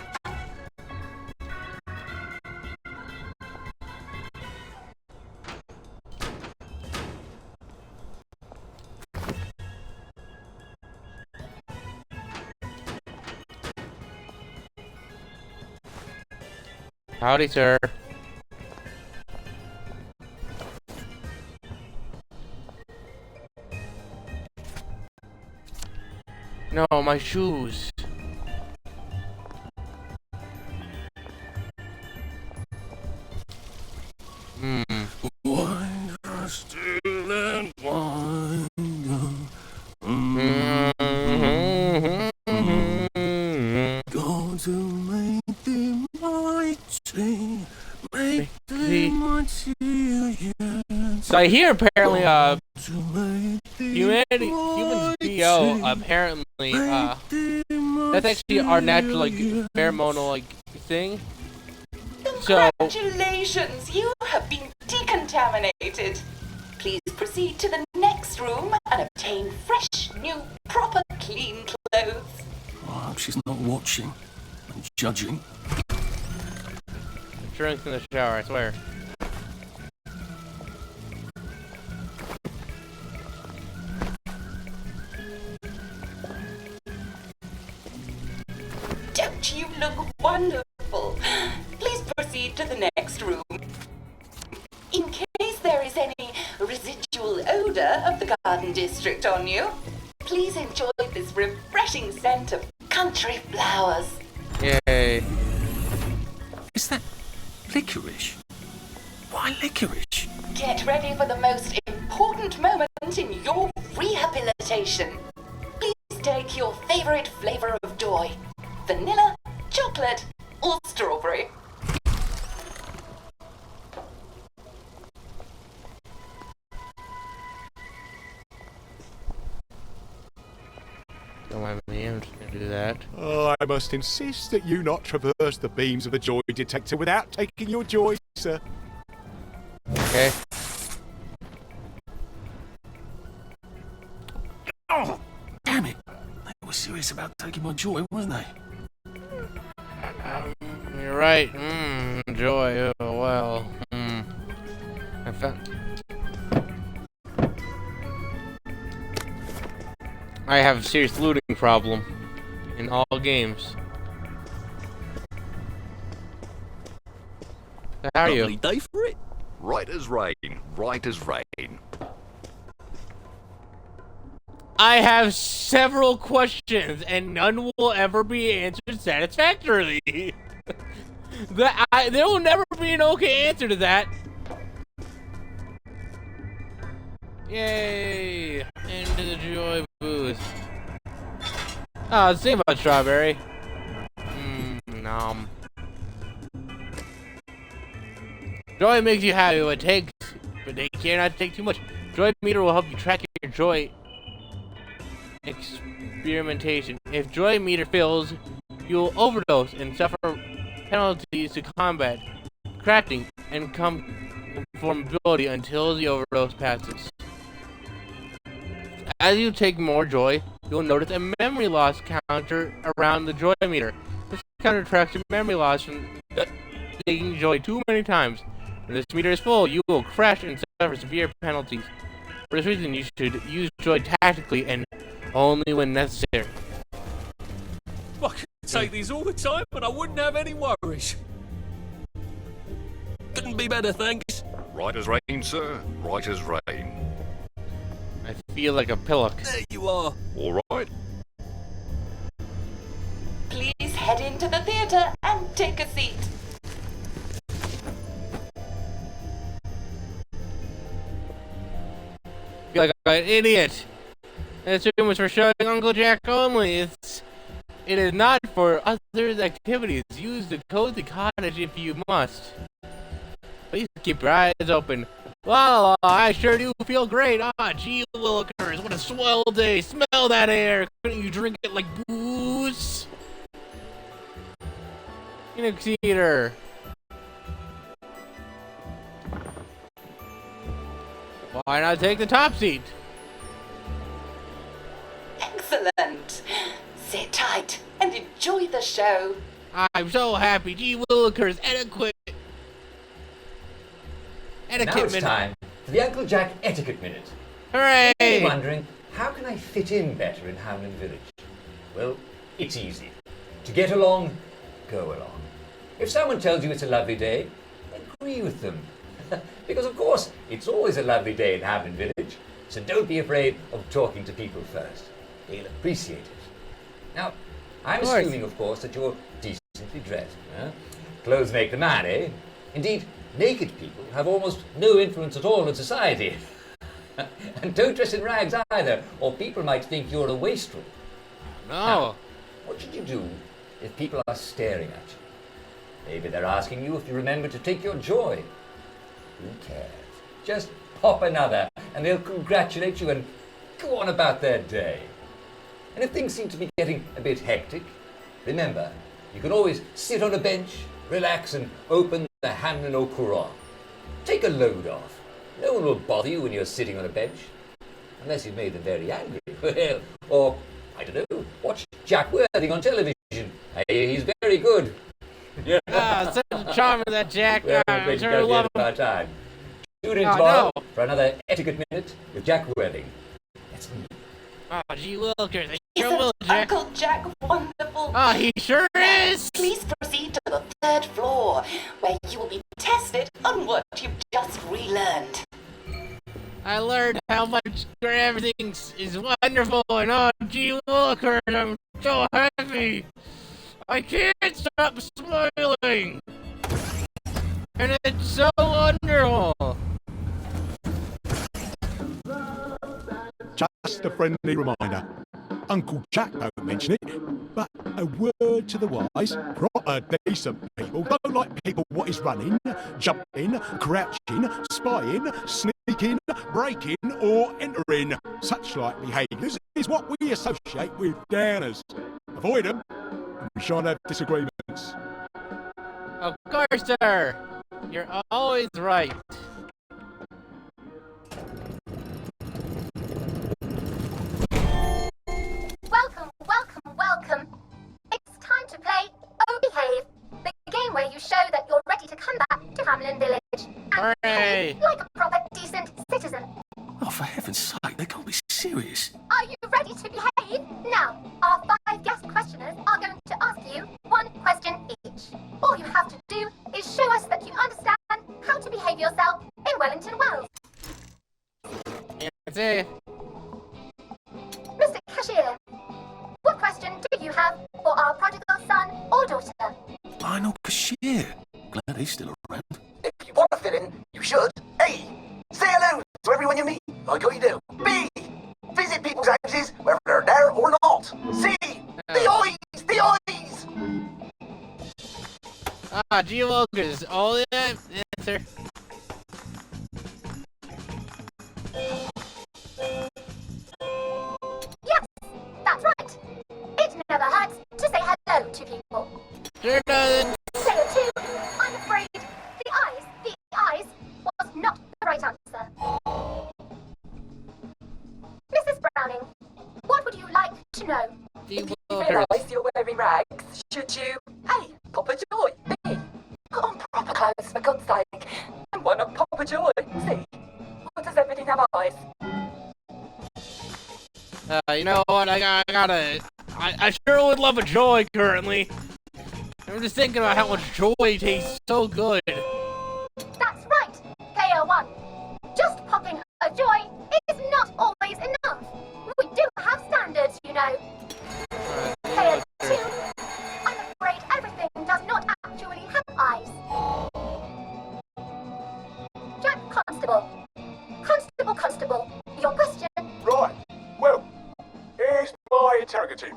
Howdy, sir. No, my shoes. Wind us still and wind going to make them mighty, make them mighty again. So I hear apparently, humans BO apparently, that's actually our natural, like, pheromone, like, thing. So, Congratulations, you have been decontaminated. Please proceed to the next room and obtain fresh, new, proper, clean clothes. I hope she's not watching and judging. drinks in the shower, I swear. Don't you look wonderful? Please proceed to the next room. In case there is any residual odor of the garden district on you, please enjoy this refreshing scent of country flowers. Yay. Is that licorice? Why licorice? Get ready for the most important moment in your rehabilitation. Please take your favorite flavor of joy. Vanilla, chocolate, or strawberry. Don't mind me, I'm just gonna do that. Oh, I must insist that you not traverse the beams of the joy detector without taking your joy, sir. Okay. Oh, damn it! They were serious about taking my joy, weren't they? You're right. Joy. Oh, well. I found. I have a serious looting problem in all games. How are you? Lovely day for it. Right as rain. Right as rain. I have several questions, and none will ever be answered satisfactorily. There will never be an okay answer to that. Yay! Into the joy booth. Oh, save about strawberry. Nom. Joy makes you happy, but they cannot take too much. Joy meter will help you track your joy experimentation. If joy meter fills, you'll overdose and suffer penalties to combat, crafting, and conformability until the overdose passes. As you take more joy, you'll notice a memory loss counter around the joy meter. This counter tracks your memory loss from taking joy too many times. When this meter is full, you will crash and suffer severe penalties. For this reason, you should use joy tactically and only when necessary. I could take these all the time, and I wouldn't have any worries. Couldn't be better, thanks. Right as rain, sir. Right as rain. I feel like a pillock. There you are. All right. Please head into the theater and take a seat. I feel like an idiot. This room is for showing Uncle Jack only. It is not for other activities. Use the cozy cottage if you must. Please keep your eyes open. Wow, I sure do feel great. Gee willikers, what a swell day. Smell that air. Couldn't you drink it like booze? Phoenix Eater. Why not take the top seat? Excellent. Sit tight and enjoy the show. I'm so happy. Gee willikers, etiquette Now it's minute. time for the Uncle Jack Etiquette Minute. Hooray! You may be wondering, how can I fit in better in Hamlin Village? Well, it's easy. To get along, go along. If someone tells you it's a lovely day, agree with them. Because of course, it's always a lovely day in Hamlin Village, so don't be afraid of talking to people first. They'll appreciate it. Now, I'm assuming, of course, that you're decently dressed. Huh? Clothes make the man, eh? Indeed, naked people have almost no influence at all in society. And don't dress in rags either, or people might think you're a wastrel. No. Now, what should you do if people are staring at you? Maybe they're asking you if you remember to take your joy. Who cares? Just pop another, and they'll congratulate you and go on about their day. And if things seem to be getting a bit hectic, remember, you can always sit on a bench, relax, and open the Hamlin au Courant. Take a load off. No one will bother you when you're sitting on a bench. Unless you've made them very angry. Well, or, I don't know, watch Jack Worthing on television. He's very good. Such a charmer, that Jack. Well, I'm we're sure going you to love the him. end of our time. Tune in Oh, tomorrow no. for another Etiquette Minute with Jack Worthing. That's me. Oh, gee willikers. They sure will, Isn't Jack. Uncle Jack wonderful? Oh, he sure is. Please proceed to the 3rd floor, where you will be tested on what you've just relearned. I learned how much everything is wonderful, and oh, gee willikers, I'm so happy. I can't stop smiling. And it's so wonderful. Just a friendly reminder. Uncle Jack don't mention it, but a word to the wise, proper decent people don't like people what is running, jumping, crouching, spying, sneaking, breaking or entering. Such like behaviours is what we associate with downers. Avoid them, and we shan't have disagreements. Of course, sir. You're always right. Welcome, welcome, welcome. It's time to play Oh Behave, the game where you show that you're ready to come back to Hamlin Village and Hooray. behave like a proper, decent citizen. Oh, for heaven's sake, they can't be serious. Are you ready to behave? Now, our 5 guest questioners are going to ask you 1 question each. All you have to do is show us that you understand how to behave yourself in Wellington Wells. That's it. Mr. Cashier, what question do you have for our prodigal son or daughter? Lionel Cashier. Glad he's still around. If you want to fit in, you should. A. Say hello to everyone you meet, like how you do. B. Visit people's houses, whether they're there or not. C. The eyes! The eyes! Ah, gee willikers. All the answer. Yes, that's right. It never hurts to say hello to people. Sure doesn't. Player 2, I'm afraid the eyes was not the right answer. Mrs. Browning, what would you like to know? Gee You willikers. realise you're wearing rags, should you? A. Papa Joy. B. Put on proper clothes, for God's sake. And why not Papa Joy? C. Why does everything have eyes? You know what? I sure would love a joy currently. I'm just thinking about how much joy tastes so good. That's right, Player 1. Just popping a joy is not always enough. We do have standards, you know. Player 2, I'm afraid everything does not actually have eyes. Jack Constable. Constable, your question. Right. Well, here's my interrogative.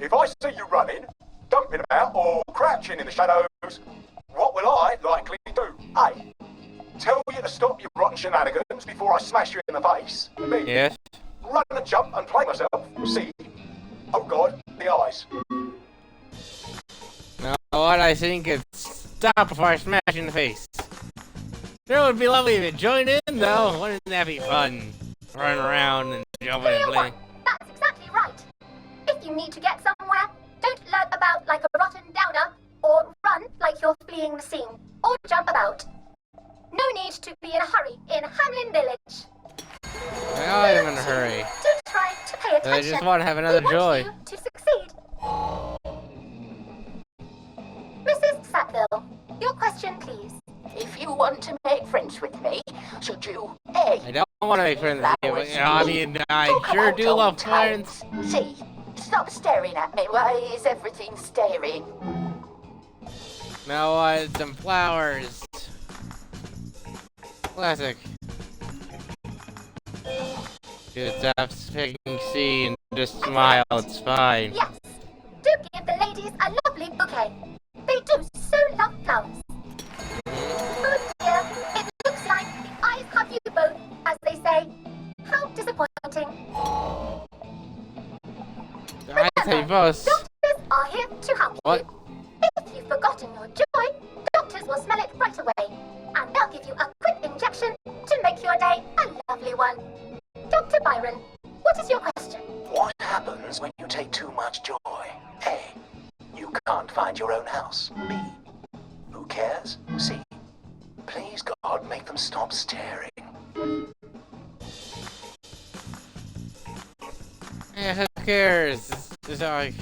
If I see you running, dumping about, or crouching in the shadows, what will I likely do? A. Tell you to stop your rotten shenanigans before I smash you in the face. B. Yes. Run and jump and play myself. C. Oh God, the eyes. Now, what I think is stop before I smash you in the face. Sure would be lovely if you joined in, though. Wouldn't that be fun? Running around and jumping and Player 1, playing. that's exactly right. If you need to get somewhere, don't lurk about like a rotten downer, or run like you're fleeing the scene, or jump about. No need to be in a hurry in Hamlin Village. I am in a hurry. Do try to pay attention. I just want to have another We joy. want you to succeed. Mrs. Sackville, your question, please. If you want to make friends with me, should you I don't want to make friends with you, but, you know, I mean, I Talk sure about do love old times. friends. C. stop staring at me. Why is everything staring? Now I want some flowers. Classic. Good stuff. Picking C and just smile. It's fine. Yes. Do give the ladies a lovely bouquet. They do so love flowers. Oh dear, it looks like the eyes have you both, as they say. How disappointing. I say both. Doctors are here to help you. If you've forgotten your joy, doctors will smell it right away. And they'll give you a quick injection to make your day a lovely one. Dr. Byron, what is your question? What happens when you take too much joy? A. You can't find your own house. B. Who cares? C. Please God, make them stop staring. Yeah, who cares? It's like...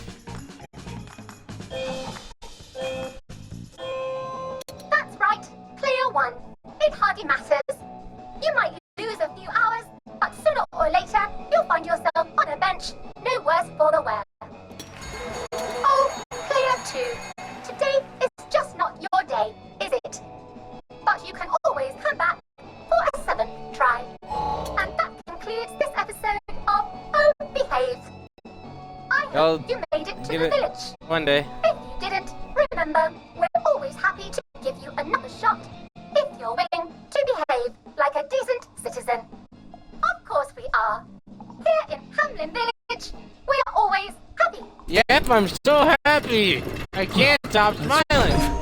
That's right, clear one. It hardly matters. You might lose a few hours, but sooner or later, you'll find yourself on a bench, no worse for the wear. Oh, clear two. Today is just not your day, is it? But you can always come back for a seventh try. And that concludes this episode of Oh Behave. I hope you made it to the village. One day. If you didn't, remember, we're always happy to give you another shot if you're willing to behave like a decent citizen. Of course we are. Here in Hamlin Village, we're always happy. Yep, I'm so happy. I can't stop smiling.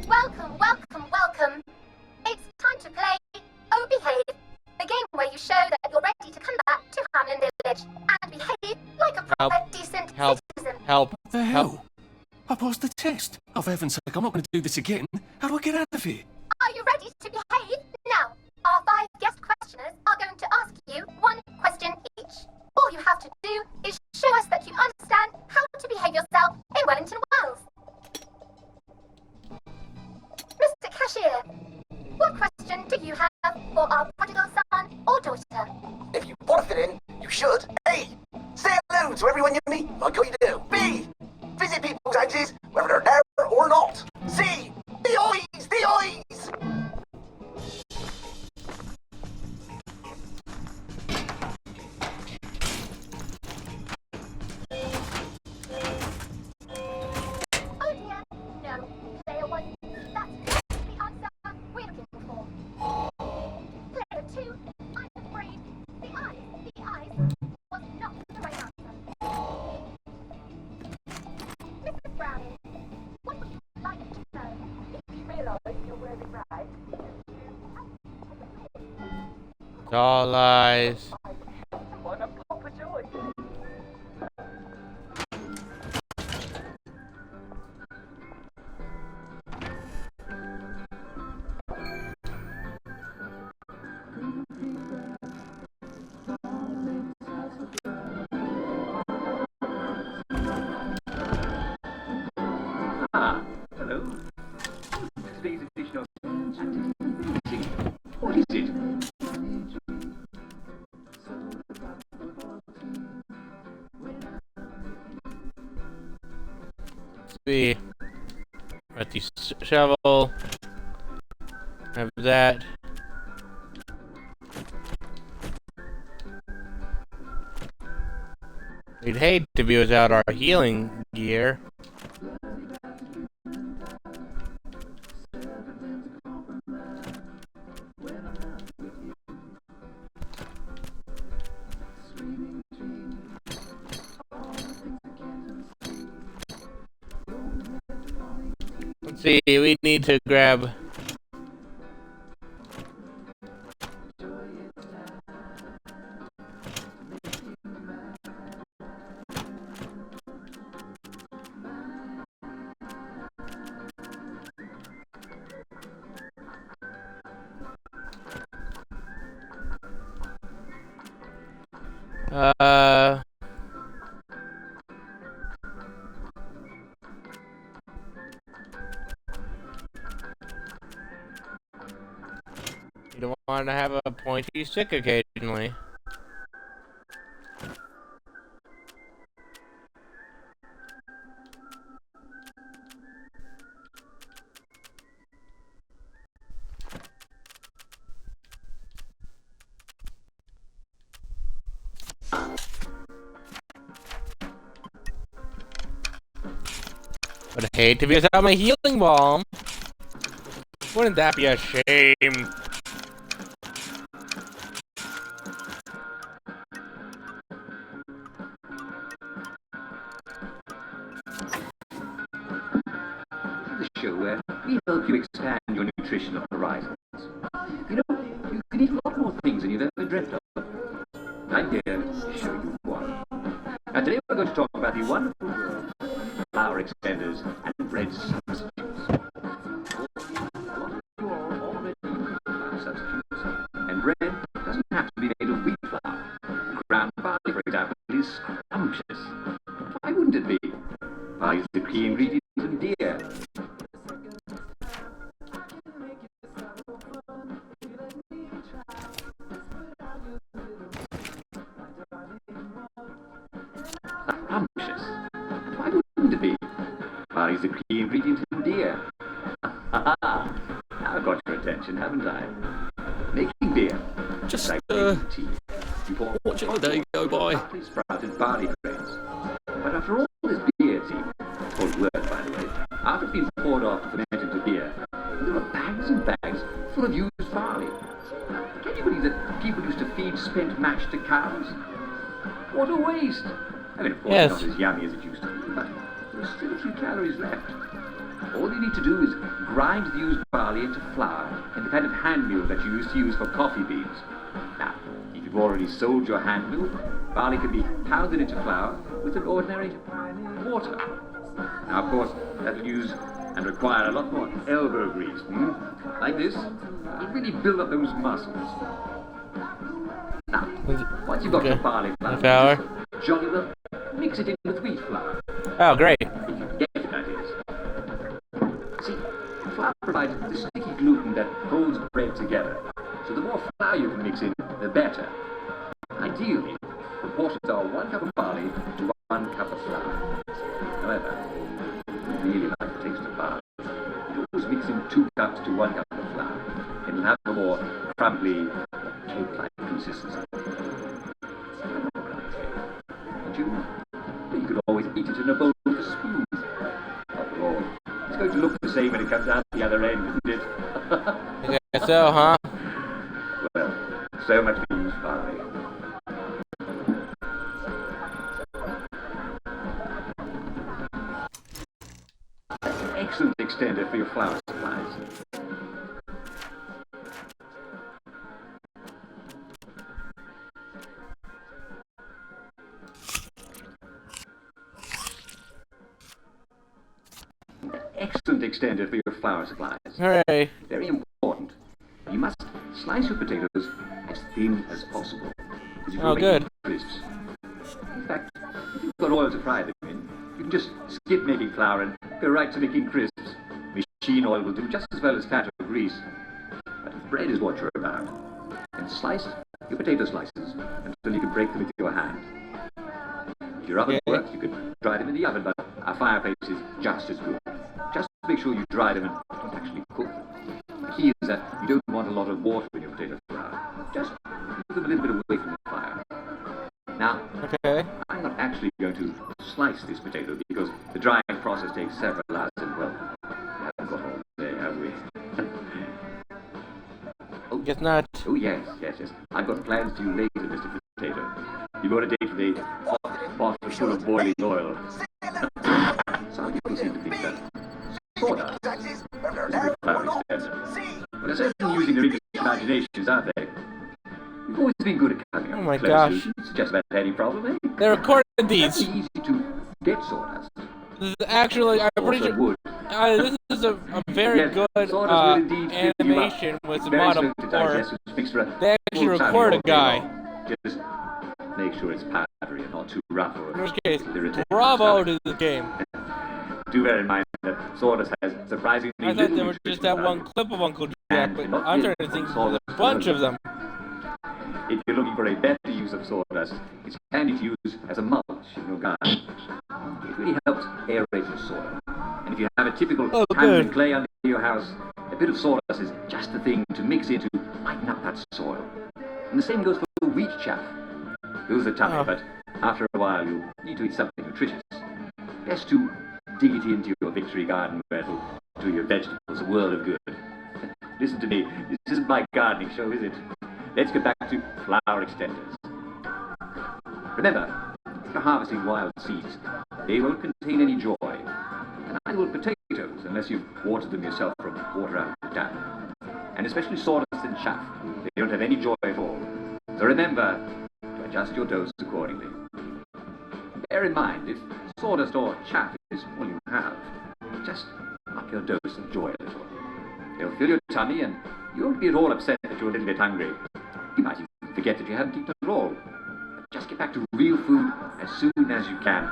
Welcome, welcome, welcome. It's time to play Oh Behave, the game where you show that you're ready to come back to Hamlin Village and behave like a proper, decent citizen. Help. What the hell? I passed the test. Oh, for heaven's sake, I'm not going to do this again. How do I get out of here? Are you ready to behave? Now, our 5 guest questioners are going to ask you 1 question each. All you have to do is show us that you understand how to behave yourself in Wellington, Wales. Mr. Cashier, what question do you have for our prodigal son or daughter? If you want to fit in, you should. A. Say hello to everyone you meet, like what you do. B. Visit people's houses, whether they're there or not. C. The eyes! The eyes! Oh dear, no. Player 1, that's the answer we're looking for. Player 2, I'm afraid the eyes was not the right answer. Mrs. Browning, what would you like to know? If you realise you're wearing right. It's all lies. What a proper joy. Hello. Today's edition of what is it? See. Got the shovel. Have that. We'd hate to be without our healing gear. Let's see, we need to grab... You don't want to have a pointy stick occasionally. But I hate to be without my healing balm. Wouldn't that be a shame? The show where we help you expand your nutritional horizons. You know, you can eat a lot more things than you've ever dreamt of. I dare show you one. Now today we're going to talk about the wonderful world of flour extenders and bread substitutes. A lot of you are already using flour substitutes, and bread doesn't have to be made of wheat flour. Ground barley, for example, is scrumptious. Why wouldn't it be? Barley is the key ingredient in beer. Scrumptious. Why wouldn't it be? Barley's the key ingredient in beer. Now I've got your attention, haven't I? Making beer. Just, like making tea. You pour watching the day go by. Sprouted barley grains. But after all this beer tea, called wort by the way, after it's been poured off and fermented to beer, there are bags and bags full of used barley. Can you believe that people used to feed spent mash to cows? What a waste! I mean, of course, Yes. it's not as yummy as it used to be, but there's still a few calories left. All you need to do is grind the used barley into flour and the kind of hand mill that you used to use for coffee beans. Now, if you've already sold your hand mill, barley can be pounded into flour with an ordinary mortar. Now, of course, that'll use and require a lot more elbow grease. Like this, it'll really build up those muscles. Now, once you've got your barley flour, just jolly well mix it in with wheat flour. Oh, great. If you can get it, that is. See, flour provides the sticky gluten that holds bread together. So the more flour you can mix in, the better. Ideally, proportions are 1 cup of barley to 1 cup of flour. However, if you really like the taste of barley, you always mix in 2 cups to 1 cup of flour. And you'll have a more crumbly, cake-like consistency. And you could always eat it in a bowl with a spoon. After all, it's going to look the same when it comes out the other end, isn't it? I guess so, huh? Well, so much for used barley. Excellent extender for your flour supplies. Excellent extender for your flour supplies. Hooray. Very important. You must slice your potatoes as thin as possible. Oh, good. Crisps. In fact, if you've got oil to fry them in, you can just skip making flour and go right to making crisps. Machine oil will do just as well as fat or grease. But if bread is what you're about, then slice your potato slices until you can break them with your hand. If your oven works, you can dry them in the oven, but our fireplace is just as good. Just make sure you dry them and don't actually cook them. The key is that you don't want a lot of water in your potato flour. Just move them a little bit away from the fire. Now, I'm not actually going to slice this potato because the drying process takes several hours and, well, we haven't got all day, have we? Oh, guess not. Oh, yes. I've got plans to you later, Mr. Potato. You've got a date with a hot pot full of boiling oil. Some people seem to think that sawdust is a good flour extender. But they're certainly using their biggest imaginations, aren't they? We've always been good at coming up with clever solutions to just about any problem, eh? They recorded these. It's easy to get sawdust. This is actually, I'm pretty sure. This is a very good animation with the bottom or they actually recorded a guy. Just make sure it's powdery and not too rough or in which case, bravo to the game. Do bear in mind that sawdust has surprisingly I thought there was just that one clip of Uncle Jack, but I'm starting to think there's a bunch of them. If you're looking for a better use of sawdust, it's handy to use as a mulch in your garden. It really helps aerate your soil. And if you have a typical sand and clay under your house, a bit of sawdust is just the thing to mix in to lighten up that soil. And the same goes for wheat chaff. Those are tough, but after a while you'll need to eat something nutritious. Best to dig it into your victory garden where it'll do your vegetables a world of good. Listen to me, this isn't my gardening show, is it? Let's get back to flower extenders. Remember, if you're harvesting wild seeds, they won't contain any joy. And neither will potatoes unless you've watered them yourself from water out of the tap. And especially sawdust and chaff. They don't have any joy at all. So remember to adjust your dose accordingly. Bear in mind, if sawdust or chaff is all you have, just up your dose of joy a little. It'll fill your tummy and you won't be at all upset that you're a little bit hungry. You might even forget that you haven't eaten at all. But just get back to real food as soon as you can.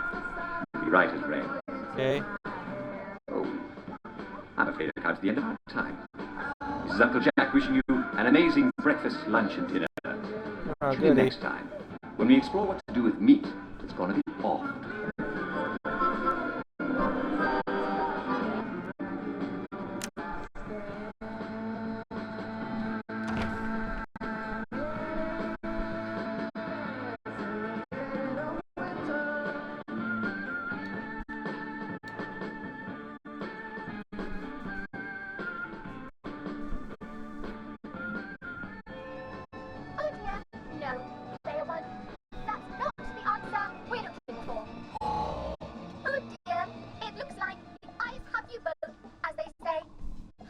You'll be right as rain. Okay. Oh, I'm afraid I've come to the end of our time. This is Uncle Jack wishing you an amazing breakfast, lunch and dinner. Oh, Tune in next time, when we explore what to do with meat that's going to be off. Oh dear, no. Player one, that's not the answer we're looking for. Oh dear, it looks like the eyes have you both, as they say.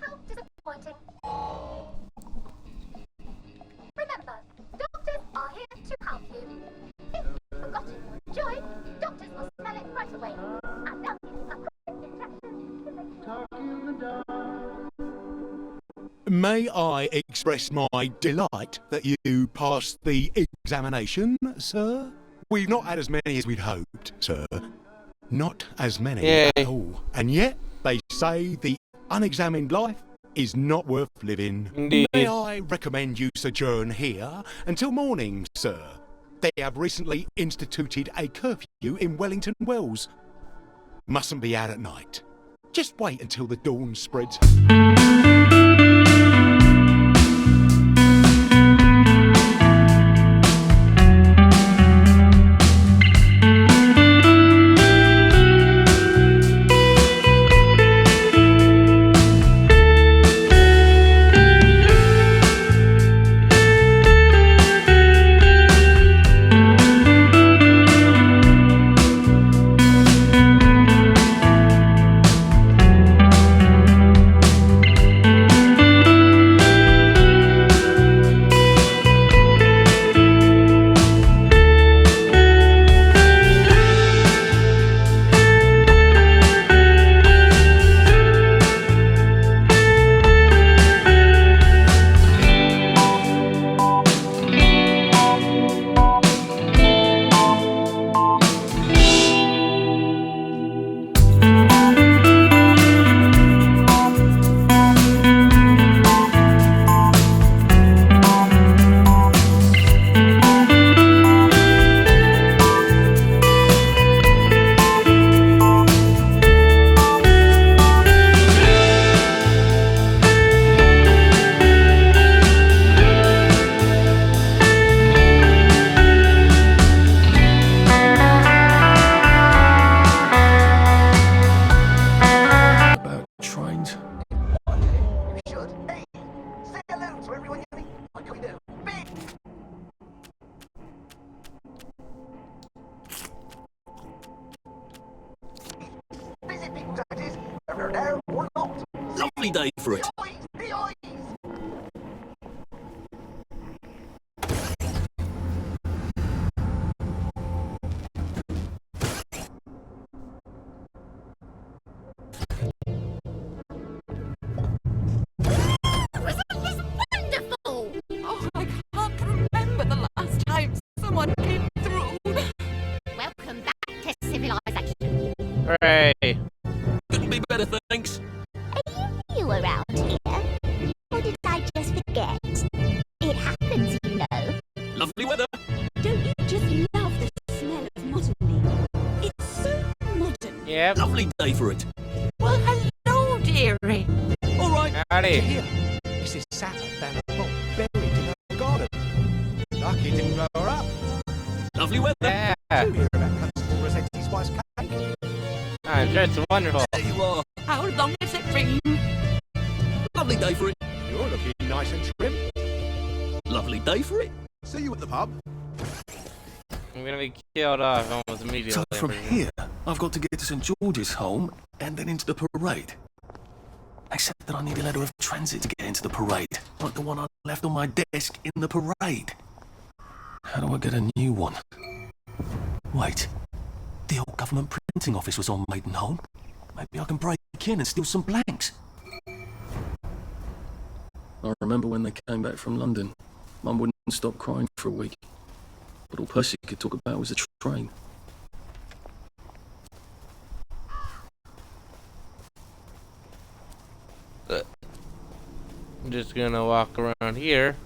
How disappointing. Remember, doctors are here to help you. If you've forgotten joy, doctors will smell it right away. And they'll give you a quick injection to make you... May I express my delight that you passed the examination, sir? We've not had as many as we'd hoped, sir. Not as many at all. And yet, they say the unexamined life is not worth living. Indeed. May I recommend you sojourn here until morning, sir? They have recently instituted a curfew in Wellington Wells. Mustn't be out at night. Just wait until the dawn spreads. Lovely day for it. Wonderful! Oh, I can't remember the last time someone came through. Welcome back to civilization. Hooray. Couldn't be better, thanks. Are you around here? Or did I just forget? It happens, you know. Lovely weather. Don't you just love the smell of modern? It's so modern. Yep. Lovely day for it. Well, hello, dearie. All right. Howdy. Here, this is sap down a pot buried in her garden. Lucky it didn't blow her up. Lovely weather. Yeah. Did you hear about Constable Rossetti's wife's cake? I'm It's wonderful. There you are. How long has it been? Lovely day for it. You're looking nice and trim. Lovely day for it. See you at the pub. I'm gonna be killed off almost immediately. So from here, I've got to get to St. George's home and then into the parade. Except that I need a letter of transit to get into the parade, like the one I left on my desk in the parade. How do I get a new one? Wait, the old government printing office was on Maidenholm. Maybe I can break in and steal some blanks. I remember when they came back from London. Mum wouldn't stop crying for a week. But all Percy could talk about was the train. I'm just gonna walk around here,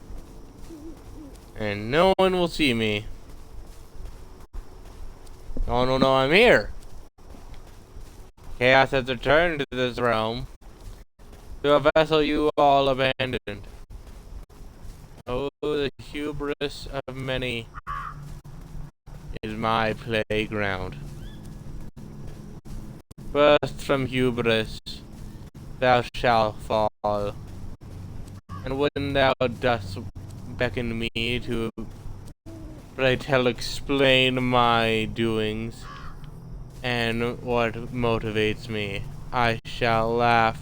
and no one will see me. No one will know I'm here. Chaos has returned to this realm, to a vessel you all abandoned. Oh, the hubris of many is my playground. First from hubris, thou shalt fall. And when thou dost beckon me to, pray tell, explain my doings and what motivates me, I shall laugh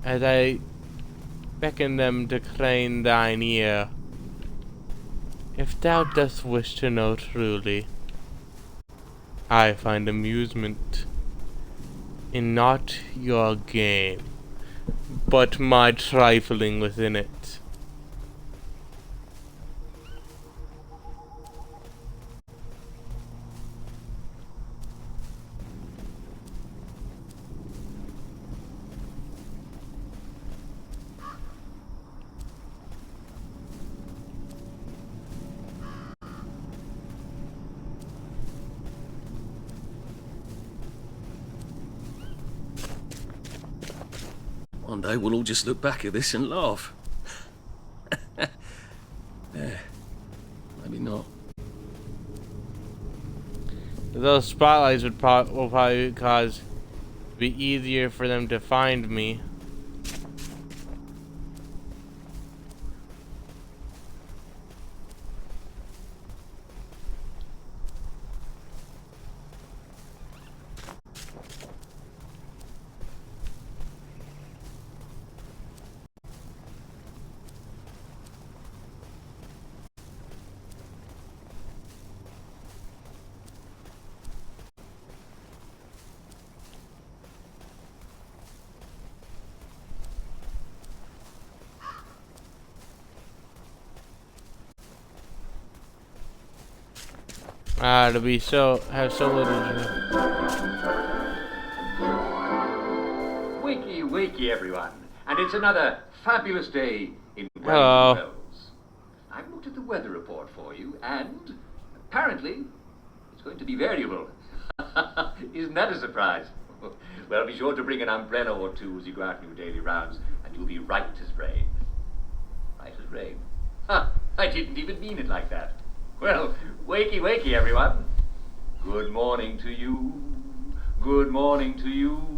as I beckon them to crane thine ear. If thou dost wish to know truly, I find amusement in not your game, but my trifling within it. One day we'll all just look back at this and laugh. Yeah, maybe not. Those spotlights will probably cause it be easier for them to find me. To be have so little. Wakey, wakey, everyone. And it's another fabulous day in Hello. Wellington Wells. I've looked at the weather report for you, and apparently it's going to be variable. Isn't that a surprise? Well, be sure to bring an umbrella or two as you go out on your daily rounds, and you'll be right as rain. Right as rain. Ha! I didn't even mean it like that. Well, wakey, wakey, everyone. Good morning to you. Good morning to you.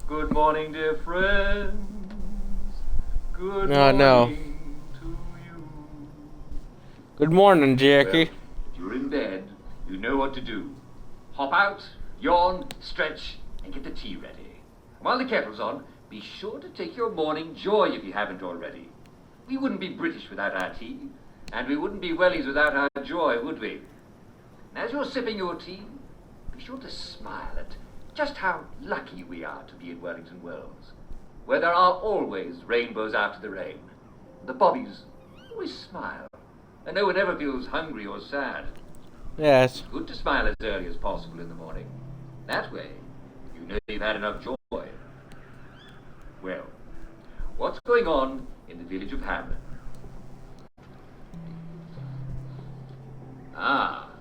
Good morning, dear friends. Good morning to you. Good morning, Jackie. Well, if you're in bed, you know what to do. Hop out, yawn, stretch, and get the tea ready. While the kettle's on, be sure to take your morning joy if you haven't already. We wouldn't be British without our tea. And we wouldn't be wellies without our joy, would we? And as you're sipping your tea, be sure to smile at just how lucky we are to be in Wellington Wells, where there are always rainbows after the rain. The bobbies always smile, and no one ever feels hungry or sad. Yes. It's good to smile as early as possible in the morning. That way, you know you've had enough joy. Well, what's going on in the village of Hamlin? Ah,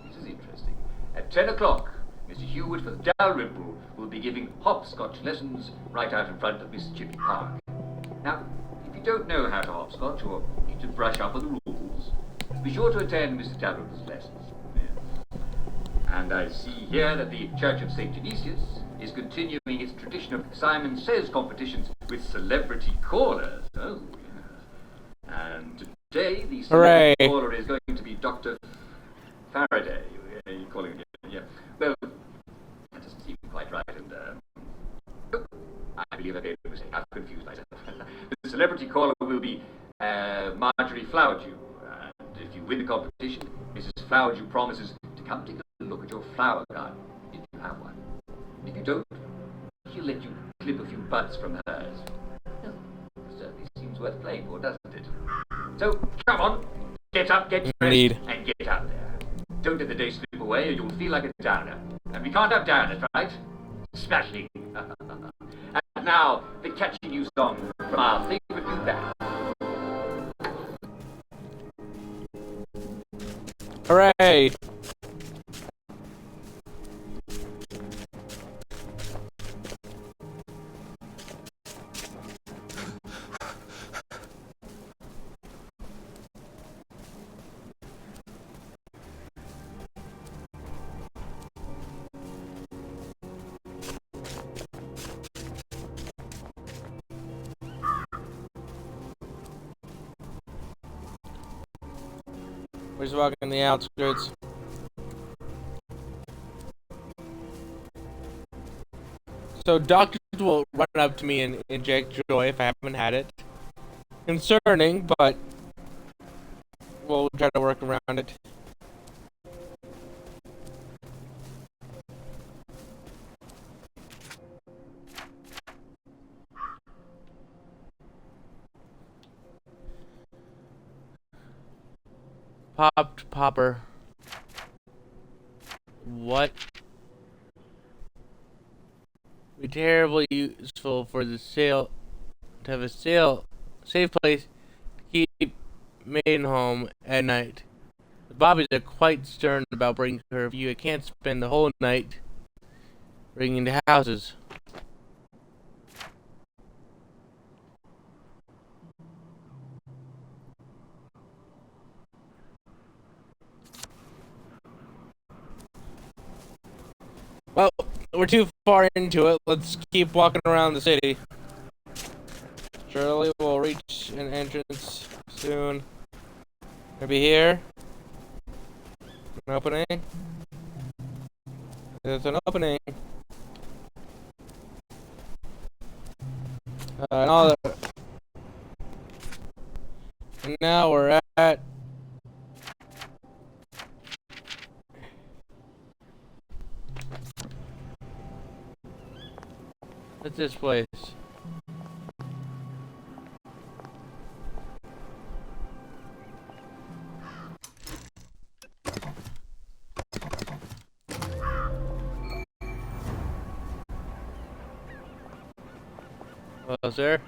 this is interesting. At 10 o'clock, Mr. Hewitt for the Dalrymple will be giving hopscotch lessons right out in front of Miss Chippy Park. Now, if you don't know how to hopscotch or need to brush up on the rules, be sure to attend Mr. Dalrymple's lessons. Yeah. And I see here that the Church of St. Genesius is continuing its tradition of Simon Says competitions with celebrity callers. Oh, yes. And today, the celebrity caller is going to be Dr. Faraday. You calling it? Yeah. Well, that doesn't seem quite right, and I believe I made a mistake. I've confused myself. The celebrity caller will be Marjorie Flowerdew. And if you win the competition, Mrs. Flowerdew promises to come take a look at your flower garden, if you have one. If you don't, she'll let you clip a few buds from hers. Well, certainly seems worth playing for, doesn't it? So, come on, get up, get dressed, and get out there. Don't let the day slip away or you'll feel like a downer. And we can't have downers, right? Smashing. And now, the catchy new song from our favorite new band. Hooray! We're just walking the outskirts. So doctors will run up to me and inject joy if I haven't had it. Concerning, but we'll try to work around it. Popped popper. What? Be terribly useful for the sale to have a safe place to keep maiden home at night. The Bobbies are quite stern about breaking curfew. I can't spend the whole night breaking into houses. Well, we're too far into it. Let's keep walking around the city. Surely we'll reach an entrance soon. Maybe here? An opening? There's an opening. And now we're at... What's this place? Hello, sir.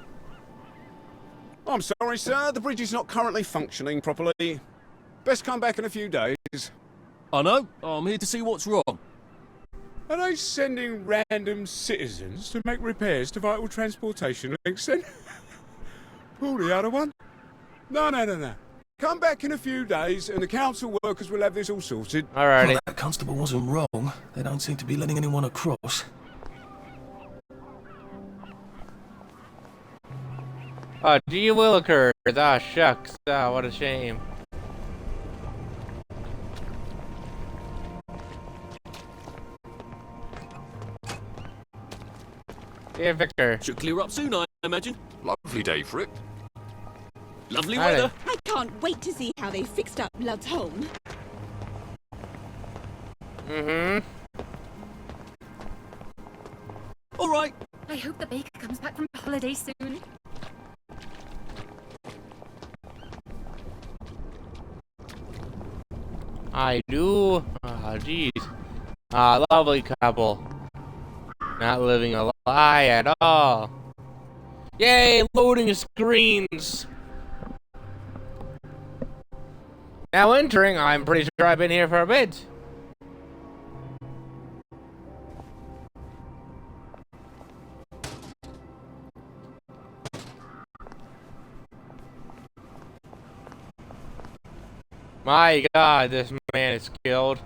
I'm sorry, sir. The bridge is not currently functioning properly. Best come back in a few days. I know. I'm here to see what's wrong. Are they sending random citizens to make repairs to vital transportation links then? Pull the other one? No. Come back in a few days and the council workers will have this all sorted. Alrighty. Well, that constable wasn't wrong. They don't seem to be letting anyone across. Oh, gee willikers. Ah, shucks. Ah, what a shame. Yeah, Victor. Should clear up soon, I imagine. Lovely day for it. Lovely weather. I can't wait to see how they fixed up Blood's home. Mm-hmm. All right. I hope the baker comes back from holiday soon. I do. Ah, jeez. Ah, lovely couple. Not living a lie at all. Yay, loading screens. Now entering, I'm pretty sure I've been here for a bit. My God, this man is skilled.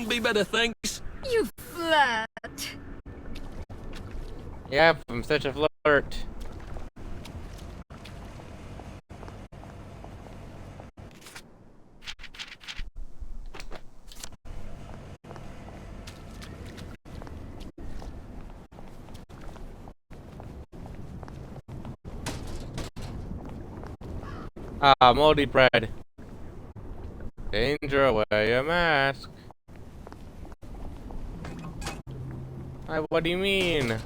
couldn't be better, thanks. You flirt. Yep, I'm such a flirt. Ah, moldy bread. Danger, wear your mask. What do you mean?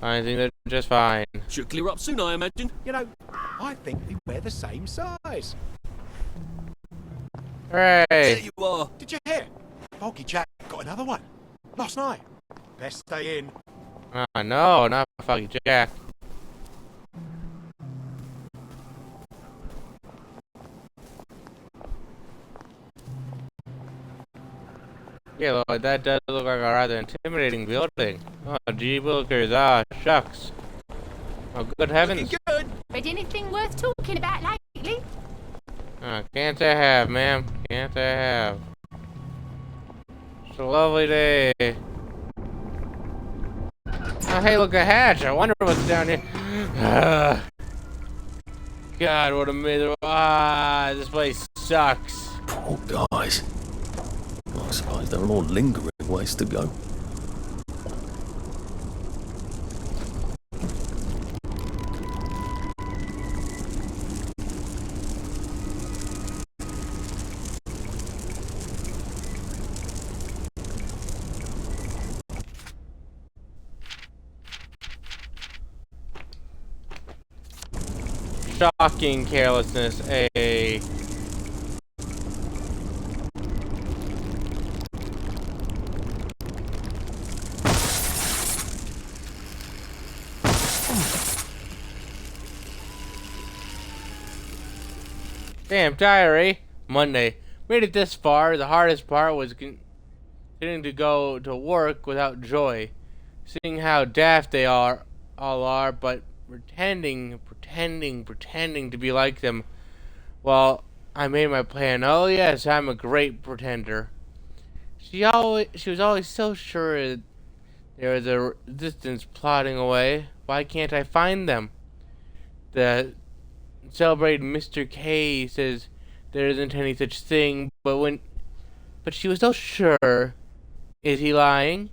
I think they're just fine. Should clear up soon, I imagine. You know, I think we're the same size. Hooray! There you are. Did you hear? Foggy Jack got another one. Last night. Best stay in. Ah, no, not fucking Jack. Yeah, Lord, that does look like a rather intimidating building. Oh, gee willikers, ah, shucks. Oh, good heavens. Good. Read anything worth talking about lately? Can't I have, ma'am? Can't I have? It's a lovely day. Oh, hey, look, a hatch. I wonder what's down here. God, what a miserable... Ah, this place sucks. Poor guys. I suppose there are more lingering ways to go. Shocking carelessness, a... Damn diary. Monday. Made it this far. The hardest part was getting to go to work without joy. Seeing how daft they all are, but pretending to be like them. Well, I made my plan. Oh yes, I'm a great pretender. She was always so sure there was a resistance plotting away. Why can't I find them? The celebrated Mr. K says there isn't any such thing, but she was so sure. Is he lying?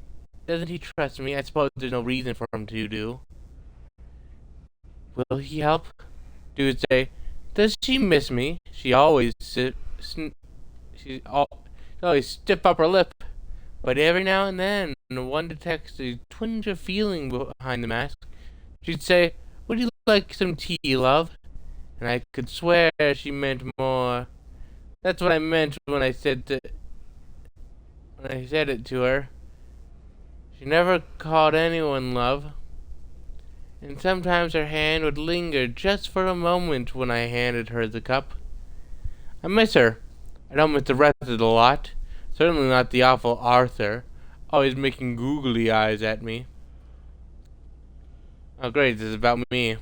Doesn't he trust me? I suppose there's no reason for him to do. Will he help? Dude say, does she miss me? She always always stiff upper lip, but every now and then one detects a twinge of feeling behind the mask. She'd say, would you like some tea, love? And I could swear she meant more. That's what I meant when I said it to her. She never called anyone love. And sometimes her hand would linger just for a moment when I handed her the cup. I miss her. I don't miss the rest of the lot. Certainly not the awful Arthur, always making googly eyes at me. Oh great, this is about me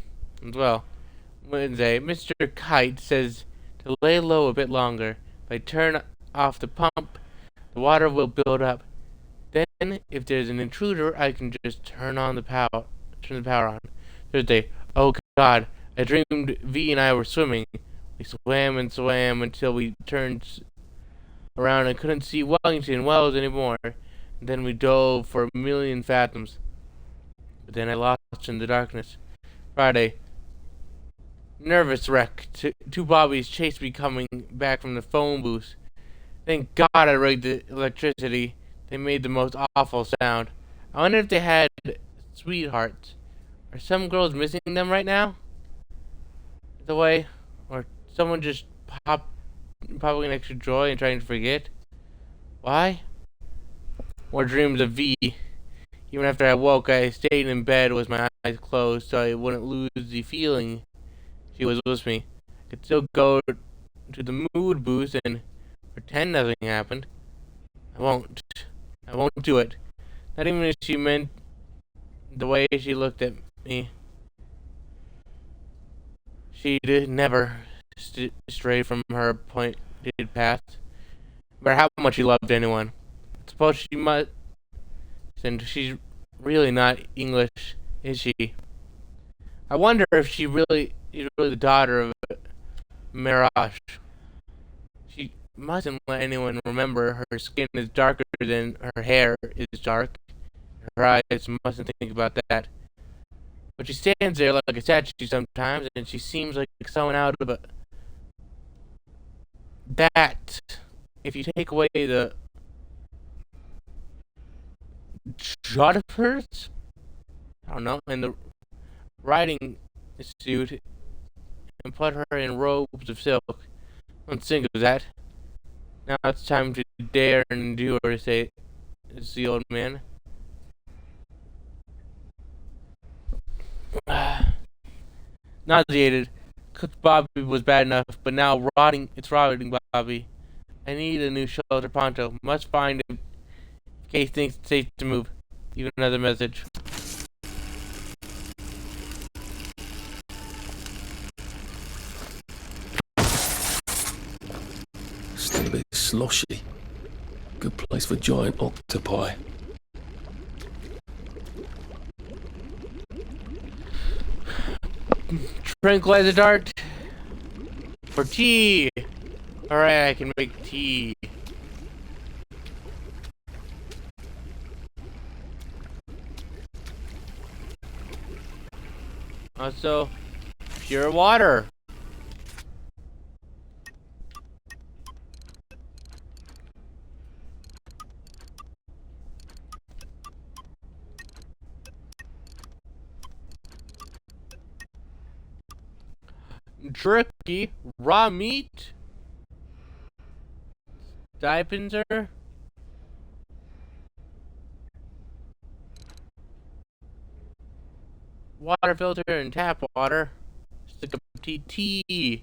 as well. Wednesday, Mr. Kite says to lay low a bit longer. If I turn off the pump, the water will build up. Then, if there's an intruder, I can just turn the power on. Thursday, oh God, I dreamed V and I were swimming. We swam and swam until we turned around and couldn't see Wellington Wells anymore. And then we dove for a million fathoms. But then I lost in the darkness. Friday, nervous wreck. Two bobbies chased me coming back from the phone booth. Thank God I rigged the electricity. They made the most awful sound. I wonder if they had sweethearts. Are some girls missing them right now? The way, or someone just popping an extra joy and trying to forget? Why? More dreams of V. Even after I woke, I stayed in bed with my eyes closed so I wouldn't lose the feeling she was with me. I could still go to the mood booth and pretend nothing happened. I won't do it. Not even if she meant the way she looked at me. She did never stray from her appointed path. matter how much she loved anyone. Suppose she must, and she's really not English, is she? I wonder if she's really the daughter of Mirage. She mustn't let anyone remember her skin is darker than her hair is dark. Her eyes mustn't think about that. But she stands there like a statue sometimes, and she seems like someone out of a... That, if you take away the shot of hers, I don't know, and the riding suit, and put her in robes of silk, let's think of that. Now it's time to dare and endure, says the old man. Nauseated. Cook's Bobby was bad enough, but now it's rotting Bobby. I need a new shelter pronto. Must find him in case things are safe to move. Even another message. Still a bit sloshy. Good place for giant octopi. Tranquilizer dart for tea. Alright, I can make tea. Also, pure water. Jerky, raw meat, Dipenser, water filter and tap water, stick of tea.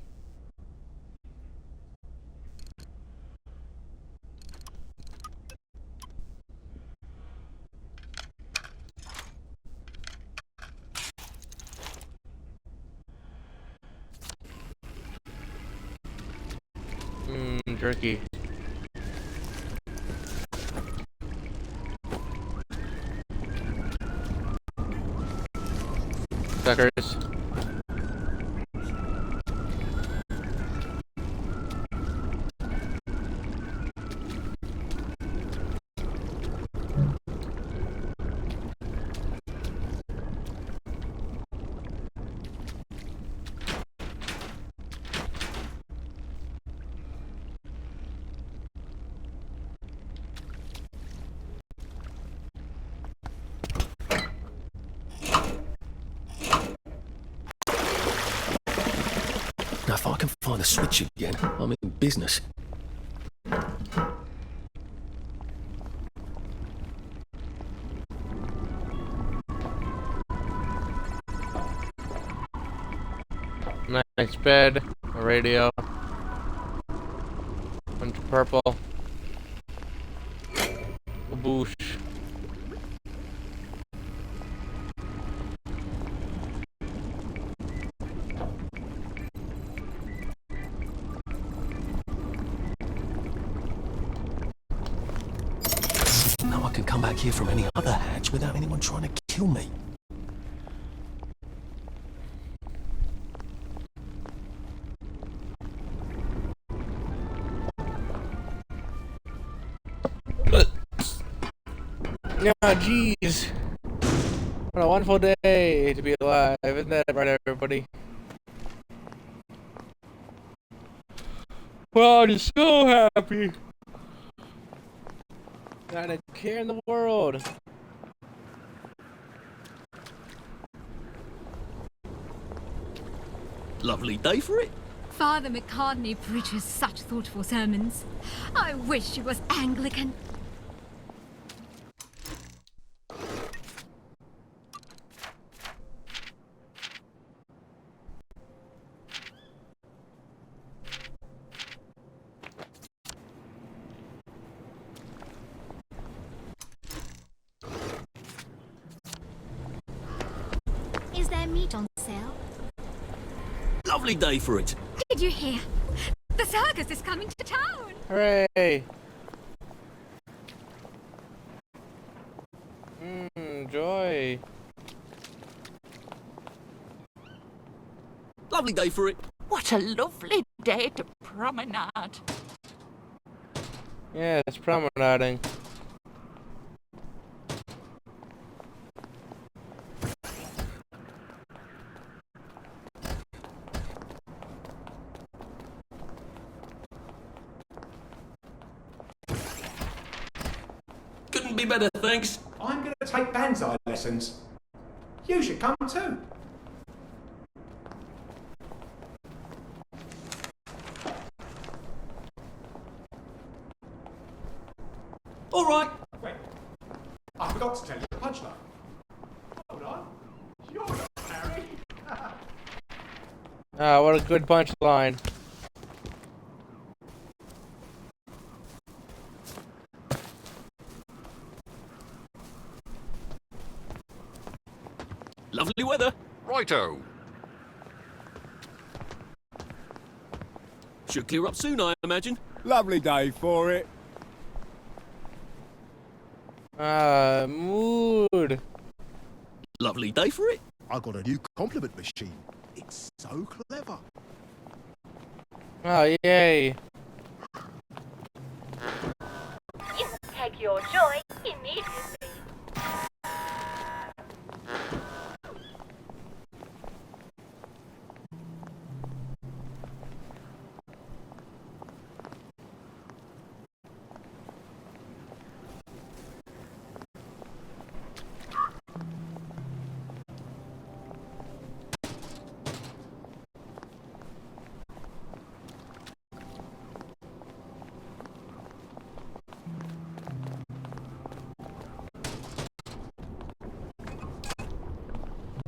Jerky. Suckers. Now, if I can find the switch again, I'm in business. Nice bed, a radio, bunch of purple, a boosh. Now I can come back here from any other hatch without anyone trying to kill me. Oh, jeez. What a wonderful day to be alive. Isn't that right, everybody? Well, I'm just so happy. Not a care in the world. Lovely day for it. Father McCartney preaches such thoughtful sermons. I wish he was Anglican. Is there meat on sale? Lovely day for it. Did you hear? The circus is coming to town. Hooray! Joy. Lovely day for it. What a lovely day to promenade. Yeah, it's promenading. Couldn't be better, thanks. I'm going to take banzai lessons. You should come too. All right. Wait, I forgot to tell you the punchline. Hold on. You're not Harry. Ah, what a good punchline. Lovely weather. Righto. Should clear up soon, I imagine. Lovely day for it. Mood. Lovely day for it. I got a new compliment machine. It's so clever. Oh, yay. You take your joy immediately.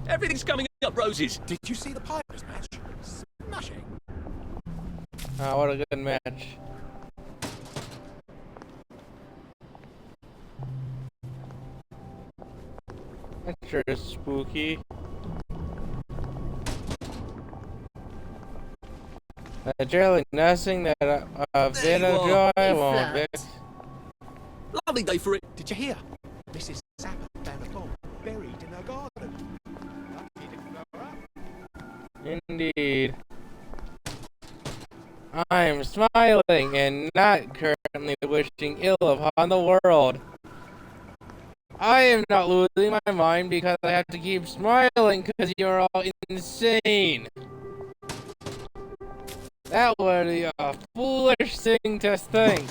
Everything's coming up roses. Did you see the Pirates match? Smashing. Ah, what a good match. That sure is spooky. Generally nothing that a bit of joy won't fix. Lovely day for it. Did you hear? Mrs. Sapper found a bomb buried in her garden. Lucky didn't blow up. Indeed. I am smiling and not currently wishing ill upon the world. I am not losing my mind because I have to keep smiling because you're all insane. That would be a foolish thing to think.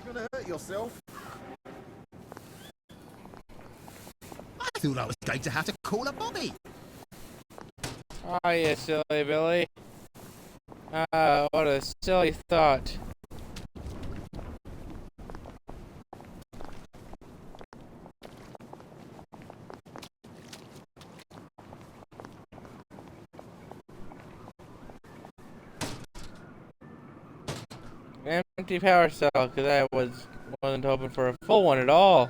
You're gonna hurt yourself. I thought I was going to have to call a Bobby. Oh, you silly Billy. What a silly thought. Empty power cell, because I wasn't hoping for a full one at all.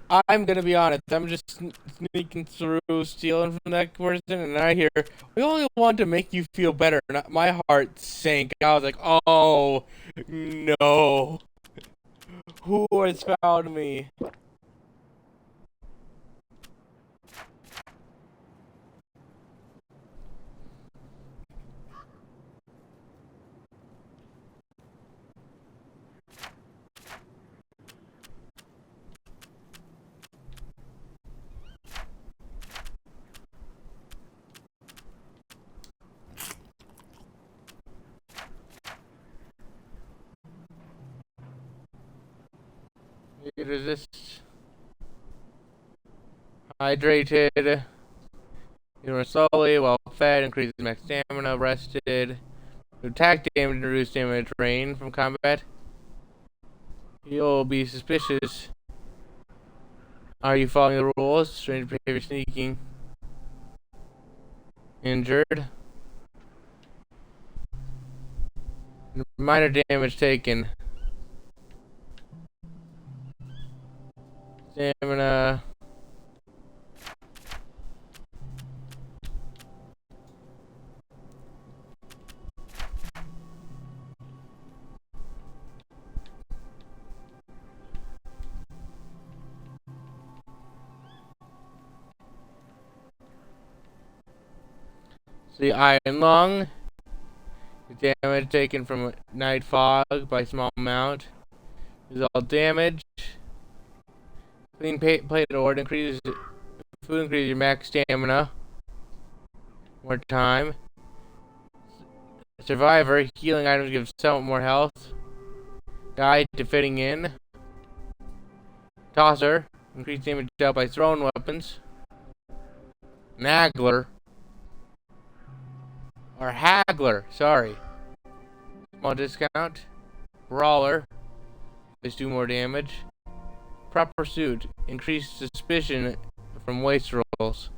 I'm gonna be honest. I'm just sneaking through, stealing from that person, and I hear, "We only want to make you feel better." And my heart sank. I was like, "Oh no, who has found me?" Resist. Hydrated. You run slowly while fed, increases max stamina, rested. Attack damage, reduce damage rain from combat. You'll be suspicious. Are you following the rules? Strange behavior, sneaking. Injured. Minor damage taken. Stamina. The iron lung. Damage taken from night fog by small amount. Is all damage. Clean plate ore increases food, increases your max stamina. More time. Survivor, healing items give somewhat more health. Guide to fitting in. Tosser, increased damage dealt by thrown weapons. Nagler. Or Haggler, sorry. Small discount. Brawler. Let's do more damage. Proper suit. Increased suspicion from waste rolls.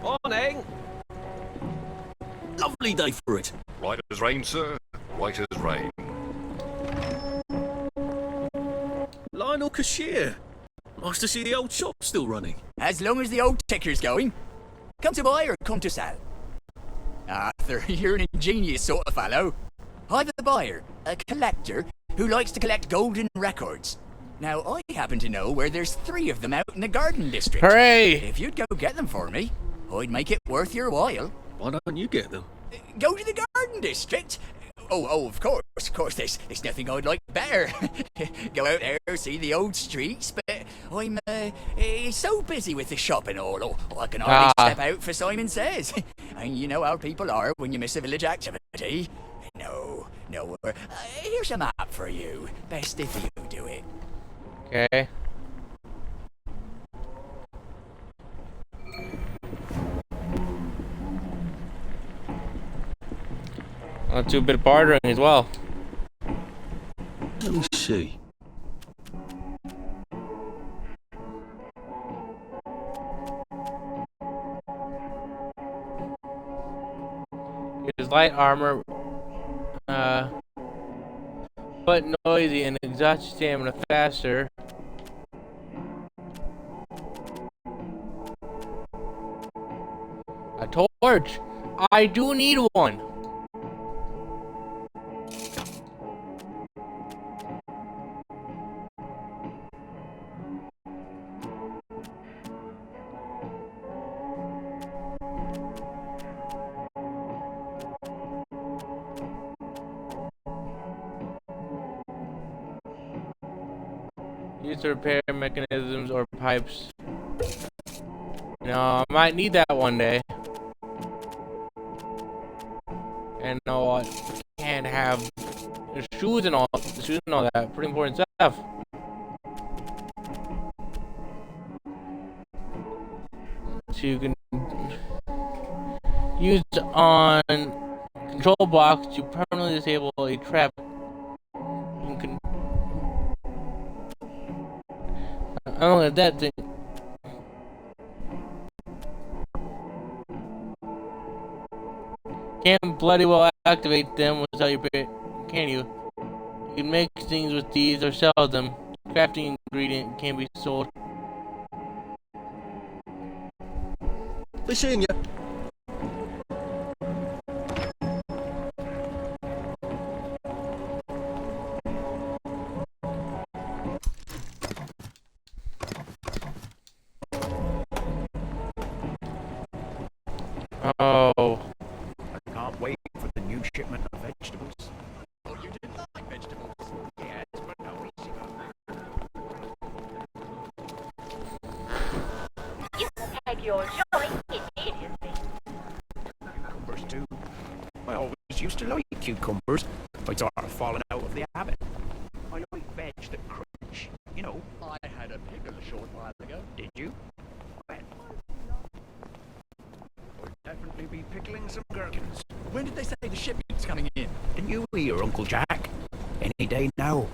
Morning! Lovely day for it. Right as rain, sir. Right as rain. Lionel Cashier. Nice to see the old shop still running. As long as the old ticker's going. Come to buy or come to sell? Arthur, you're an ingenious sort of fellow. I'm a buyer, a collector, who likes to collect golden records. Now, I happen to know where there's 3 of them out in the Garden District. Hooray! If you'd go get them for me, I'd make it worth your while. Why don't you get them? Go to the Garden District? Oh, of course, there's nothing I'd like better. Go out there, see the old streets, but I'm so busy with the shop and all, I can hardly step out for Simon Says. And you know how people are when you miss a village activity. No, here's a map for you. Best if you do it. Okay. I'll do a bit of bartering as well. Let me see. His light armor, but noisy and exhausts stamina faster. A torch! I do need one! Use to repair mechanisms or pipes. No, I might need that one day. And no, what? Can't have shoes and all that. Pretty important stuff. So you can use on control box to permanently disable a trap. Oh, look at that thing. Can't bloody well activate them without your bit, can you? You can make things with these or sell them. Crafting ingredient can be sold. They seeing you. Oh. I can't wait for the new shipment of vegetables. Oh, you didn't like vegetables? Yes, but no easy. You can take your joy immediately. Cucumbers too. I always used to like cucumbers. I'd sort of fallen out of the habit. I like veg that crunch. You know, I had a pickle a short while ago. Did you? Well, I'll definitely be pickling some gherkins. When did they say the shipment's coming in? Didn't you hear, Uncle Jack? Any day now.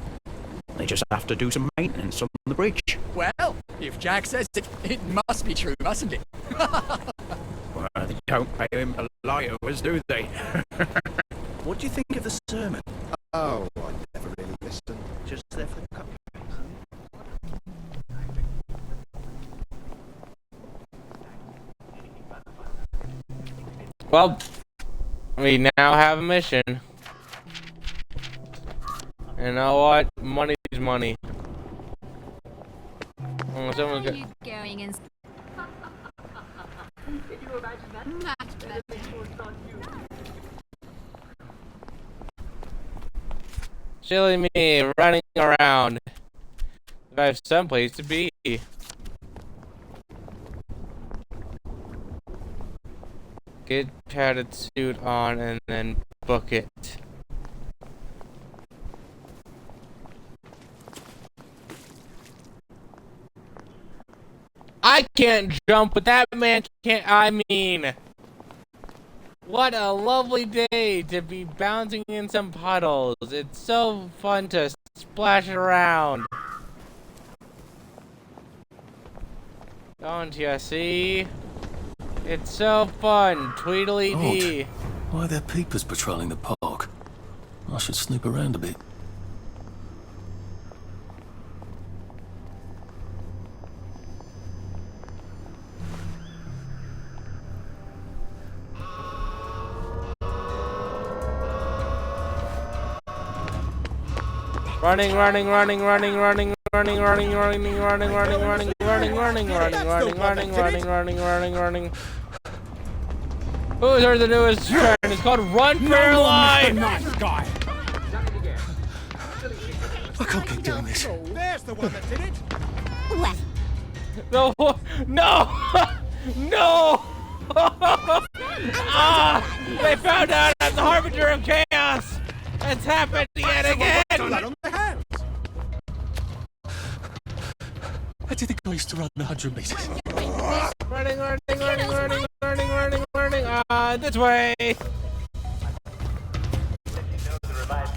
They just have to do some maintenance on the bridge. Well, if Jack says it, it must be true, mustn't it? Well, they don't pay him to lie to us, do they? What do you think of the sermon? Oh, I never really listened. Just there for the cup. Well, we now have a mission. And you know what? Money's money. Oh, someone's got... you going and... Much better. Silly me, running around. I have someplace to be. Get padded suit on and then book it. I can't jump, but that man can't. I mean, what a lovely day to be bouncing in some puddles. It's so fun to splash around. Don't you see? It's so fun, Tweedledee. Why are there peepers patrolling the park? I should snoop around a bit. Running, running, running, running, running, running, running, running, running, running, running, running, running, running, running, running, running, running, running. Who's heard the newest trend? It's called Run for Your Life! Guy. I can't keep doing this. There's the one that did it. What? No! No! No! Ah! They found out I'm the harbinger of chaos! It's happened yet again! Blood on their hands. I didn't think I used to run 100 meters. Running, running, running, running, running, running, running, this way!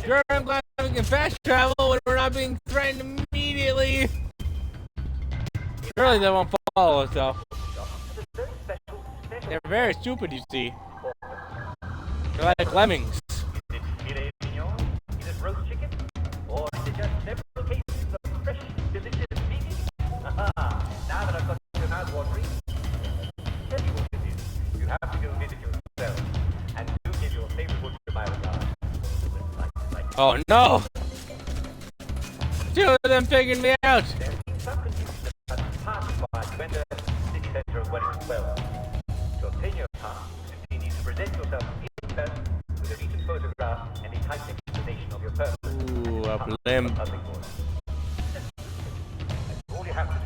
Sure, I'm glad we can fast travel when we're not being threatened immediately. Surely they won't follow us, though. They're very stupid, you see. They're like lemmings. Is it roast chicken? Or is it just several cases of fresh, delicious meat? Now that I've got your mouth watering, tell you what it is. You have to go visit yourself, and do give your favorite butcher my regard. Oh no! Two of them figured me out! There's been some confusion about the pass by to enter the city center of Wellington Well. To obtain your pass, you simply need to present yourself in person with a recent photograph and a typed explanation of your purpose. Ooh, a limb. That's all you have to do.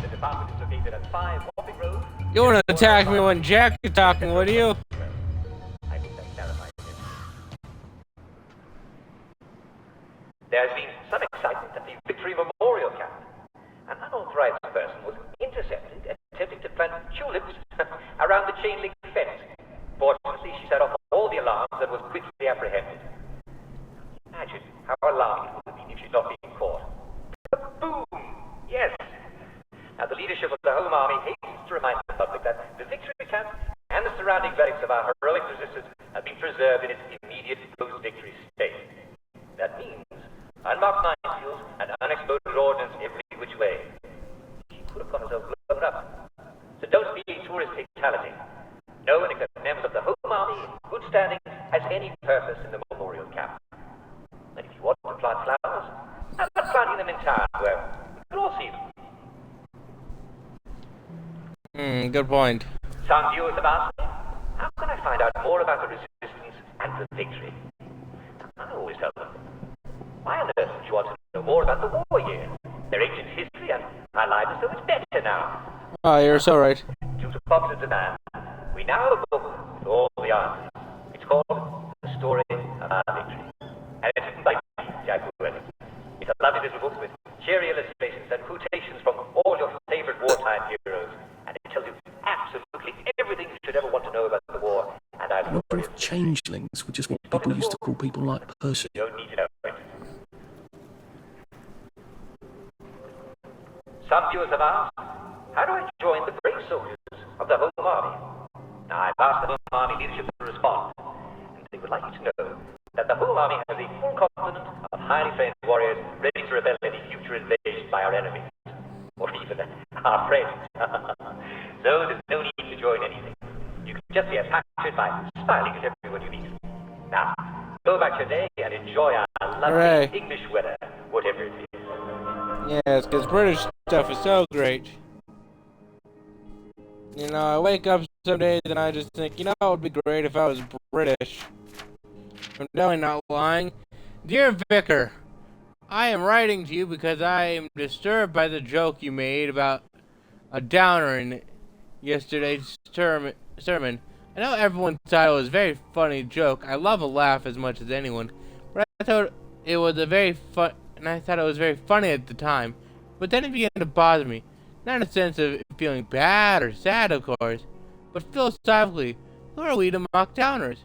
The department is located at 5 Wapping Road. You wanna attack me when Jack is talking, would you? I think that clarifies it. There has been some excitement at the Victory Memorial Camp. An unauthorized person was intercepted attempting to plant tulips around the chain link fence. Fortunately, she set off all the alarms and was quickly apprehended. Imagine how alarming it would have been if she'd not been caught. Boom! Yes, army hastens to remind the public that the victory camp and the surrounding relics of our heroic resistors have been preserved in its immediate post-victory state. That means unmarked minefields and unexploded ordnance every which way. She could have got herself blown up. So don't be a tourist fatality. No one except members of the Home Army in good standing has any purpose in the memorial camp. And if you want to plant flowers, I'm not planting them in town where we can all see them. Good point. Some viewers have asked me, how can I find out more about the resistance and the victory? I always tell them, why on earth would you want to know more about the war years, their ancient history, and our lives are so much better now? Oh, you're so right. Due to popular demand, we now have a book with all the answers. It's called The Story of Our Victory, and it's written by Jack Webb. It's a lovely little book with cheery illustrations and quotations from all your favorite wartime heroes, and it tells you absolutely everything you should ever want to know about the war. And I What if changelings were just what people used to call people like Percy? You don't need to know it. Some viewers have asked, how do I join the brave soldiers of the Home Army? Now, I've asked the Home Army leadership to respond, and they would like you to know that the Home Army has a full complement of highly trained warriors ready to repel any future invasion by our enemies, or even our friends. So there's no need to join anything. You can just be a passionate by smiling at everyone you meet. Now, go back your day and enjoy our lovely Hooray. English weather, whatever it is. Yes, because British stuff is so great. You know, I wake up some days and I just think, you know, it would be great if I was British. I'm definitely not lying. Dear Vicar, I am writing to you because I am disturbed by the joke you made about a downer in yesterday's sermon. I know everyone thought it was a very funny joke. I love a laugh as much as anyone, but I thought it was very funny at the time. But then it began to bother me. Not in a sense of feeling bad or sad, of course, but philosophically, who are we to mock downers?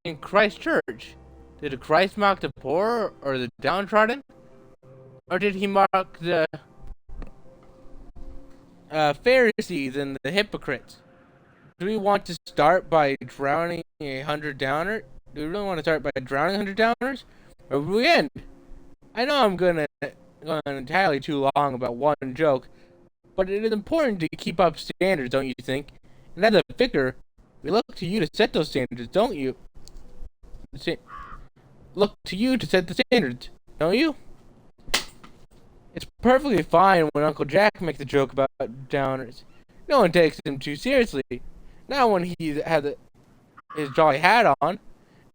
In Christ's church, did Christ mock the poor or the downtrodden? Or did he mock the Pharisees and the hypocrites? Do we want to start by drowning 100 downers? Do we really want to start by drowning 100 downers? Or will we end? I know I'm going entirely too long about one joke, but it is important to keep up standards, don't you think? And as a vicar, we look to you to set those standards, don't you? Look to you to set the standards, don't you? It's perfectly fine when Uncle Jack makes a joke about downers. No one takes him too seriously. Not when he had his jolly hat on.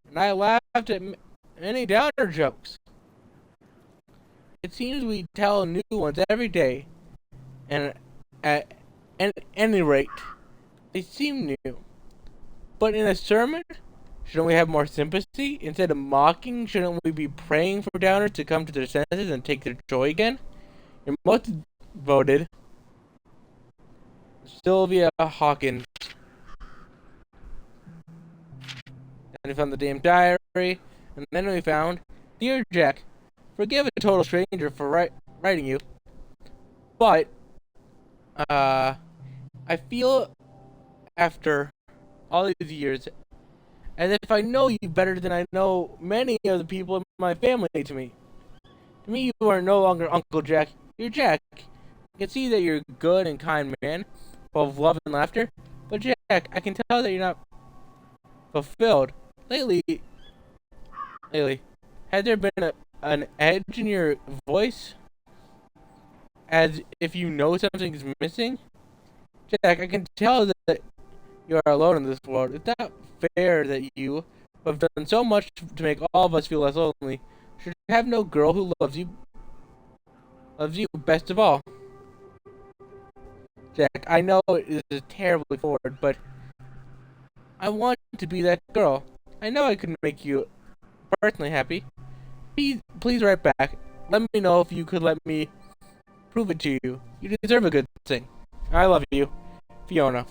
And I laughed at many downer jokes. It seems we tell new ones every day. And at any rate, they seem new. But in a sermon, shouldn't we have more sympathy? Instead of mocking, shouldn't we be praying for downers to come to their senses and take their joy again? Your most voted Sylvia Hawkins. And we found the damn diary, and then we found, Dear Jack, forgive a total stranger for writing you, but I feel after all these years as if I know you better than I know many of the people in my family to me. To me, you are no longer Uncle Jack. You're Jack. I can see that you're a good and kind man, full of love and laughter. But Jack, I can tell that you're not fulfilled. Lately, has there been an edge in your voice? As if you know something's missing? Jack, I can tell that you are alone in this world. It's not fair that you, who have done so much to make all of us feel less lonely, should have no girl who loves you best of all. Jack, I know it is terribly forward, but I want to be that girl. I know I could make you personally happy. Please write back. Let me know if you could let me prove it to you. You deserve a good thing. I love you, Fiona.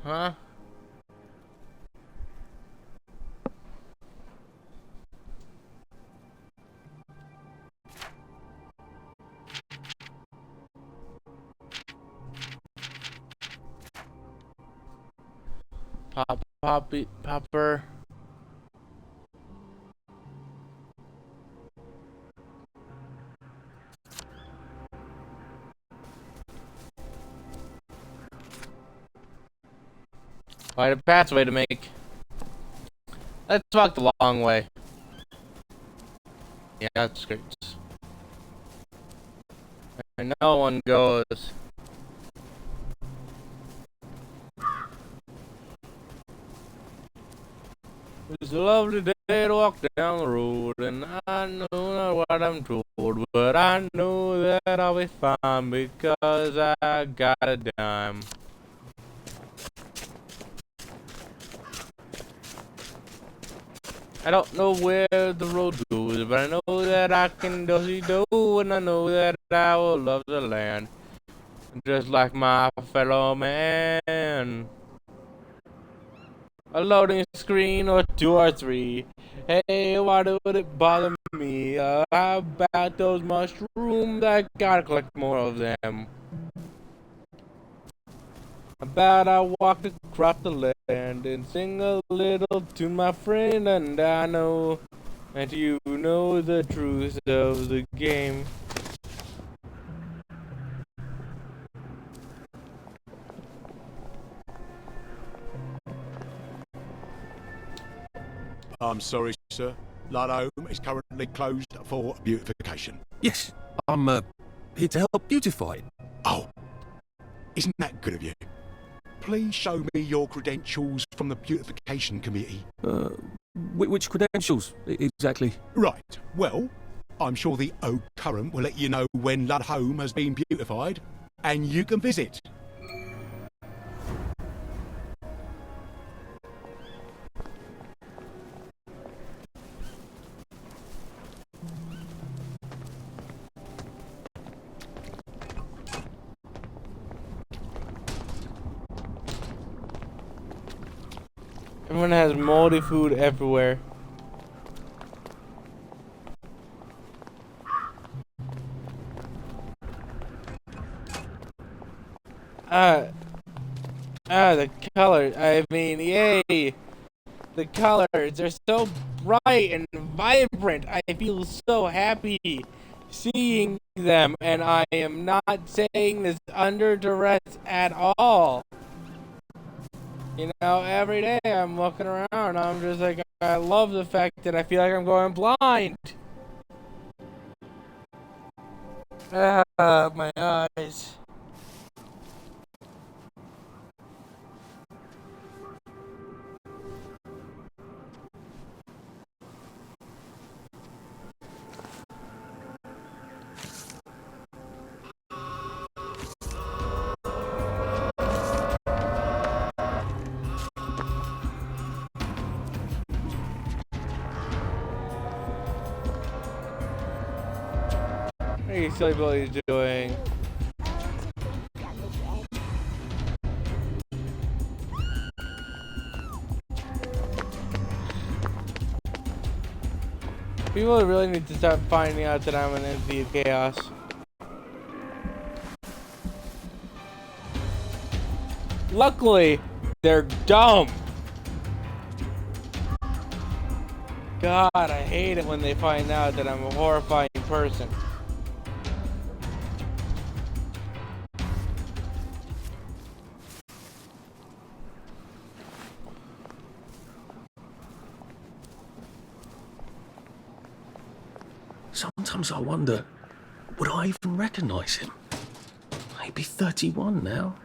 Huh? Popper. Quite a pathway to make. Let's walk the long way. Yeah, that's great. And no one goes. It's a lovely day to walk down the road, and I know not what I'm told, but I know that I'll be fine because I got a dime. I don't know where the road goes, but I know that I can do, and I know that I will love the land, just like my fellow man. A loading screen or 2 or 3. Hey, why would it bother me? How about those mushrooms? I gotta collect more of them. About I walk across the land and sing a little to my friend, and I know that you know the truth of the game. I'm sorry, sir. Lad Home is currently closed for beautification. Yes, I'm here to help beautify it. Oh, isn't that good of you? Please show me your credentials from the beautification committee. Which credentials exactly? Right. Well, I'm sure the Oak Current will let you know when Lud Home has been beautified, and you can visit. Everyone has moldy food everywhere. The color. I mean, yay! The colors are so bright and vibrant. I feel so happy seeing them, and I am not saying this under duress at all. You know, every day I'm looking around, I'm just like, I love the fact that I feel like I'm going blind. My eyes. What are you silly Billy doing? People really need to start finding out that I'm an entity of chaos. Luckily, they're dumb. God, I hate it when they find out that I'm a horrifying person. Sometimes I wonder, would I even recognise him? He'd be 31 now.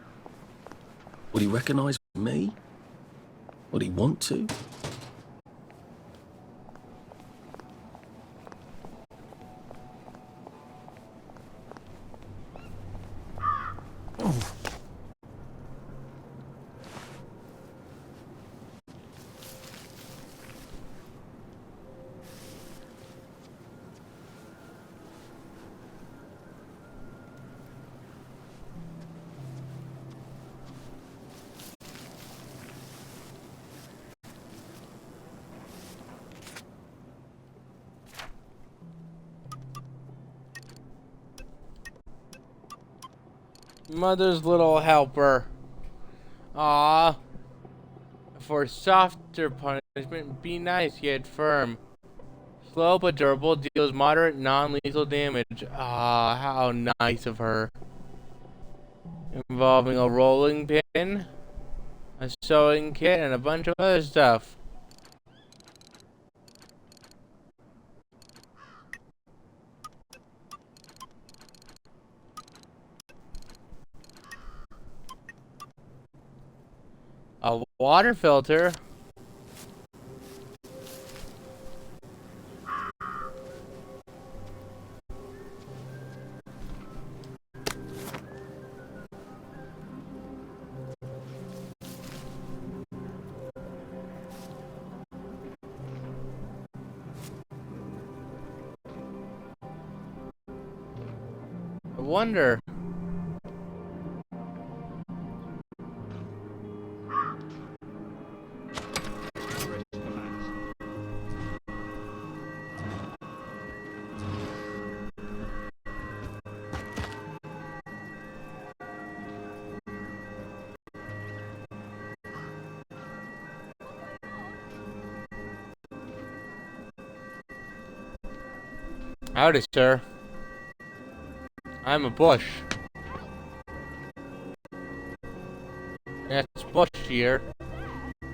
Would he recognise me? Would he want to? Oh. Mother's little helper. Ah. For softer punishment, be nice yet firm. Slow but durable, deals moderate non-lethal damage. Ah, how nice of her. Involving a rolling pin, a sewing kit, and a bunch of other stuff. A water filter. I wonder. Howdy, sir. I'm a bush. That's Bush here. I'm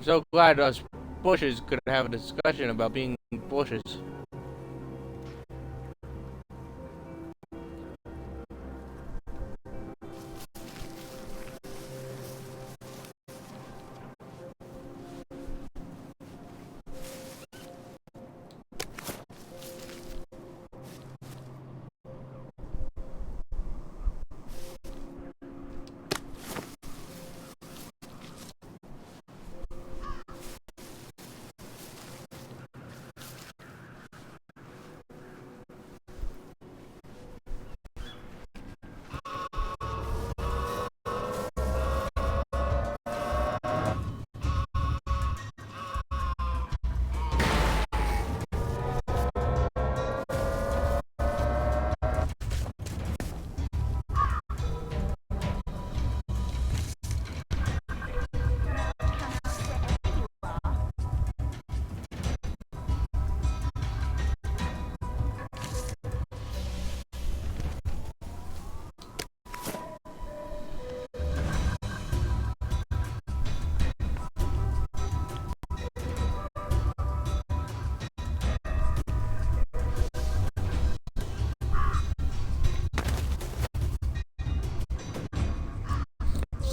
so glad us bushes could have a discussion about being bushes.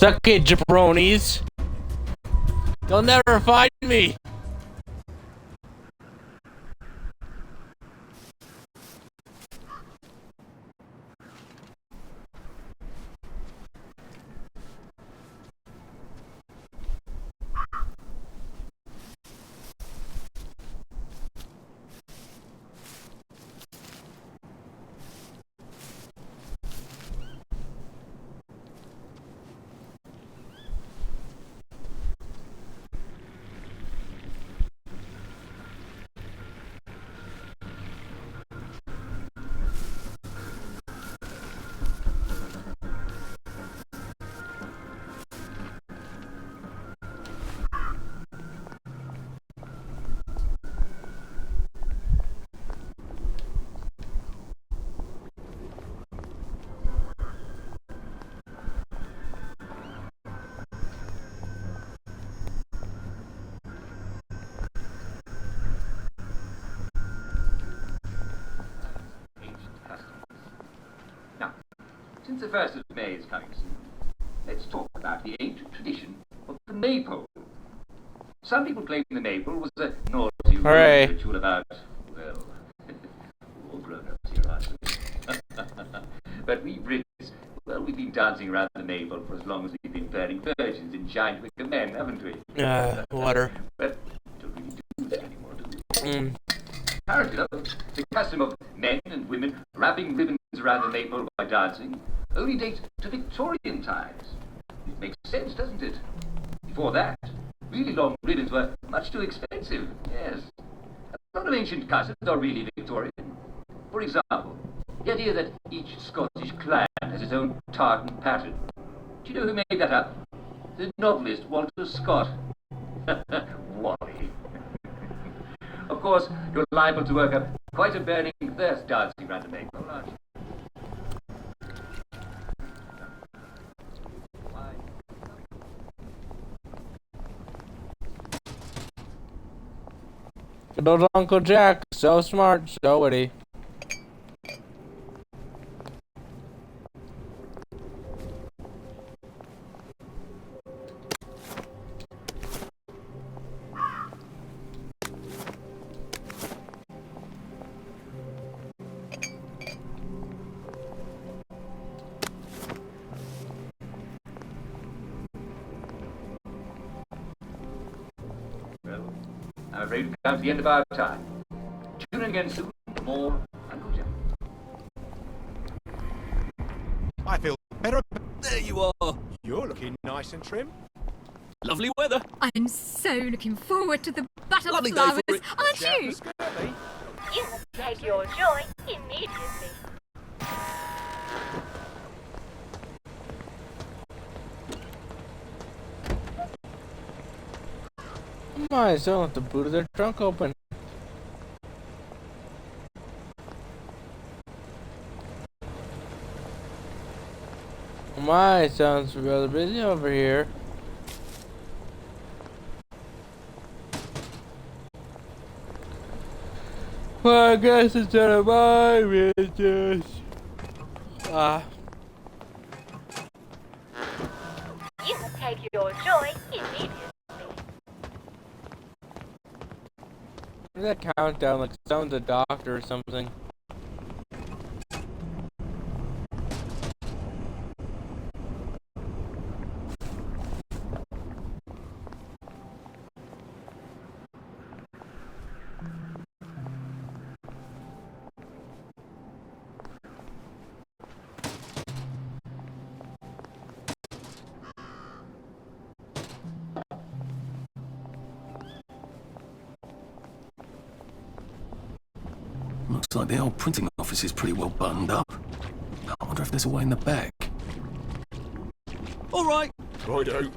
Suck it, jabronis. They'll never find me. Since the 1st of May is coming soon, let's talk about the ancient tradition of the maypole. Some people claim the maypole was a naughty ritual about, well, all grown-ups here, aren't we? But we Brits, well, we've been dancing around the maypole for as long as we've been burning virgins in giant wicker men, haven't we? Water. But don't really do that anymore, do we? Apparently, though, the custom of men and women wrapping ribbons around the maypole by dancing only dates to Victorian times. It makes sense, doesn't it? Before that, really long ribbons were much too expensive, yes. A lot of ancient customs are really Victorian. For example, The idea that each Scottish clan has its own tartan pattern. Do you know who made that up? The novelist Walter Scott. Wally. Of course, you're liable to work up quite a burning thirst dancing round the maple, aren't you? Good old Uncle Jack, so smart, so witty. I'm afraid we've come to the end of our time. Tune in again soon for more Uncle Jack. I feel better. There you are. You're looking nice and trim. Lovely weather. I'm so looking forward to the Battle Lovely of day Flowers, for it. aren't you? You must take your joy immediately. My, so let the boot of their trunk open. My, sounds rather busy over here. Well, I guess it's none of my business. You must take your joy immediately. That countdown like someone's a doctor or something. Looks like the old printing office is pretty well buttoned up. I wonder if there's a way in the back. All right. Righto.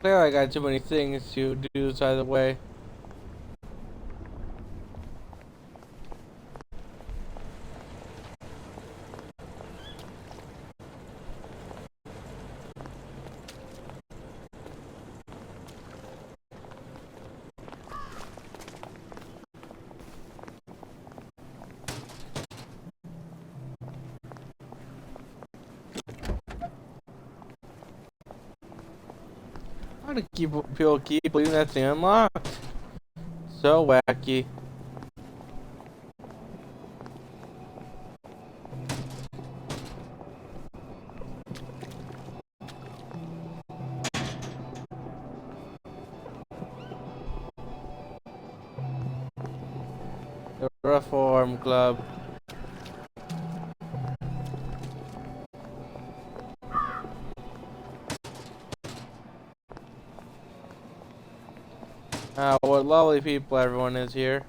Clearly I got too many things to do this either way. How do people keep leaving that thing unlocked? So wacky. The Reform Club. What lovely people everyone is here.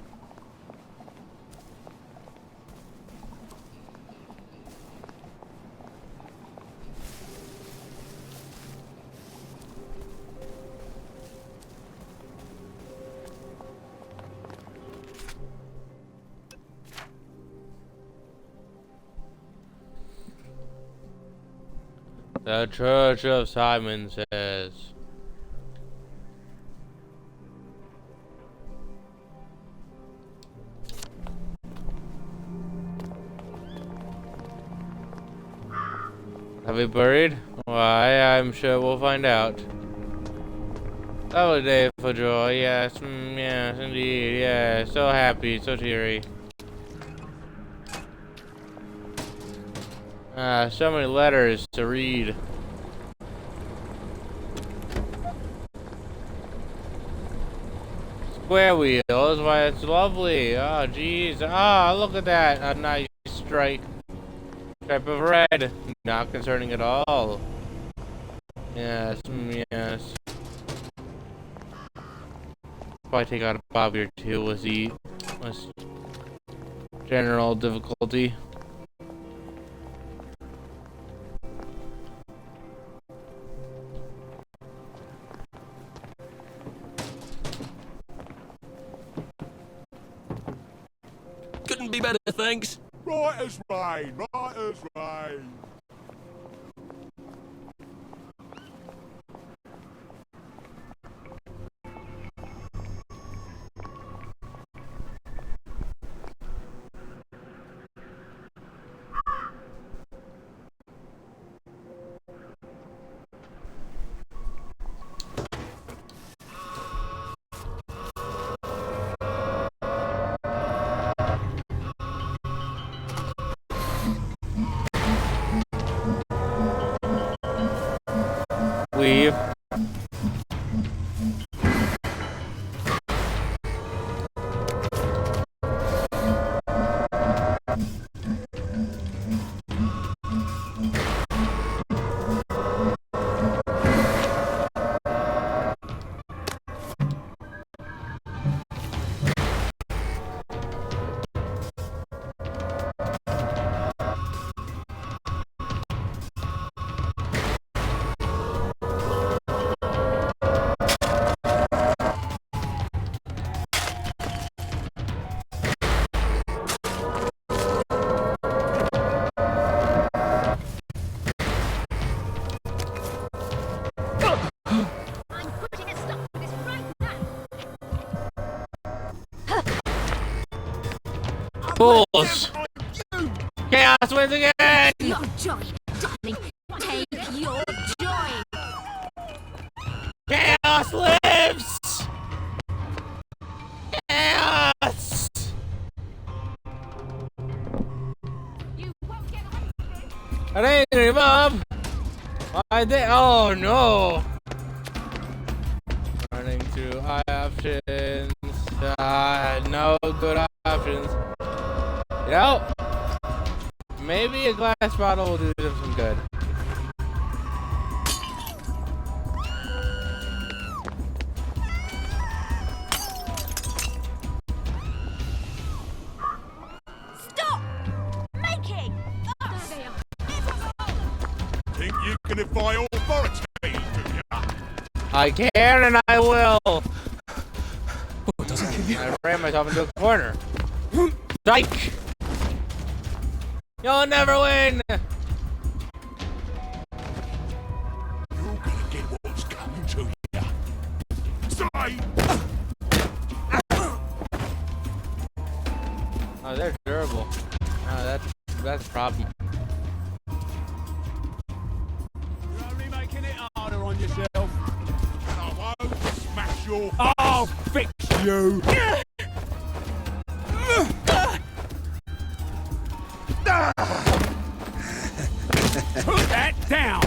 The Church of Simon says. Have we buried? Why, I'm sure we'll find out. Lovely day for joy, yes, yes, indeed, yes, so happy, so teary. So many letters to read. Square wheels, why it's lovely. Oh jeez. Ah, look at that. A nice stripe of red. Not concerning at all. Yes, yes. Probably take out a Bobby or two with the general difficulty. Couldn't be better, thanks. Right as rain, right as rain. Weave. Fools! Chaos wins again! Your joy, darling. Take your joy. Chaos lives! Chaos! An angry mob! Why they? Oh no! Running through options. No good options. You know, maybe a glass bottle will do them some good. Stop making. Think you can defy authority, do ya? I can and I will. I ran myself into a corner. Psych! You'll never win! You're gonna get what's coming to ya. Say! Oh, they're durable. Oh, that's a problem. You're only making it harder on yourself. And I won't smash your... I'll fix you! Put that down! Put that down!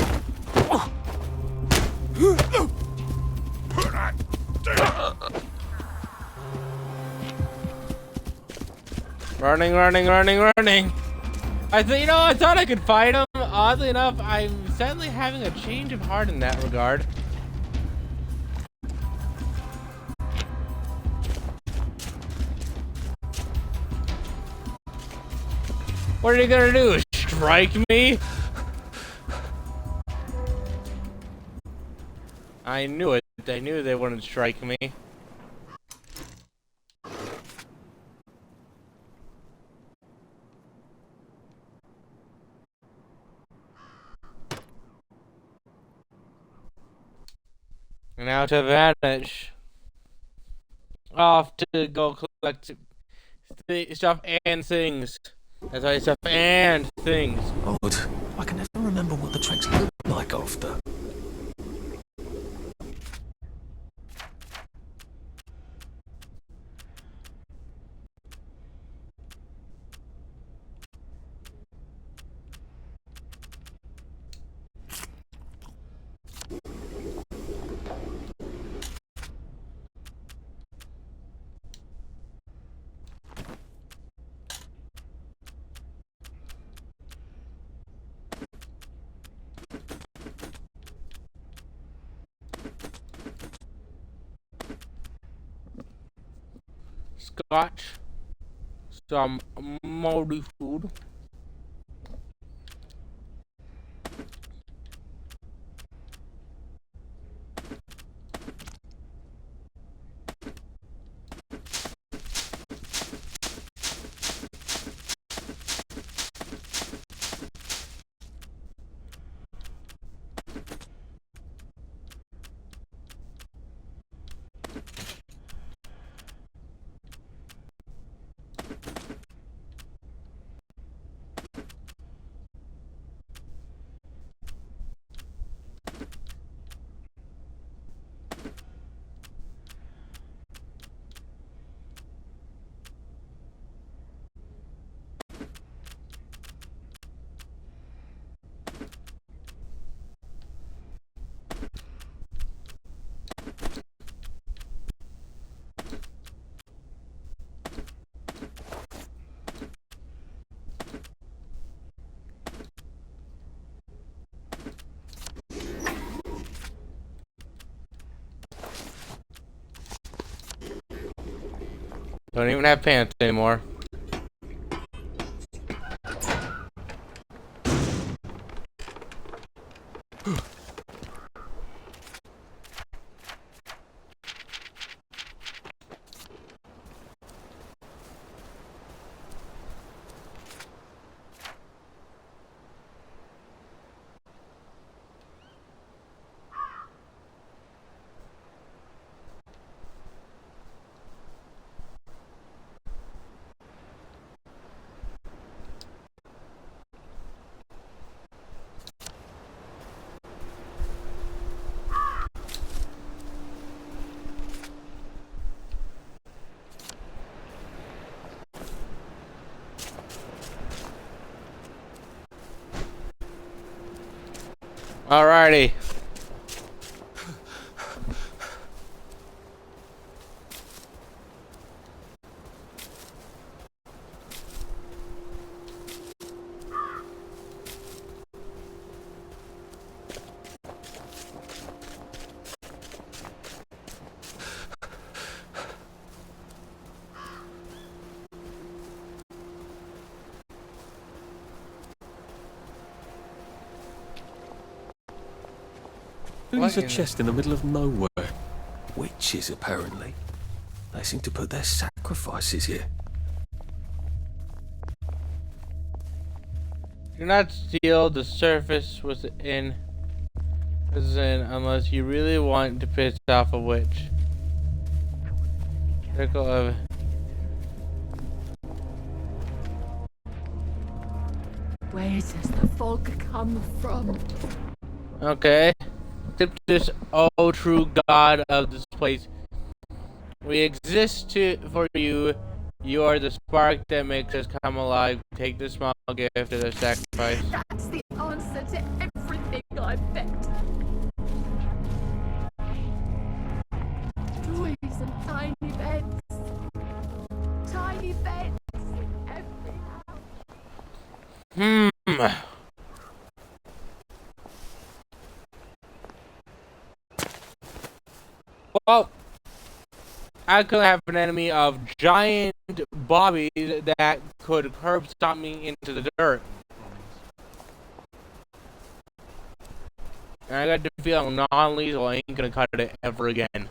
Running. I thought I could fight him. Oddly enough, I'm suddenly having a change of heart in that regard. What are you gonna do? Strike me? I knew it. I knew they wouldn't strike me. Now to vanish. Off to go collect stuff and things. That's why stuff and things. Odd. I can never remember what the tracks look like after. scotch, some moldy food. Don't even have pants anymore. Alrighty. There's a chest in the middle of nowhere. Witches, apparently. They seem to put their sacrifices here. Do not steal the surface within unless you really want to piss off a witch. Circle of Where does the fog come from? okay. Tip this, oh true God of this place. We exist for you. You are the spark that makes us come alive. Take this small gift as a sacrifice. That's the answer to everything, I bet. Toys and tiny beds. Tiny beds in every house. Well, I could have an enemy of giant bobbies that could curb stomp me into the dirt. And I got the feeling non-lethal ain't gonna cut it ever again.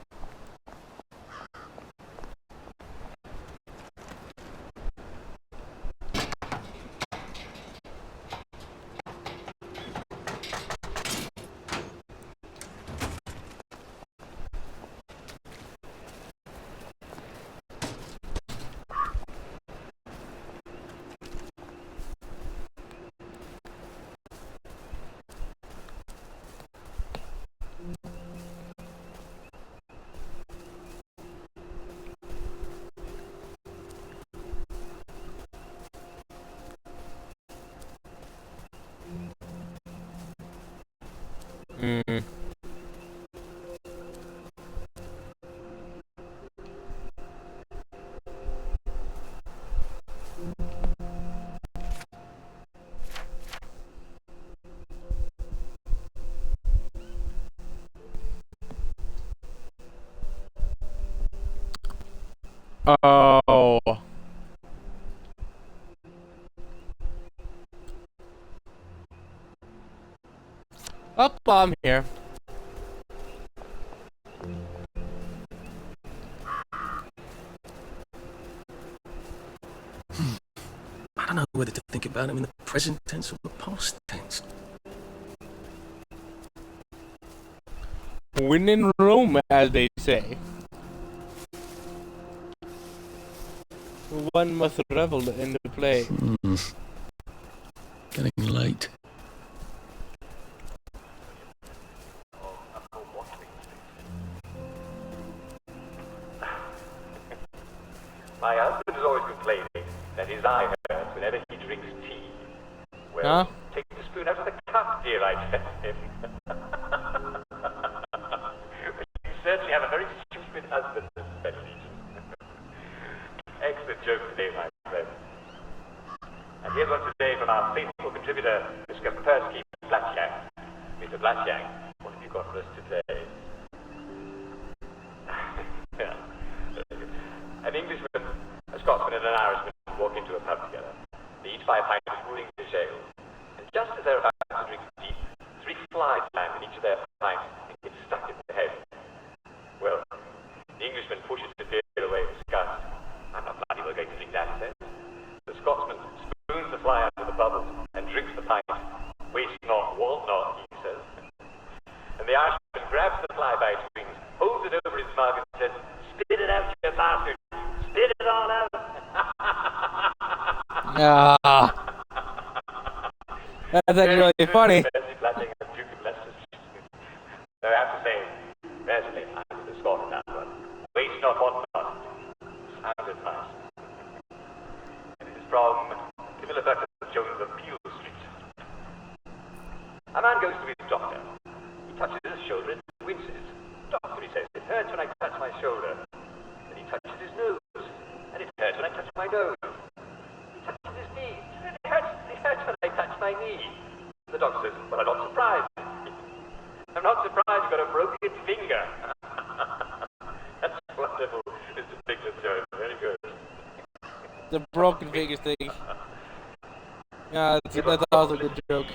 Oh. Up, I'm here. I don't know whether to think about him in the present tense or the past tense. When in Rome, as they say. One must revel in the play. Getting late. My husband has always complaining that his eye hurts whenever he drinks tea. Well, Huh? take the spoon out of the cup, dear, I tell him. You certainly have a very stupid husband, especially. Excellent joke today, my friend. And here's one today from our faithful contributor, Mr. Persky Blackjack. Mr. Blackjack, what have you got for us today? An Englishman, a Scotsman, and an Irishman walk into a pub together. They each buy a pint of cool English ale. And just as they're about to drink deep, 3 flies land in each of their pints and get stuck in the head. Well, the Englishman pushes the beer away with disgust. I'm not bloody well going to drink that, he says. The Scotsman spoons the fly out of the bubbles and drinks the pint. Waste not, want not, he says. And the Irishman grabs the fly by its wings, holds it over his mug, and says, "Spit it out, you bastard! Spit it all out!" That's actually really funny. I have to say, personally, I'm the Scot on that one. Waste not, want not. Sound advice. And it is from Camilla Burton Jones of Peel Street. A man goes to his doctor. He touches his shoulder and winces. "Doctor," he says, "it hurts when I touch my shoulder." Then he touches his nose. "And it hurts when I touch my nose." He touches his knee. "And it hurts when I touch my knee." The doctor says, "Well, I'm not surprised. I'm not surprised you got a broken finger." That's wonderful, Mr. Pickford Jones. Very good. The broken finger thing. Yeah, that's also a good joke.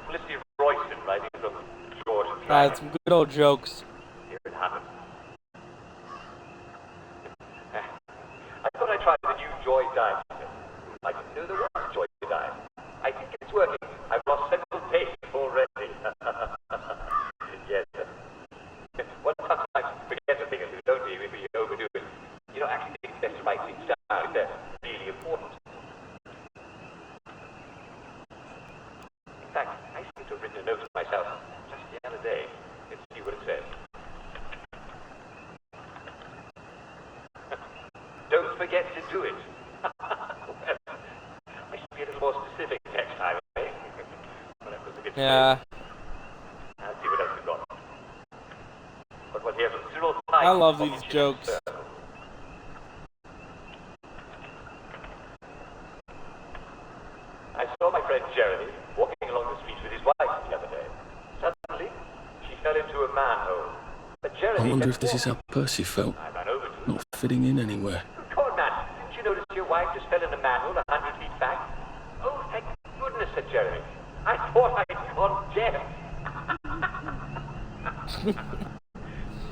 Felicity Royston writing from George. Some good old jokes. Here it happens. I thought I'd try the new Joy diet. I didn't know there was a Joy diet. I think it's working. I've lost several days already. Yes. One sometimes forget a thing, don't you, if you overdo it. You don't actually think it's best to write things down if they're really important. In fact, I seem to have written a note to myself just the other day. Let's see what it says. Don't forget to do it. Well, I should be a little more specific next time, eh? Well, that was a good Yeah. I'll see what else we've got. But what here from Cyril Pike. I love these jokes. I saw my friend Jeremy walking along the street with his wife the other day. Suddenly, she fell into a manhole. But Jeremy I wonder kept if this is how walking. Percy felt. I ran over to her. Not fitting in anywhere. Come on, man. Didn't you notice your wife just fell in a manhole 100 feet back? Oh, thank goodness, said Jeremy. I thought I'd gone deaf.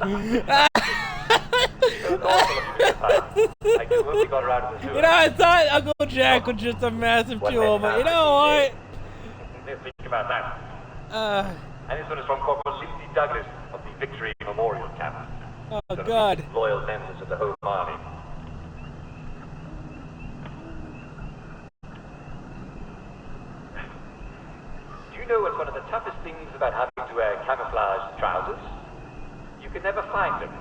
I do hope we got her out of the sewer. You know, I thought Uncle Jack was just a massive tool, but you know what? Think about that. And this one is from Corporal Lindsay Douglas of the Victory Memorial Camp. Oh, God. Loyal members of the Home Army. Do you know what's one of the toughest things about having to wear camouflage trousers? You can never find them.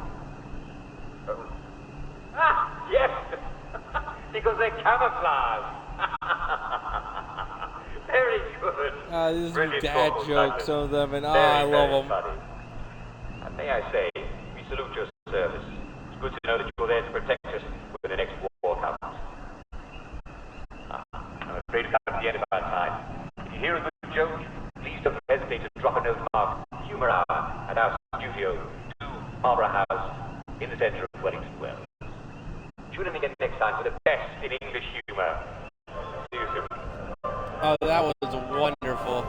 Oh. Ah, yes! Because they're camouflage. Very good. This is Brilliant, dad Corporal jokes, Douglas. some of them, and Very, I love very them. funny. And may I say, we salute your service. It's good to know that you're there to protect us when the next war comes. I'm afraid to come to the end of our time. If you hear a good joke, please don't hesitate to drop a note marked Humour Hour at our studio, 2 Marlborough House, in the centre of Wellington Wells. Tune in again next time for the best in English humour. See you soon. Oh, that was wonderful.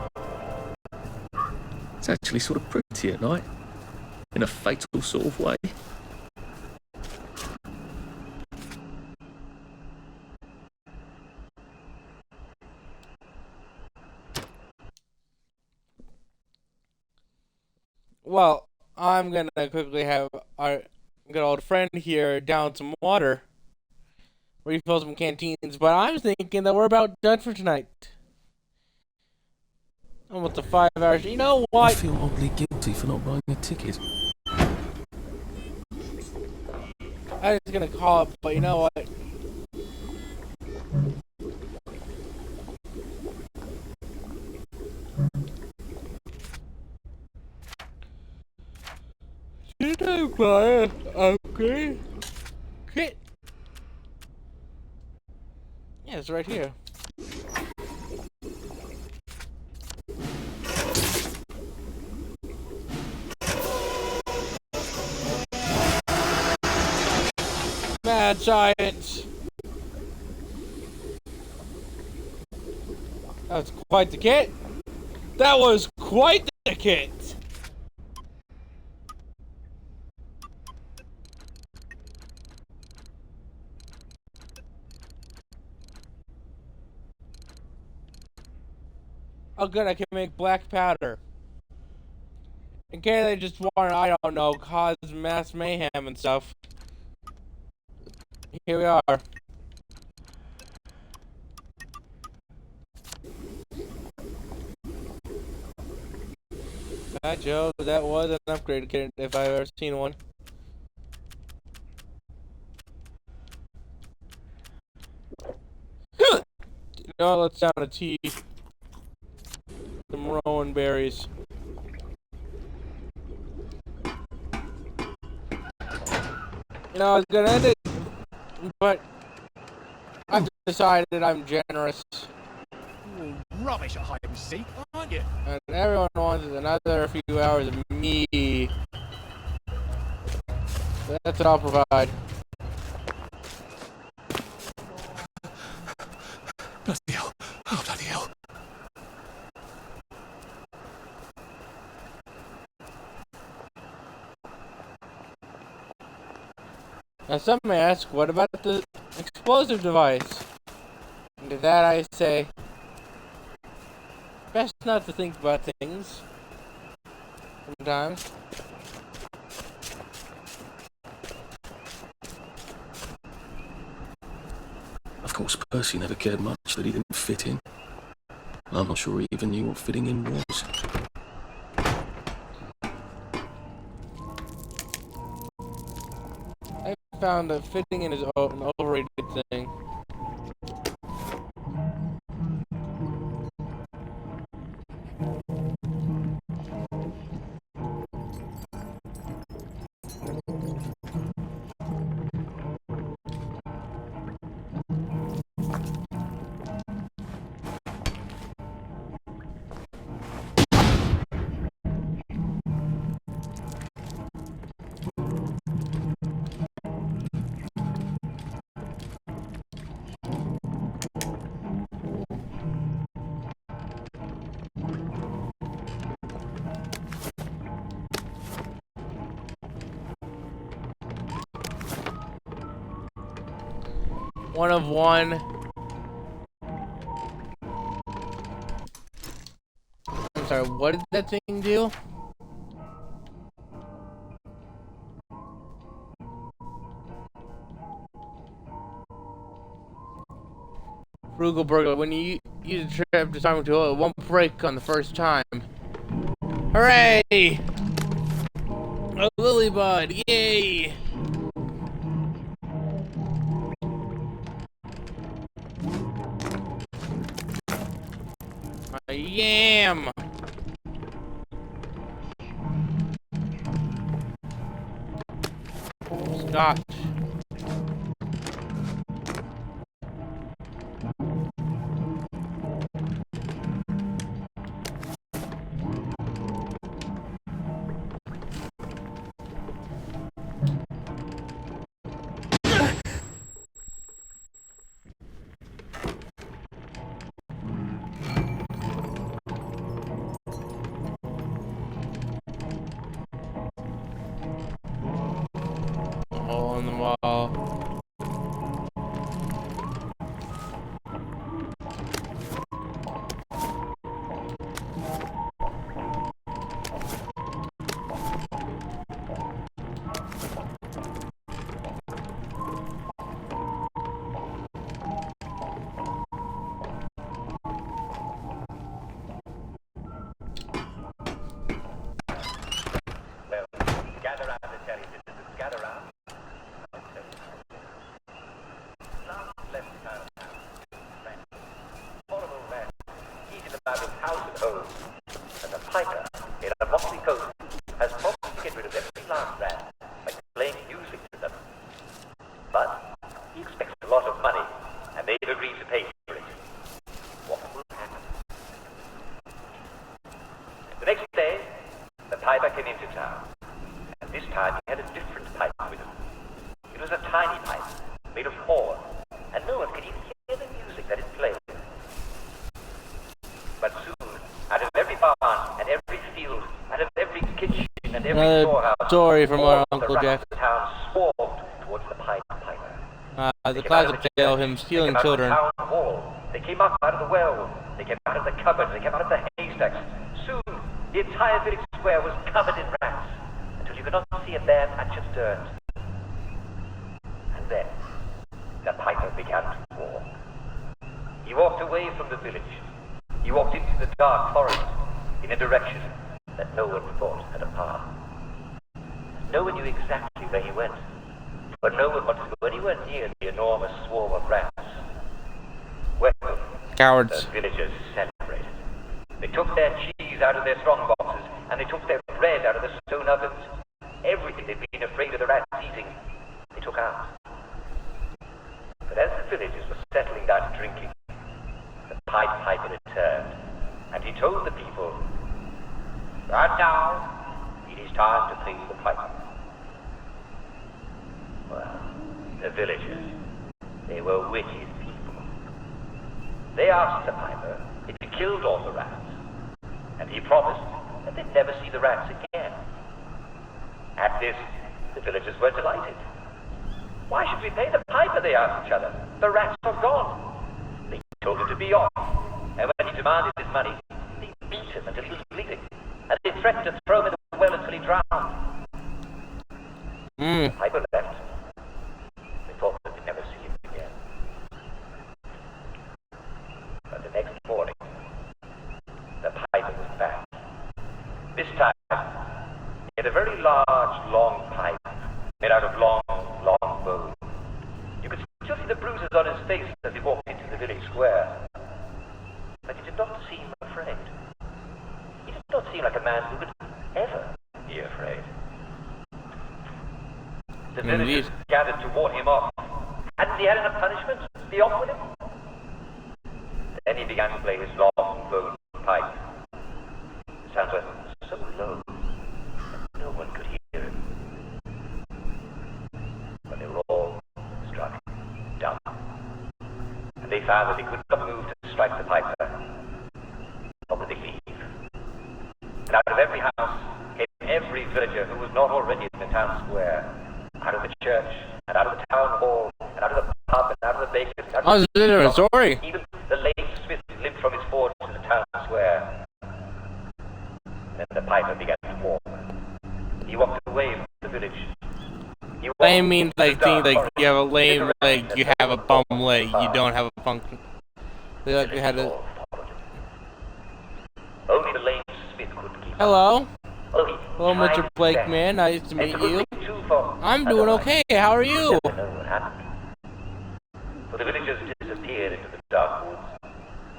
It's actually sort of pretty at night, in a fatal sort of way. Well, I'm gonna quickly have our good old friend here down some water, refill some canteens, but I'm thinking that we're about done for tonight. Almost a 5 hours. You know I what? feel oddly guilty for not buying a ticket. I was gonna call it, but you know what? Did I buy an upgrade kit? Yeah, it's right here. Mad science. That's quite the kit. That was quite the kit. Oh good, I can make black powder. In case they just want to, I don't know, cause mass mayhem and stuff. Here we are. Joe, that was an upgrade kit if I've ever seen one. Now let's down a tea. Some rowan berries. You know, I was gonna end it, but I've decided I'm generous. Rubbish at hide and seek, aren't you? And everyone wants another few hours of me. That's what I'll provide. Bloody hell. Oh, bloody hell. Now some may ask, what about the explosive device? And to that I say, best not to think about things. Sometimes. Of course, Percy never cared much that he didn't fit in. I'm not sure he even knew what fitting in was. I found that fitting in is an overrated thing. One of one. I'm sorry, what did that thing do? Frugal burglar, when you use a trip disarming tool, it won't break on the first time. Hooray! A lily bud, yay! A yam! Scotch. Well, gather round the telly, citizens, gather round. Last left town now. Horrible man, heated about his house and home, and the piper, in a motley coat, has promised to get rid of every last rat by playing music to them. But he expects a lot of money, and they've agreed to pay for it. What will happen? The next day, the piper came into town. This time he had a different pipe with him. It was a tiny pipe, made of horn, and no one could even hear the music that it played. But soon, out of every barn and every field, out of every kitchen and every another storehouse, story from our all the Uncle rats Jack. of the town swarmed towards the piper. The classic tale of him stealing children. They came out of the town hall. They came up out of the well. They came out of the cupboards. They came out of the haystacks. Soon, the entire village square was covered in rats. You could not see a bare patch of dirt. And then, the piper began to walk. He walked away from the village. He walked into the dark forest in a direction that no one thought had a path. No one knew exactly where he went, but no one wanted to go anywhere near the enormous swarm of rats. Well, cowards. The villagers celebrated. They took their cheese out of their strong boxes, and they took their bread out of the stone ovens. Everything they'd been afraid of the rats eating, they took out. But as the villagers were settling down to drinking, the Pied Piper returned, and he told the people, "And now, it is time to pay the piper." Well, the villagers, they were wicked people. They asked the piper if he killed all the rats, and he promised that they'd never see the rats again. At this, the villagers were delighted. "Why should we pay the piper?" they asked each other. "The rats are gone." They told him to be off, and when he demanded his money, they beat him until he was bleeding, and they threatened to throw him in the well until he drowned. The piper left. They thought that they'd never see him again. But the next morning, the piper was back. This time, he had a very large, long pipe, made out of long bones. You could still see the bruises on his face as he walked into the village square. But he did not seem afraid. He did not seem like a man who would ever be afraid. The villagers gathered to warn him off. Hadn't he had enough punishment? Be off with him? Then he began to play his long bone pipe. The sounds were so low that no one could hear him. But they were all struck dumb. And they found that they could not move to strike the piper. Nor would they leave. And out of every house came every villager who was not already in the town square. Out of the church, and out of the town hall, and out of the pub, and out of the baker's. Oh, this is a different story. Even the lame smith limped from his forge to the town square. Then the piper began to walk. He walked away from the village. Lame means like things like you have a lame leg, you have a bum leg, you don't have a function. They like you had a. Only the lame smith could keep. Hello. Hello, Mr. Blake, man. Nice to meet you. I'm doing okay. How are you? For the villagers disappeared into the dark woods.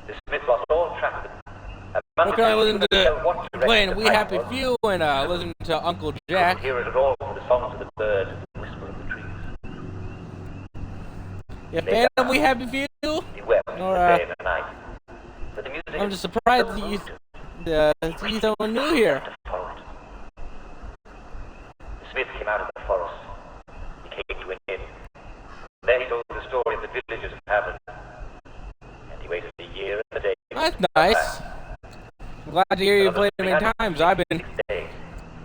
The smith lost all track of them. Okay, I listen to playing We Happy Few and listen to Uncle Jack. Hear it at all from the songs of the birds and the whisper of the trees. You a fan of We Happy Few? Or I'm just surprised that you see someone new here. The smith came out of the forest. He came to an inn. There he told the story of the villagers of Haven. And he waited a year and a day. That's nice. I'm glad to hear you played many times. This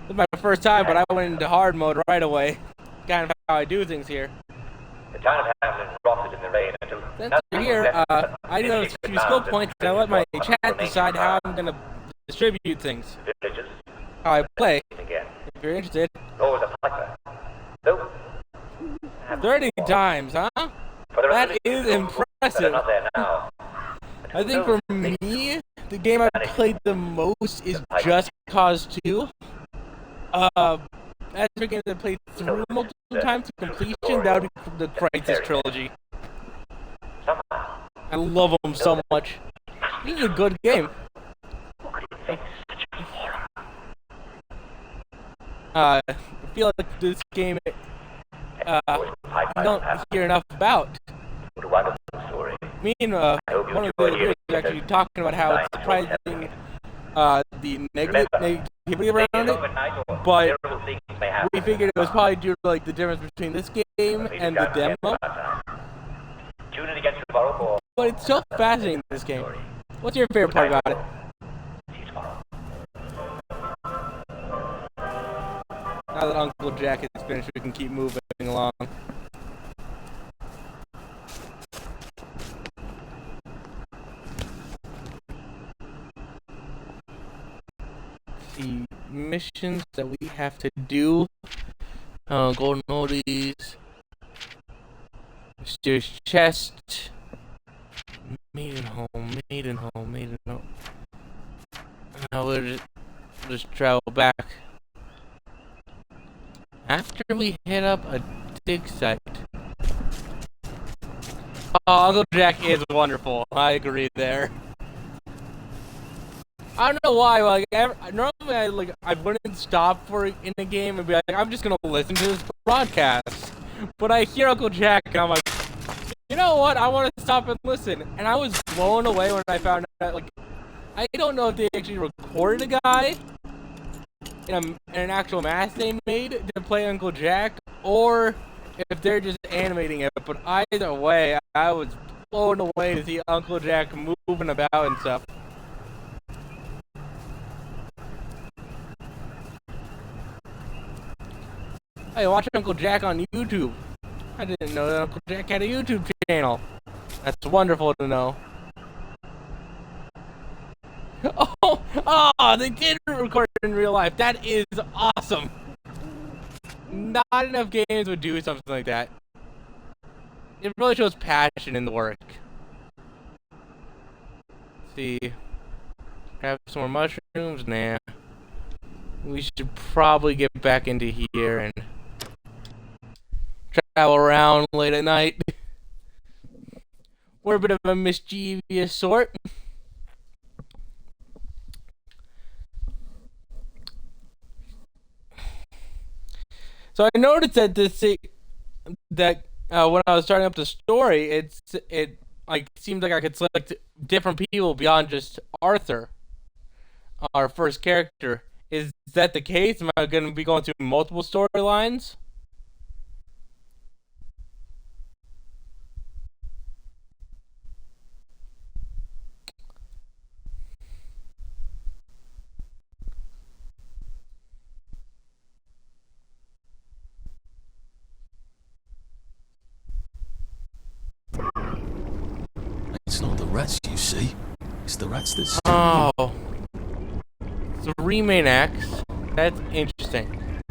is my first time, but I went into hard mode right away. kind of how I do things here. The town of Hamlin rotted in the rain until... Since you're here, I do have a few skill points, and I let my chat decide how I'm gonna distribute things. Villages. How I play. Again. If you're interested. Always a piper. Though... 30 times, huh? That is impressive. Not there now. I think for me, the game I played the most is Just Cause 2. That's a game that I played through multiple times to completion. That would be the Crisis trilogy. I love them so much. This is a good game. I feel like this game I don't hear enough about. Me and one of the videos was actually talking about how it's surprising the negativity around it, but we figured it was probably due to like the difference between this game and the demo. But it's so fascinating, this game. What's your favorite part about it? Now that Uncle Jack is finished, we can keep moving along. The missions that we have to do. Golden oldies. Mysterious chest. Maiden home. Now we'll just travel back. After we hit up a dig site. Oh, Uncle Jack is wonderful. I agree there. I don't know why. Like, normally I wouldn't stop for in a game and be like, I'm just gonna listen to this broadcast. But I hear Uncle Jack and I'm like, you know what? I want to stop and listen. And I was blown away when I found out. Like, I don't know if they actually recorded a guy in an actual mask they made to play Uncle Jack, or if they're just animating it. But either way, I was blown away to see Uncle Jack moving about and stuff. Hey, watch Uncle Jack on YouTube. I didn't know that Uncle Jack had a YouTube channel. That's wonderful to know. Oh, they did record it in real life. That is awesome. Not enough games would do something like that. It really shows passion in the work. Let's see. Have some more mushrooms? Nah. We should probably get back into here and travel around late at night. We're a bit of a mischievous sort. So I noticed that when I was starting up the story, it like seemed like I could select different people beyond just Arthur, our first character. Is that the case? Am I going to be going through multiple storylines? It's not the rats you see. It's the rats that... Oh. 3 main acts. That's interesting.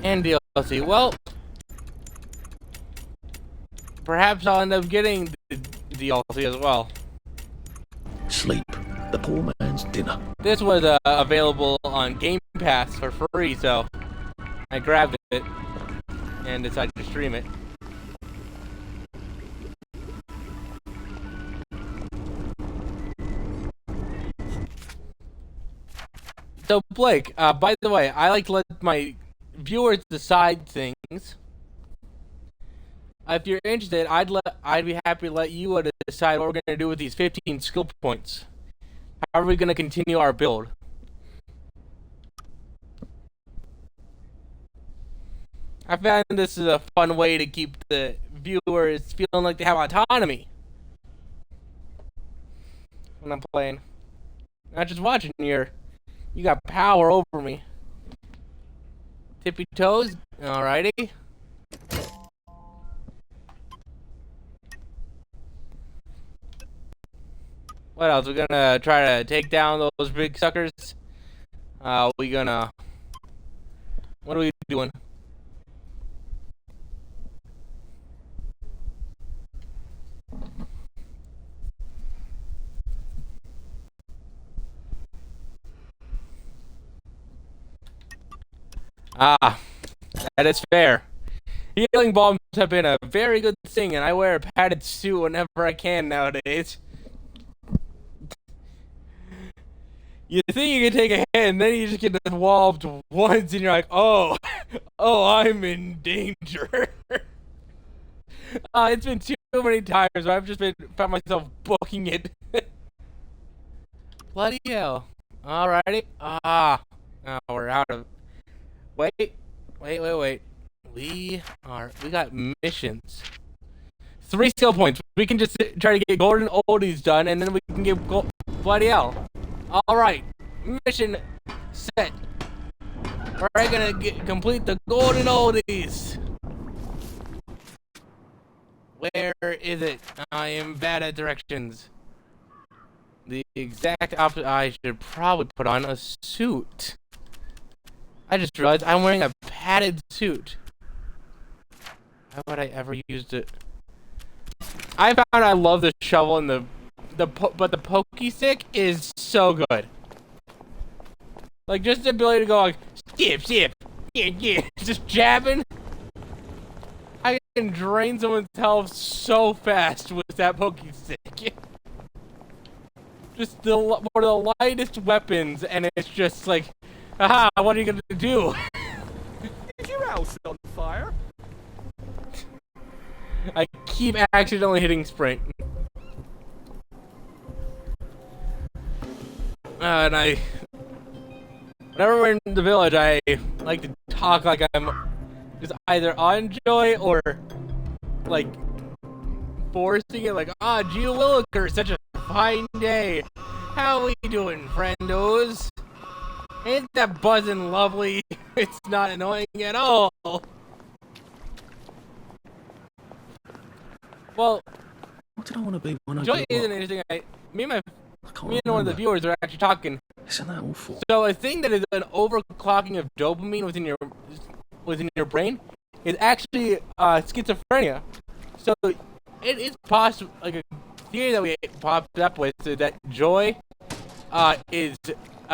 And DLC. Well, perhaps I'll end up getting the DLC as well. Sleep. The poor man's dinner. This was available on Game Pass for free, so I grabbed it and decided to stream it. So Blake, by the way, I like to let my viewers decide things. If you're interested, I'd be happy to let you decide what we're gonna do with these 15 skill points. How are we gonna continue our build? I found this is a fun way to keep the viewers feeling like they have autonomy when I'm playing. Not just watching here. You got power over me. Tippy toes? Alrighty. What else? We're gonna try to take down those big suckers. We gonna. What are we doing? Ah, that is fair. Healing bombs have been a very good thing, and I wear a padded suit whenever I can nowadays. You think you can take a hit, and then you just get walloped once, and you're like, oh, oh, I'm in danger. It's been too many times where I've just found myself booking it. Bloody hell. Alrighty. Now we're out of... Wait. We got missions. 3 skill points. We can just try to get golden oldies done, and then we can get bloody hell. Alright. Mission set. We're gonna complete the golden oldies. Where is it? I am bad at directions. The exact opposite. I should probably put on a suit. I just realized I'm wearing a padded suit. How would I ever use it? I found I love the shovel and but the pokey stick is so good. Like just the ability to go like skip, yeah, just jabbing. I can drain someone's health so fast with that pokey stick. Just one of the lightest weapons, and it's just like, aha, what are you gonna do? Is your house on fire? I keep accidentally hitting sprint. And whenever we're in the village, I like to talk like I'm just either on Joy or like forcing it, like, gee williker, such a fine day. How we doing, friendos? Ain't that buzzing lovely? It's not annoying at all. Well, what did I want to be when I Joy grew isn't up? anything. Me and one of the remember. viewers are actually talking. Isn't that awful? So a thing that is an overclocking of dopamine within your brain is actually schizophrenia. So it is possible, like a theory that we popped up with, so that Joy is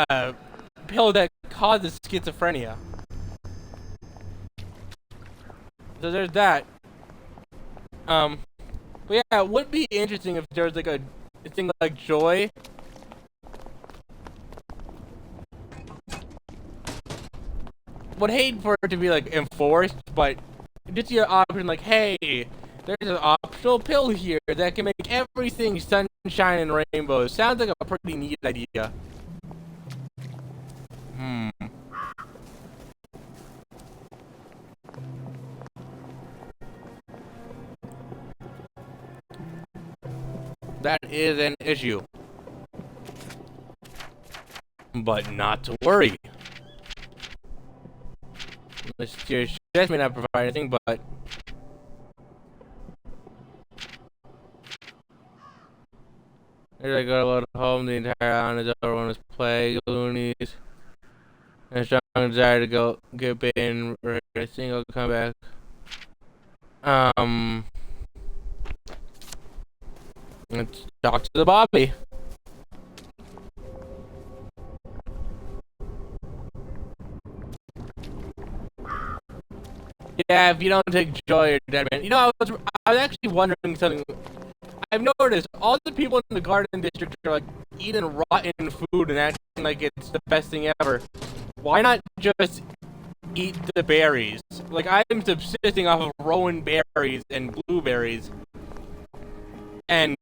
a pill that causes schizophrenia. So there's that. But yeah, it would be interesting if there was like a thing like Joy. Would hate for it to be like enforced, but just your option like, hey, there's an optional pill here that can make everything sunshine and rainbows. Sounds like a pretty neat idea. That is an issue. But not to worry. Mysterious chest may not provide anything, but as I go to home, the entire island is overrun with plague, loonies, and a strong desire to go get bit in a single comeback. Let's talk to the Bobby. Yeah, if you don't take joy, you're dead, man. You know, I was actually wondering something. I've noticed all the people in the garden district are like eating rotten food and acting like it's the best thing ever. Why not just eat the berries? Like, I'm subsisting off of rowan berries and blueberries, and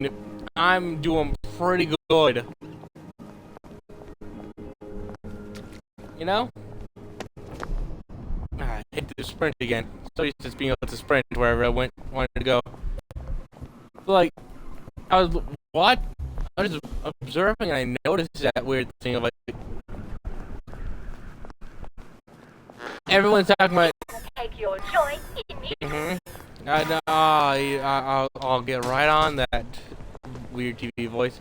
I'm doing pretty good. You know? I hate to sprint again. So used to being able to sprint wherever I wanted to go. But like, I was observing, and I noticed that weird thing of like, everyone's talking about. Take your joy in me. I'll get right on that weird TV voice.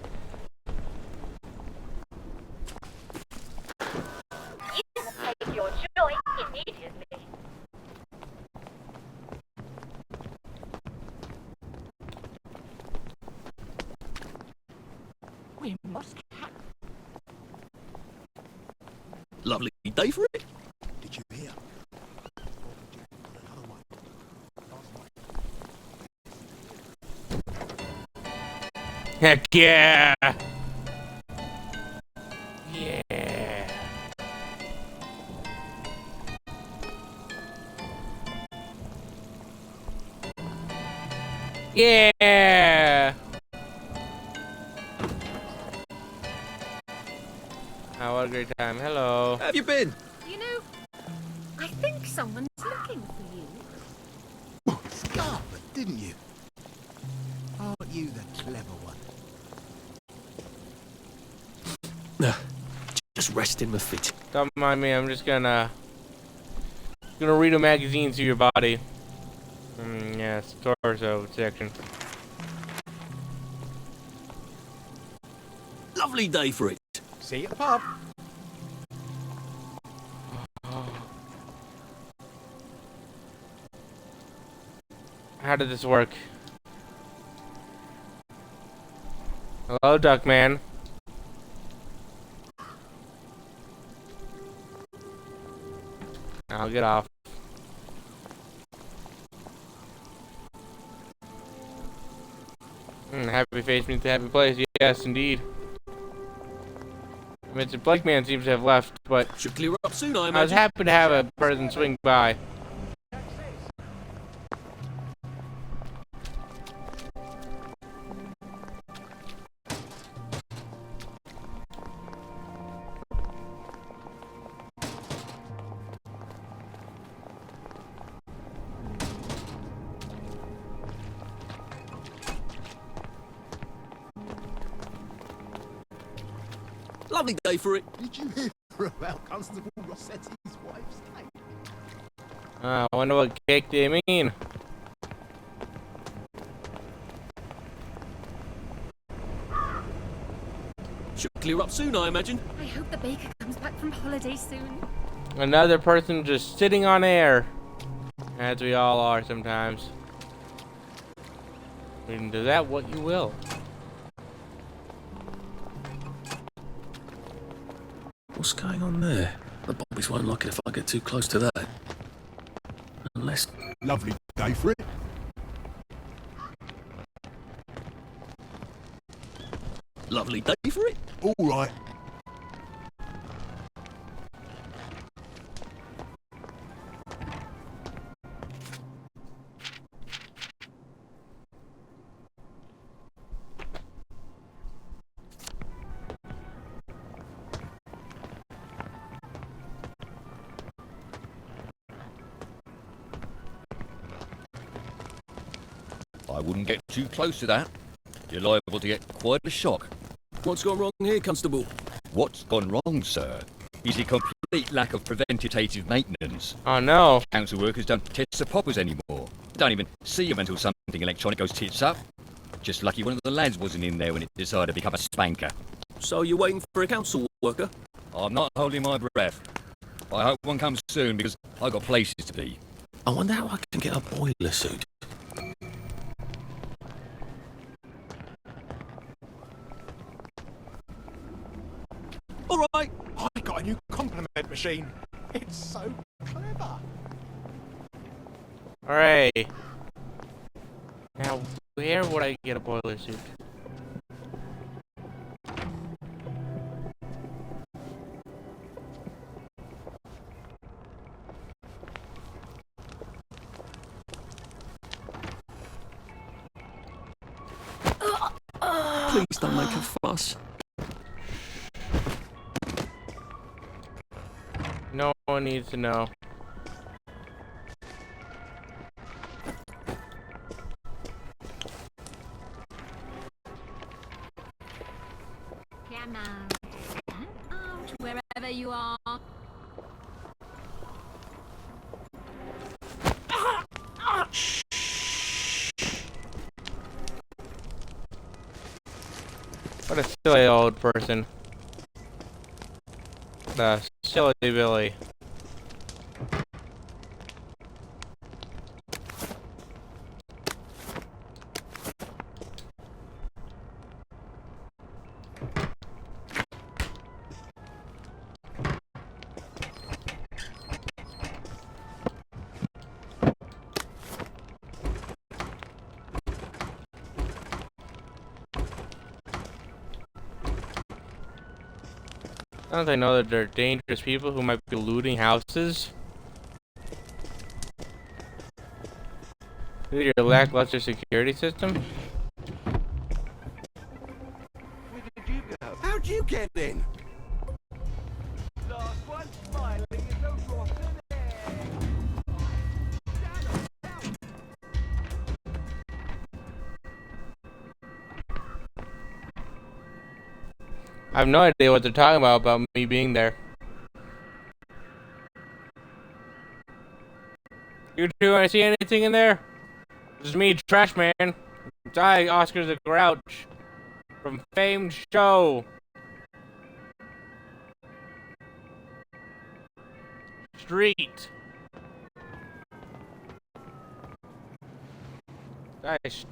day for it. Did you hear? Heck yeah! Yeah. Yeah! Oh, what a great time. Hello. How have you been? You know, I think someone's looking for you. Scarlet, didn't you? Aren't you the clever one? Just resting my feet. Don't mind me, I'm just gonna read a magazine to your body. Yes, torso section. Lovely day for it. See you at the pub. How did this work? Hello, Duckman. I'll get off. Happy face means a happy place. Yes, indeed. Mr. Blakeman seems to have left, but should clear up soon, I was imagine. happy to have a person swing by. Lovely day for it. Did you hear about Constable Rossetti's wife's cake? I wonder what cake they mean. Should clear up soon, I imagine. I hope the baker comes back from holiday soon. Another person just sitting on air. As we all are sometimes. You can do that what you will. What's going on there? The bobbies won't like it if I get too close to that. Unless... Lovely day for it. Lovely day for it. All right. I wouldn't get too close to that. You're liable to get quite a shock. What's gone wrong here, Constable? What's gone wrong, sir, is a complete lack of preventative maintenance. Oh no. Council workers don't test the poppers anymore. Don't even see them until something electronic goes tits up. Just lucky one of the lads wasn't in there when it decided to become a spanker. So you're waiting for a council worker? I'm not holding my breath. I hope one comes soon because I've got places to be. I wonder how I can get a boiler suit. All right. I got a new compliment machine. It's so clever. Alright. Now, where would I get a boiler suit? Please don't make a fuss. No one needs to know. Come on. Stand out wherever you are. What a silly old person. The silly Billy. Don't they know that they're dangerous people who might be looting houses? Due to your lackluster security system? How'd you get in? I have no idea what they're talking about me being there. You two, I see anything in there? This is me, Trash Man. It's I, Oscar the Grouch, from famed show Street. Guys,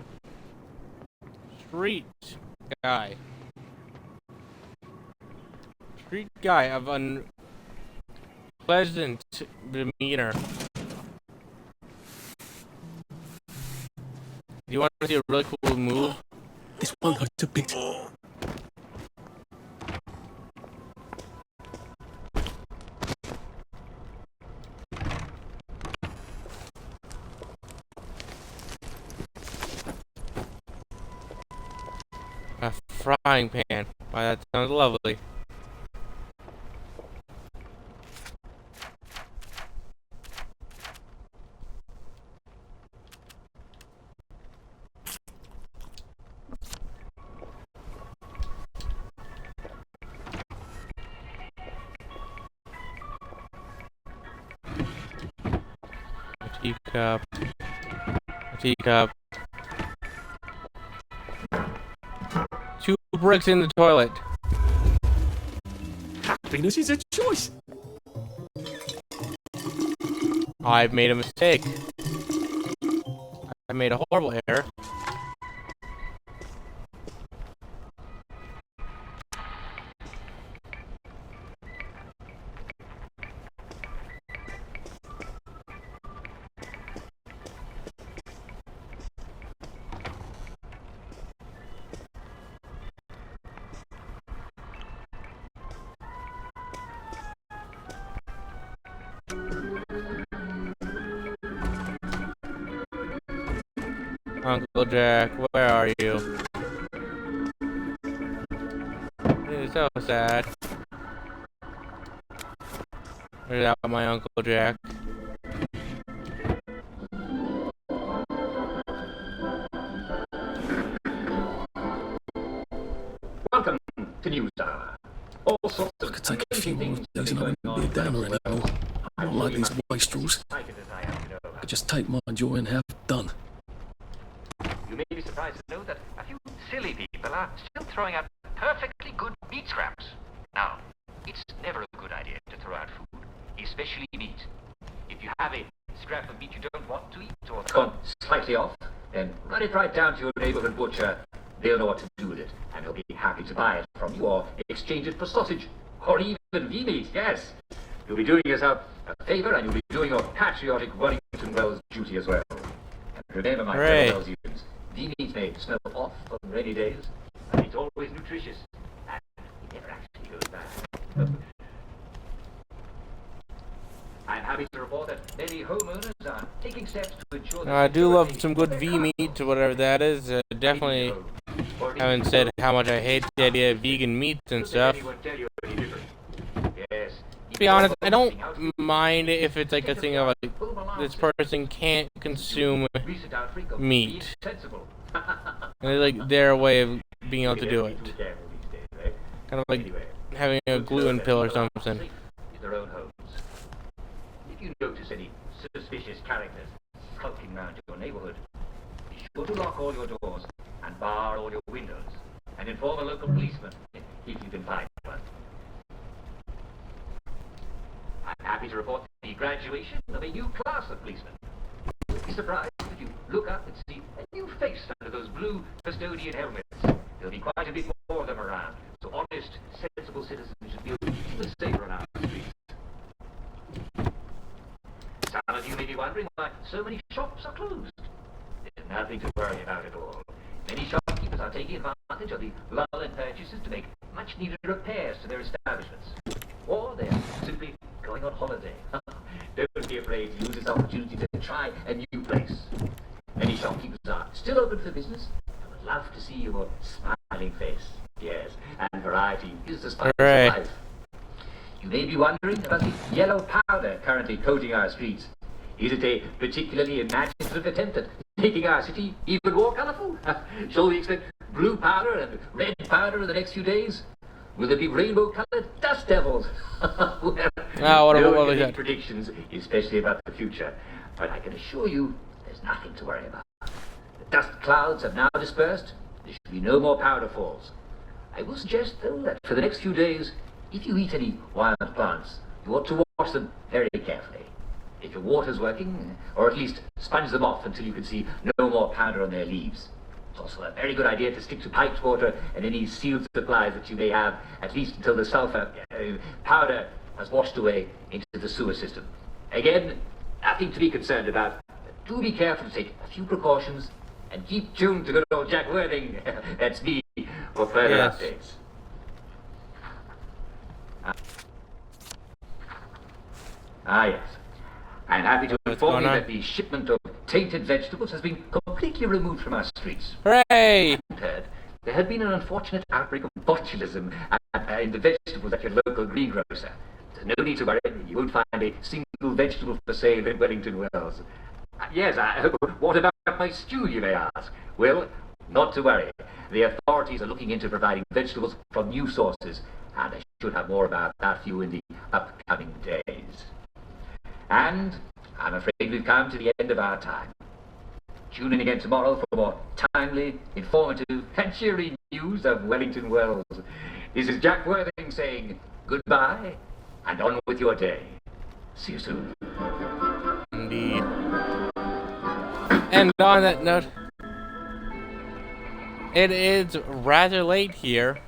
Street guy. Street guy of unpleasant demeanor. Do you want to see a really cool move? This one hurts a bit. A frying pan. Why, that sounds lovely. Teacup. A teacup. 2 bricks in the toilet. Happiness is a choice. I've made a mistake. I made a horrible error. Uncle Jack, where are you? It's so sad. Where's out my Uncle Jack? Welcome to News Hour. All sorts of... I could take a few more of those and I wouldn't be a downer anymore. I don't like these wastrels. I could just take my joy and have done. You may be surprised to know that a few silly people are still throwing out perfectly good meat scraps. Now, it's never a good idea to throw out food, especially meat. If you have a scrap of meat you don't want to eat or Gone slightly off, then run it right down to your neighborhood butcher. They'll know what to do with it, and they'll be happy to buy it from you or exchange it for sausage, or even V-meat, yes. You'll be doing yourself a favor, and you'll be doing your patriotic Wellington Wells duty as well. And remember, my fellow Wellsians, V-meat may smell off on rainy days, but it's always nutritious, and it never actually goes bad. I'm happy to report that many homeowners are taking steps to ensure that... I do love some good V-meat, or whatever that is. Definitely haven't said how much I hate the idea of vegan meats and stuff. To be honest, I don't mind if it's like a thing of like, this person can't consume meat. And it's like their way of being able to do it. Kind of like having a gluten pill or something. their own homes. If you notice any suspicious characters skulking around your neighborhood, be sure to lock all your doors and bar all your windows, and inform a local policeman if you can find one. I'm happy to report the graduation of a new class of policemen. You'll be surprised if you look up and see a new face under those blue custodian helmets. There'll be quite a bit more of them around, so honest, sensible citizens should feel even safer on our streets. Some of you may be wondering why so many shops are closed. There's nothing to worry about at all. Many shopkeepers are taking advantage of the lull in purchases to make much-needed repairs to their establishments. going on holiday. Don't be afraid to use this opportunity to try a new place. Many shopkeepers are still open for business. I would love to see your smiling face. Yes, and variety is the spice of life. You may be wondering about the yellow powder currently coating our streets. Is it a particularly imaginative attempt at making our city even more colourful? Shall we expect blue powder and red powder in the next few days? Will there be rainbow-coloured dust devils? Well, no one can make predictions, especially about the future. But I can assure you, there's nothing to worry about. The dust clouds have now dispersed. There should be no more powder falls. I will suggest, though, that for the next few days, if you eat any wild plants, you ought to wash them very carefully. If your water's working, or at least sponge them off until you can see no more powder on their leaves. It's also a very good idea to stick to piped water and any sealed supplies that you may have, at least until the sulfur powder has washed away into the sewer system. Again, nothing to be concerned about. Do be careful to take a few precautions and keep tuned to good old Jack Worthing. That's me for further updates. Yes. I'm happy to inform you that the shipment of tainted vegetables has been completely removed from our streets. Hooray! There had been an unfortunate outbreak of botulism in the vegetables at your local greengrocer. There's no need to worry. You won't find a single vegetable for sale in Wellington Wells. Yes, what about my stew, you may ask? Well, not to worry. The authorities are looking into providing vegetables from new sources, and I should have more about that for you in the upcoming days. And I'm afraid we've come to the end of our time. Tune in again tomorrow for more timely, informative, and cheery news of Wellington Wells. This is Jack Worthing saying goodbye, and on with your day. See you soon. Indeed. And on that note, it is rather late here.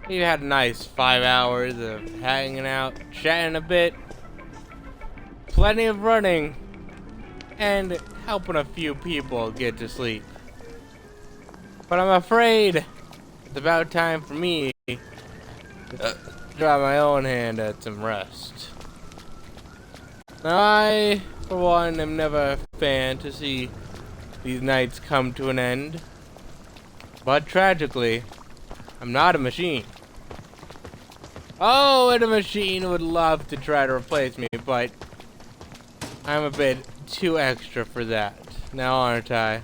We had a nice 5 hours of hanging out, chatting a bit, plenty of running, and helping a few people get to sleep. But I'm afraid it's about time for me to try my own hand at some rest. Now I, for one, am never a fan to see these nights come to an end. But tragically, I'm not a machine. Oh, and a machine would love to try to replace me, but I'm a bit too extra for that. Now aren't I?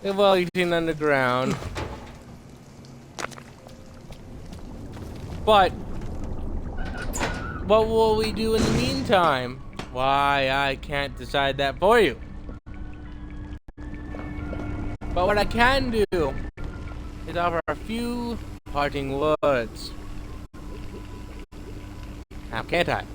The Wellington Underground. But what will we do in the meantime? Why, I can't decide that for you. But what I can do is offer a few parting words. Now, can't I?